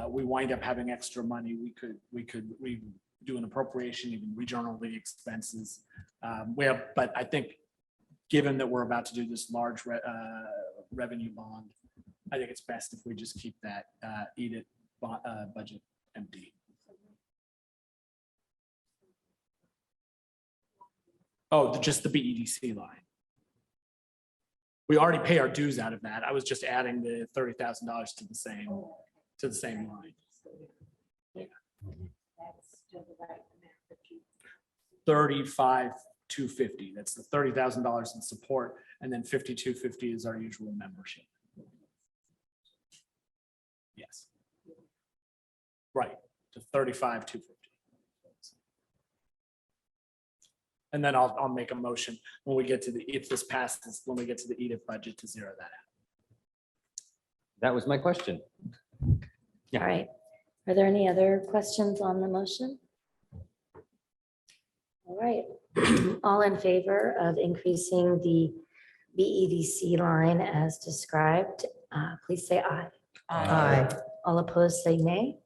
we wind up having extra money, we do an appropriation, even regionally expenses. But I think, given that we're about to do this large revenue bond, I think it's best if we just keep that EDIT budget empty. Oh, just the BEDC line. We already pay our dues out of that. I was just adding the $30,000 to the same line. Yeah. 35,250. That's the $30,000 in support, and then 5,250 is our usual membership. Yes. Right, to 35,250. And then I'll make a motion when we get to if this passes, when we get to the EDIT budget, to zero that out. That was my question. All right. Are there any other questions on the motion? All right. All in favor of increasing the BEDC line as described, please say aye. Aye. All opposed, say nay.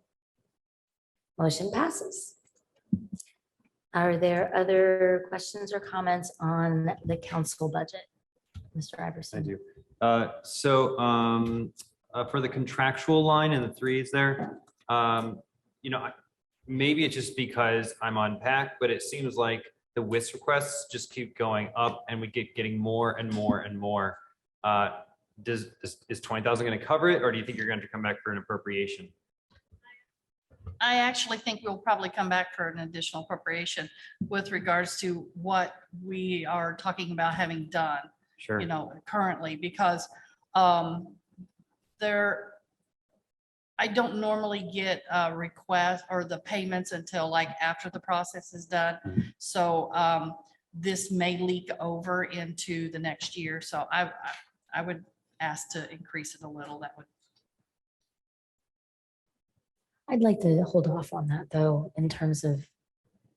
Motion passes. Are there other questions or comments on the council budget? Mr. Iverson? I do. For the contractual line and the threes there, maybe it's just because I'm on PAC, but it seems like the WIS requests just keep going up and we getting more and more and more. Is 20,000 going to cover it, or do you think you're going to come back for an appropriation? I actually think we'll probably come back for an additional appropriation with regards to what we are talking about having done. Sure. Currently, because I don't normally get requests or the payments until like after the process is done. So this may leak over into the next year. So I would ask to increase it a little. That would. I'd like to hold off on that though, in terms of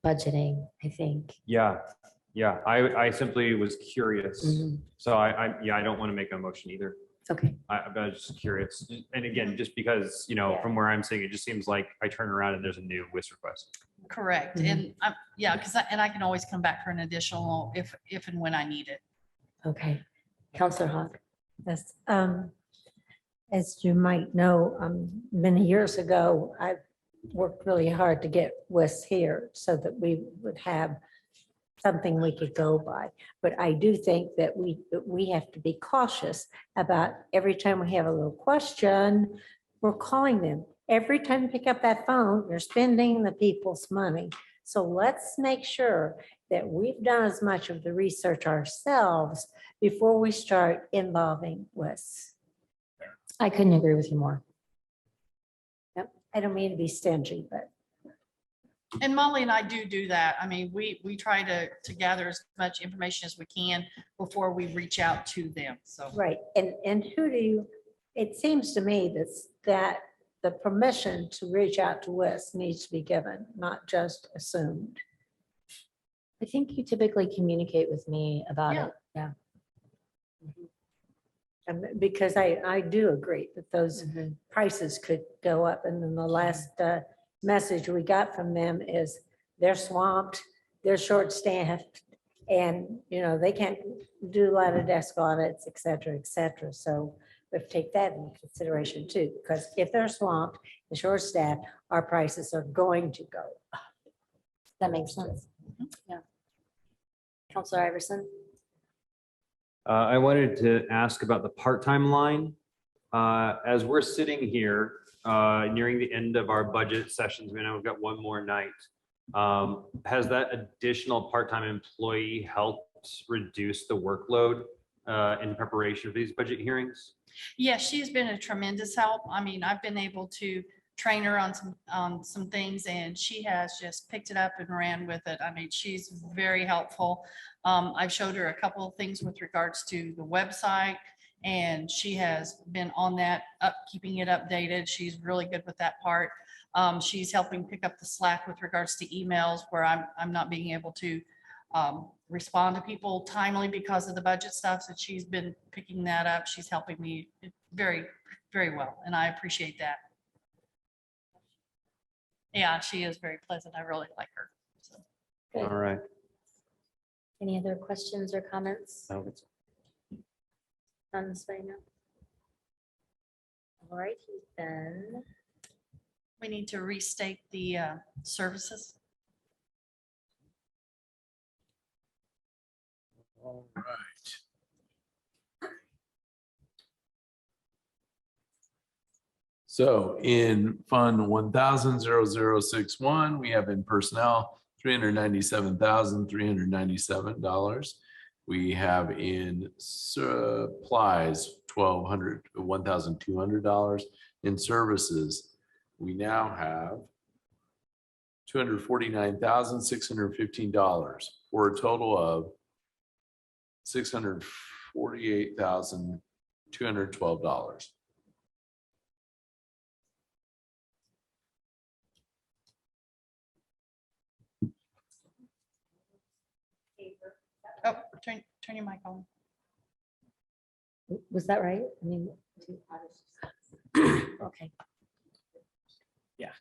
budgeting, I think. Yeah. I simply was curious. So I don't want to make a motion either. Okay. I was just curious. And again, just because, from where I'm sitting, it just seems like I turn around and there's a new WIS request. Correct. And I can always come back for an additional if and when I need it. Okay. Counselor Hawk. Yes. As you might know, many years ago, I worked really hard to get WIS here so that we would have something we could go by. But I do think that we have to be cautious about every time we have a little question, we're calling them. Every time you pick up that phone, you're spending the people's money. So let's make sure that we've done as much of the research ourselves before we start involving WIS. I couldn't agree with you more. Yep. I don't mean to be stingy, but. And Molly and I do that. I mean, we try to gather as much information as we can before we reach out to them. So. Right. And it seems to me that the permission to reach out to WIS needs to be given, not just assumed. I think you typically communicate with me about it. Yeah. Because I do agree that those prices could go up. And then the last message we got from them is they're swamped, they're short-staffed, and they can't do a lot of desk audits, et cetera, et cetera. So we have to take that into consideration too, because if they're swamped and short-staffed, our prices are going to go up. That makes sense. Yeah. Counselor Iverson. I wanted to ask about the part-time line. As we're sitting here nearing the end of our budget sessions, we know we've got one more night. Has that additional part-time employee helped reduce the workload in preparation for these budget hearings? Yeah, she's been a tremendous help. I mean, I've been able to train her on some things, and she has just picked it up and ran with it. I mean, she's very helpful. I've showed her a couple of things with regards to the website, and she has been on that, keeping it updated. She's really good with that part. She's helping pick up the slack with regards to emails where I'm not being able to respond to people timely because of the budget stuff. So she's been picking that up. She's helping me very, very well, and I appreciate that. Yeah, she is very pleasant. I really like her. So. All right. Any other questions or comments on this right now? All right, then. We need to restate the services. All right. So in Fund 10000061, we have in personnel $397,397. We have in supplies $1,200. In services, we now have $249,615 for a total of $648,212. Oh, turn your mic on. Was that right? I mean, okay. Yeah.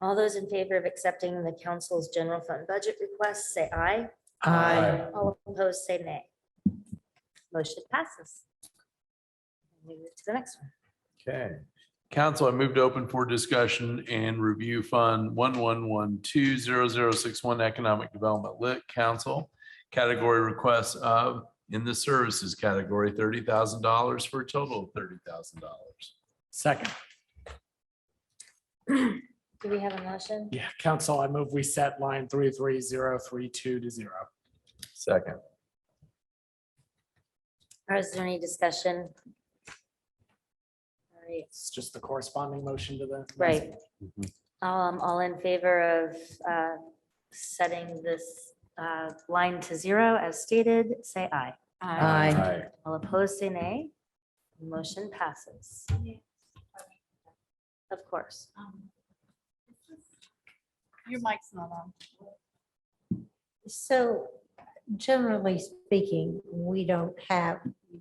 All those in favor of accepting the council's general fund budget request, say aye. Aye. All opposed, say nay. Motion passes. Move to the next one. Okay. Council, I moved open for discussion and review Fund 11120061 Economic Development Lit Council. Category requests of, in the services category, $30,000 for a total of $30,000. Second. Do we have a motion? Yeah, council, I move we set line 33032 to 0. Second. Or is there any discussion? All right, It's just the corresponding motion to the. right. All in favor of setting this line to 0 as stated, say aye. Aye. All opposed, say nay. Motion passes. Of course. Your mic's not on. So generally speaking, we don't have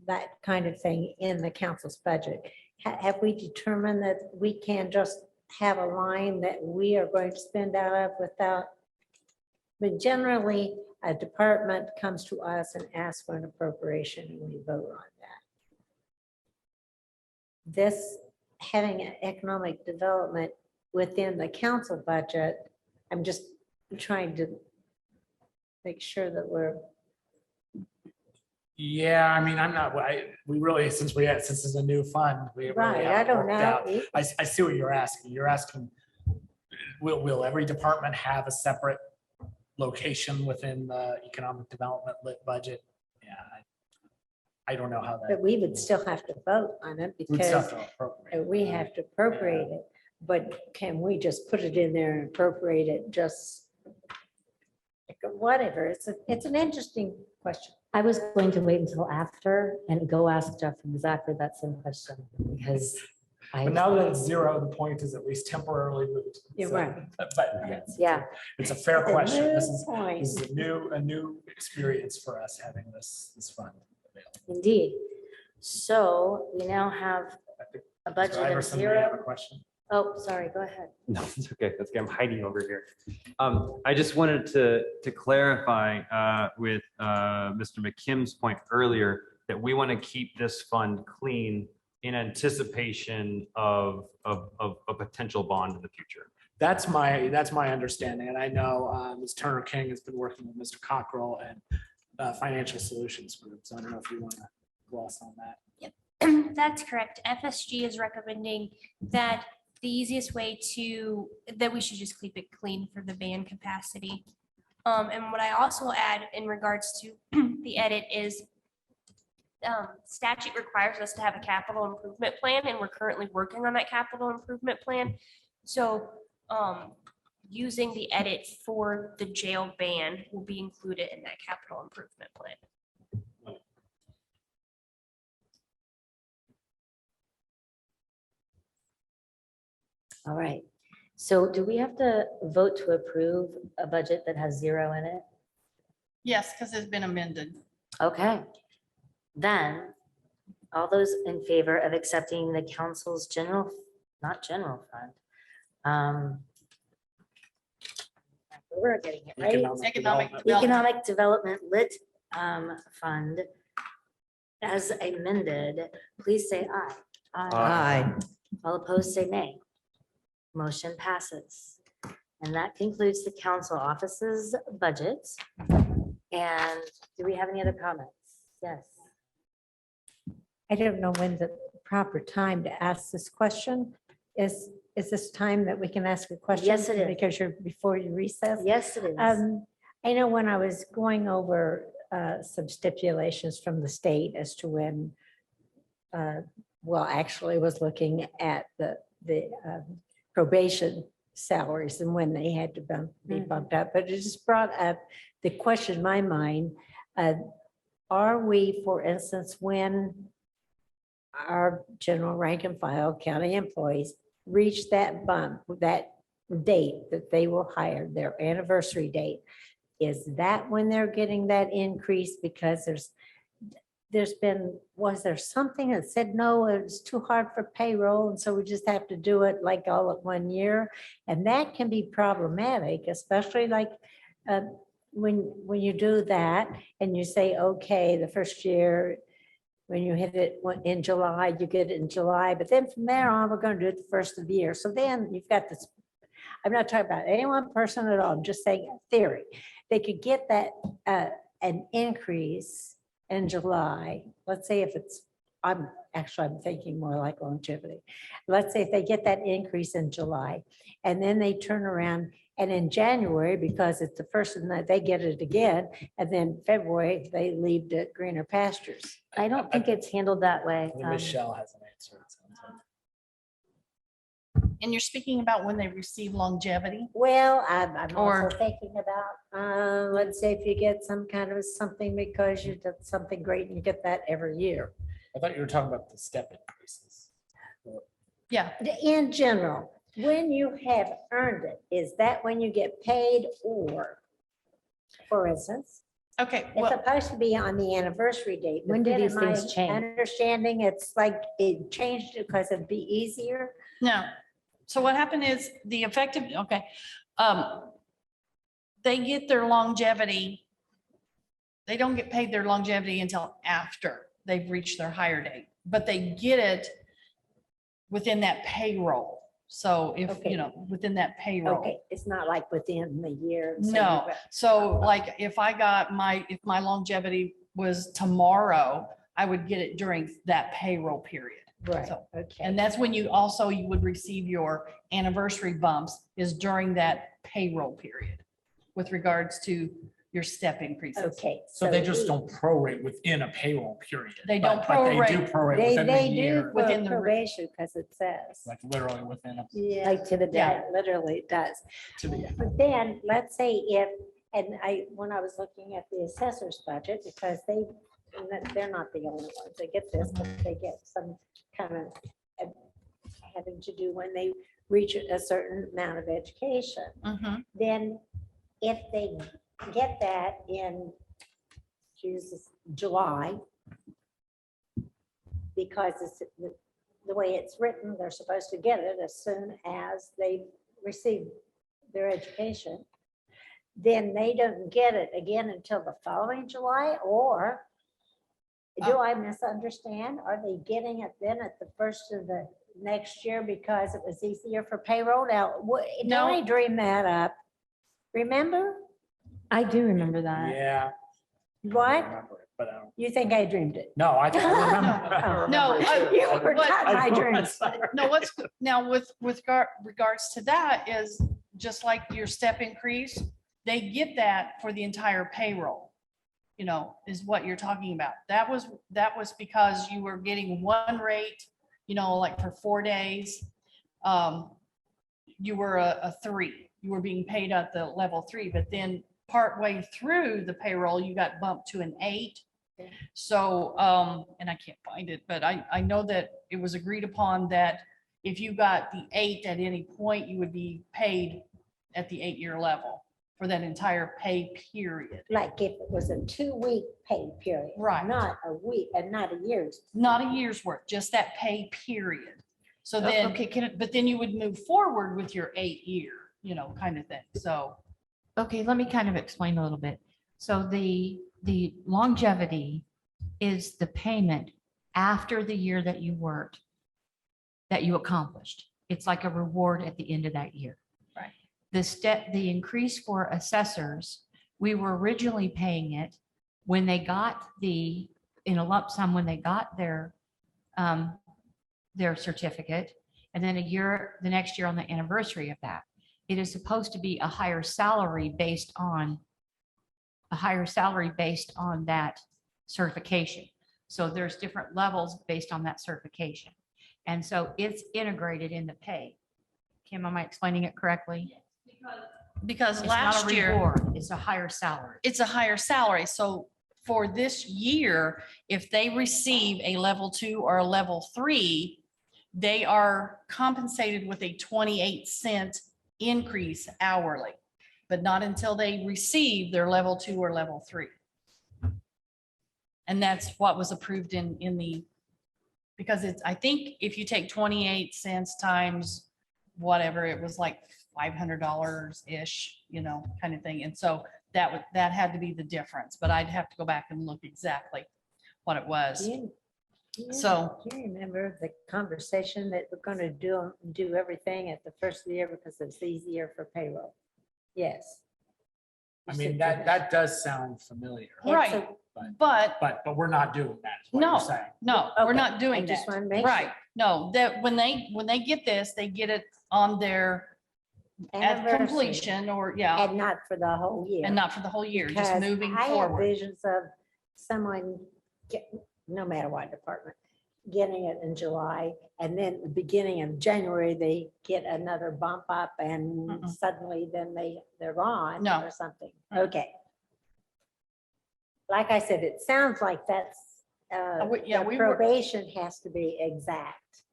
that kind of thing in the council's budget. Have we determined that we can just have a line that we are going to spend out of without? But generally, a department comes to us and asks for an appropriation and we vote on that. This, having an economic development within the council budget, I'm just trying to make sure that we're. Yeah, I mean, I'm not, we really, since it's a new fund, we really Right, I haven't don't worked know. out. I see what you're asking. You're asking, will every department have a separate location within the economic development lit budget? Yeah, I don't know how But that. we would still have to vote on it we'd still because have to appropriate. we have to appropriate it. But can we just put it in there and appropriate it just whatever? It's an interesting question. I was going to wait until after and go ask Jeff exactly that same question because But now that it's 0, the point is at least temporarily moved. You're So, right. But yes, Yeah. it's a fair It's a question. new This is point. a new experience for us having this fund available. Indeed. So we now have a budget Mr. of Iverson, may I have a 0. question? Oh, sorry, go ahead. No, it's okay. That's okay. I'm hiding over here. I just wanted to clarify with Mr. McKim's point earlier that we want to keep this fund clean in anticipation of a potential bond in the future. That's my understanding. And I know Ms. Turner King has been working with Mr. Cockrell and Financial Solutions Group. So I don't know if you want to gloss on that. That's correct. FSG is recommending that the easiest way that we should just keep it clean for the band capacity. And what I also add in regards to the edit is statute requires us to have a capital improvement plan, and we're currently working on that capital improvement plan. So using the edit for the jail band will be included in that capital improvement plan. All right. So do we have to vote to approve a budget that has 0 in it? Yes, because it's been amended. Okay. Then, all those in favor of accepting the council's not general fund, We're getting it right. Economic Economic Development Lit Fund as amended, please say aye. Aye. All opposed, say nay. Motion passes. And that concludes the council offices budgets. And do we have any other comments? Yes. I don't know when the proper time to ask this question is. Is this time that we can ask a question? Yes, it is. Because you're before you recess. Yes, it is. I know when I was going over some stipulations from the state as to when, well, actually was looking at the probation salaries and when they had to be bumped up, but it just brought up the question in my mind, are we, for instance, when our general rank and file county employees reach that bump, that date that they will hire, their anniversary date, is that when they're getting that increase? Because there's been, was there something that said, no, it's too hard for payroll, and so we just have to do it like all at 1 year? And that can be problematic, especially like when you do that and you say, okay, the first year, when you hit it in July, you get it in July, but then from there on, we're going to do it the first of the year. So then you've got this, I'm not talking about any one person at all, I'm just saying theory. They could get that an increase in July. Let's say if it's, I'm thinking more like longevity. Let's say if they get that increase in July and then they turn around and in January, because it's the first of the night, they get it again. And then February, they leave to greener pastures. I don't think it's handled that way. Michelle has an answer. it sounds like. And you're speaking about when they receive longevity? Well, I'm Or- also thinking about, let's say if you get some kind of something because you did something great and you get that every year. I thought you were talking about the step increases. Yeah. In general, when you have earned it, is that when you get paid or, for instance, Okay, it's well, supposed to be on the anniversary date. but When do then these in my things change? Understanding, it's like it changed it because it'd be easier. no. So what happened is the effective, okay. They get their longevity. They don't get paid their longevity until after they've reached their hire date, but they get it within that payroll. So if, Okay. you know, within that payroll. Okay, it's not like within the year. so No, you- so like if I got if my longevity was tomorrow, I would get it during that payroll period. Right, So- okay. And that's when you would receive your anniversary bumps is during that payroll period with regards to your step increases. Okay. So they just don't prorate within a payroll period. They don't but They do prorate. prorate They within the do year, for within the- probation because it says. like literally within a, Like to the day, Yeah. literally it does. to the end. But then, let's say if, when I was looking at the assessor's budget, because they're not the only ones, they get this, but they get some kind of having to do when they reach a certain amount of education. Mhm. Then if they get that in July, because it's the way it's written, they're supposed to get it as soon as they receive their education, then they don't get it again until the following July, or do I misunderstand? Are they getting it then at the first of the next year because it was easier for payroll? Now, No. don't I dream that up? Remember? I do remember that. Yeah. I What? remember it, but I don't. You think I dreamed it? No, I think I remember. I remember No, it I- too. You What- forgot my I know, dreams. sorry. No, now with regards to that is just like your step increase, they get that for the entire payroll. You know, is what you're talking about. That was because you were getting one rate, you know, like for 4 days. You were a 3, you were being paid at the level 3, but then partway through the payroll, you got bumped to an 8. So, and I can't find it, but I know that it was agreed upon that if you got the 8 at any point, you would be paid at the 8-year level for that entire pay period. Like if it was a 2-week pay period. Right. Not a week and not a year's. Not a year's worth, just that pay period. So then, Okay, but then you would move forward with your 8-year, kind of thing. So, okay, let me kind of explain a little bit. So the longevity is the payment after the year that you worked, that you accomplished. It's like a reward at the end of that year. Right. The increase for assessors, we were originally paying it when they got in a lump sum, when they got their certificate, and then the next year on the anniversary of that. It is supposed to be a higher salary based on that certification. So there's different levels based on that certification. And so it's integrated in the pay. Kim, am I explaining it correctly? because It's not a last year, reward, it's a higher salary. it's a higher salary. So for this year, if they receive a level 2 or a level 3, they are compensated with a 28-cent increase hourly, but not until they receive their level 2 or level 3. And that's what was approved in the, because I think if you take 28 cents times whatever, it was like $500-ish, kind of thing. And so that had to be the difference, but I'd have to go back and look exactly what it was. So- Do you remember the conversation that we're gonna do everything at the first of the year because it's easier for payroll? Yes. I mean, that does sound familiar, Right, but but we're not doing that. is what you're saying. no, we're Okay, not doing I just that. wanna make Right, sure. no, that when they get this, they get it on their at Anniversary. completion or, yeah, And not for the whole year. and not for the whole year, just Because moving I have forward. visions of someone, no matter what department, getting it in July, and then the beginning of January, they get another bump up, and Mm-mm. suddenly then they're gone No. or something. Okay. Like I said, it sounds like that's, yeah, the we were- probation has to be exact,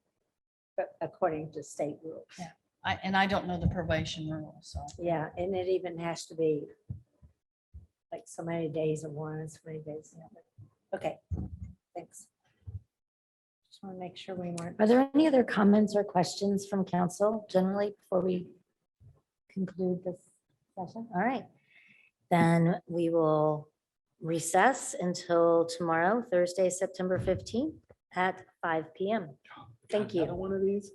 but according to state rules. Yeah. I don't know the probation rule, so. Yeah, and it even has to be like so many days of one, so many days. of the other. Okay, thanks. Just want to make sure we weren't. Are there any other comments or questions from council generally before we conclude this session? All right. Then we will recess until tomorrow, Thursday, September 15th at 5 p.m. Thank you. Another one of these?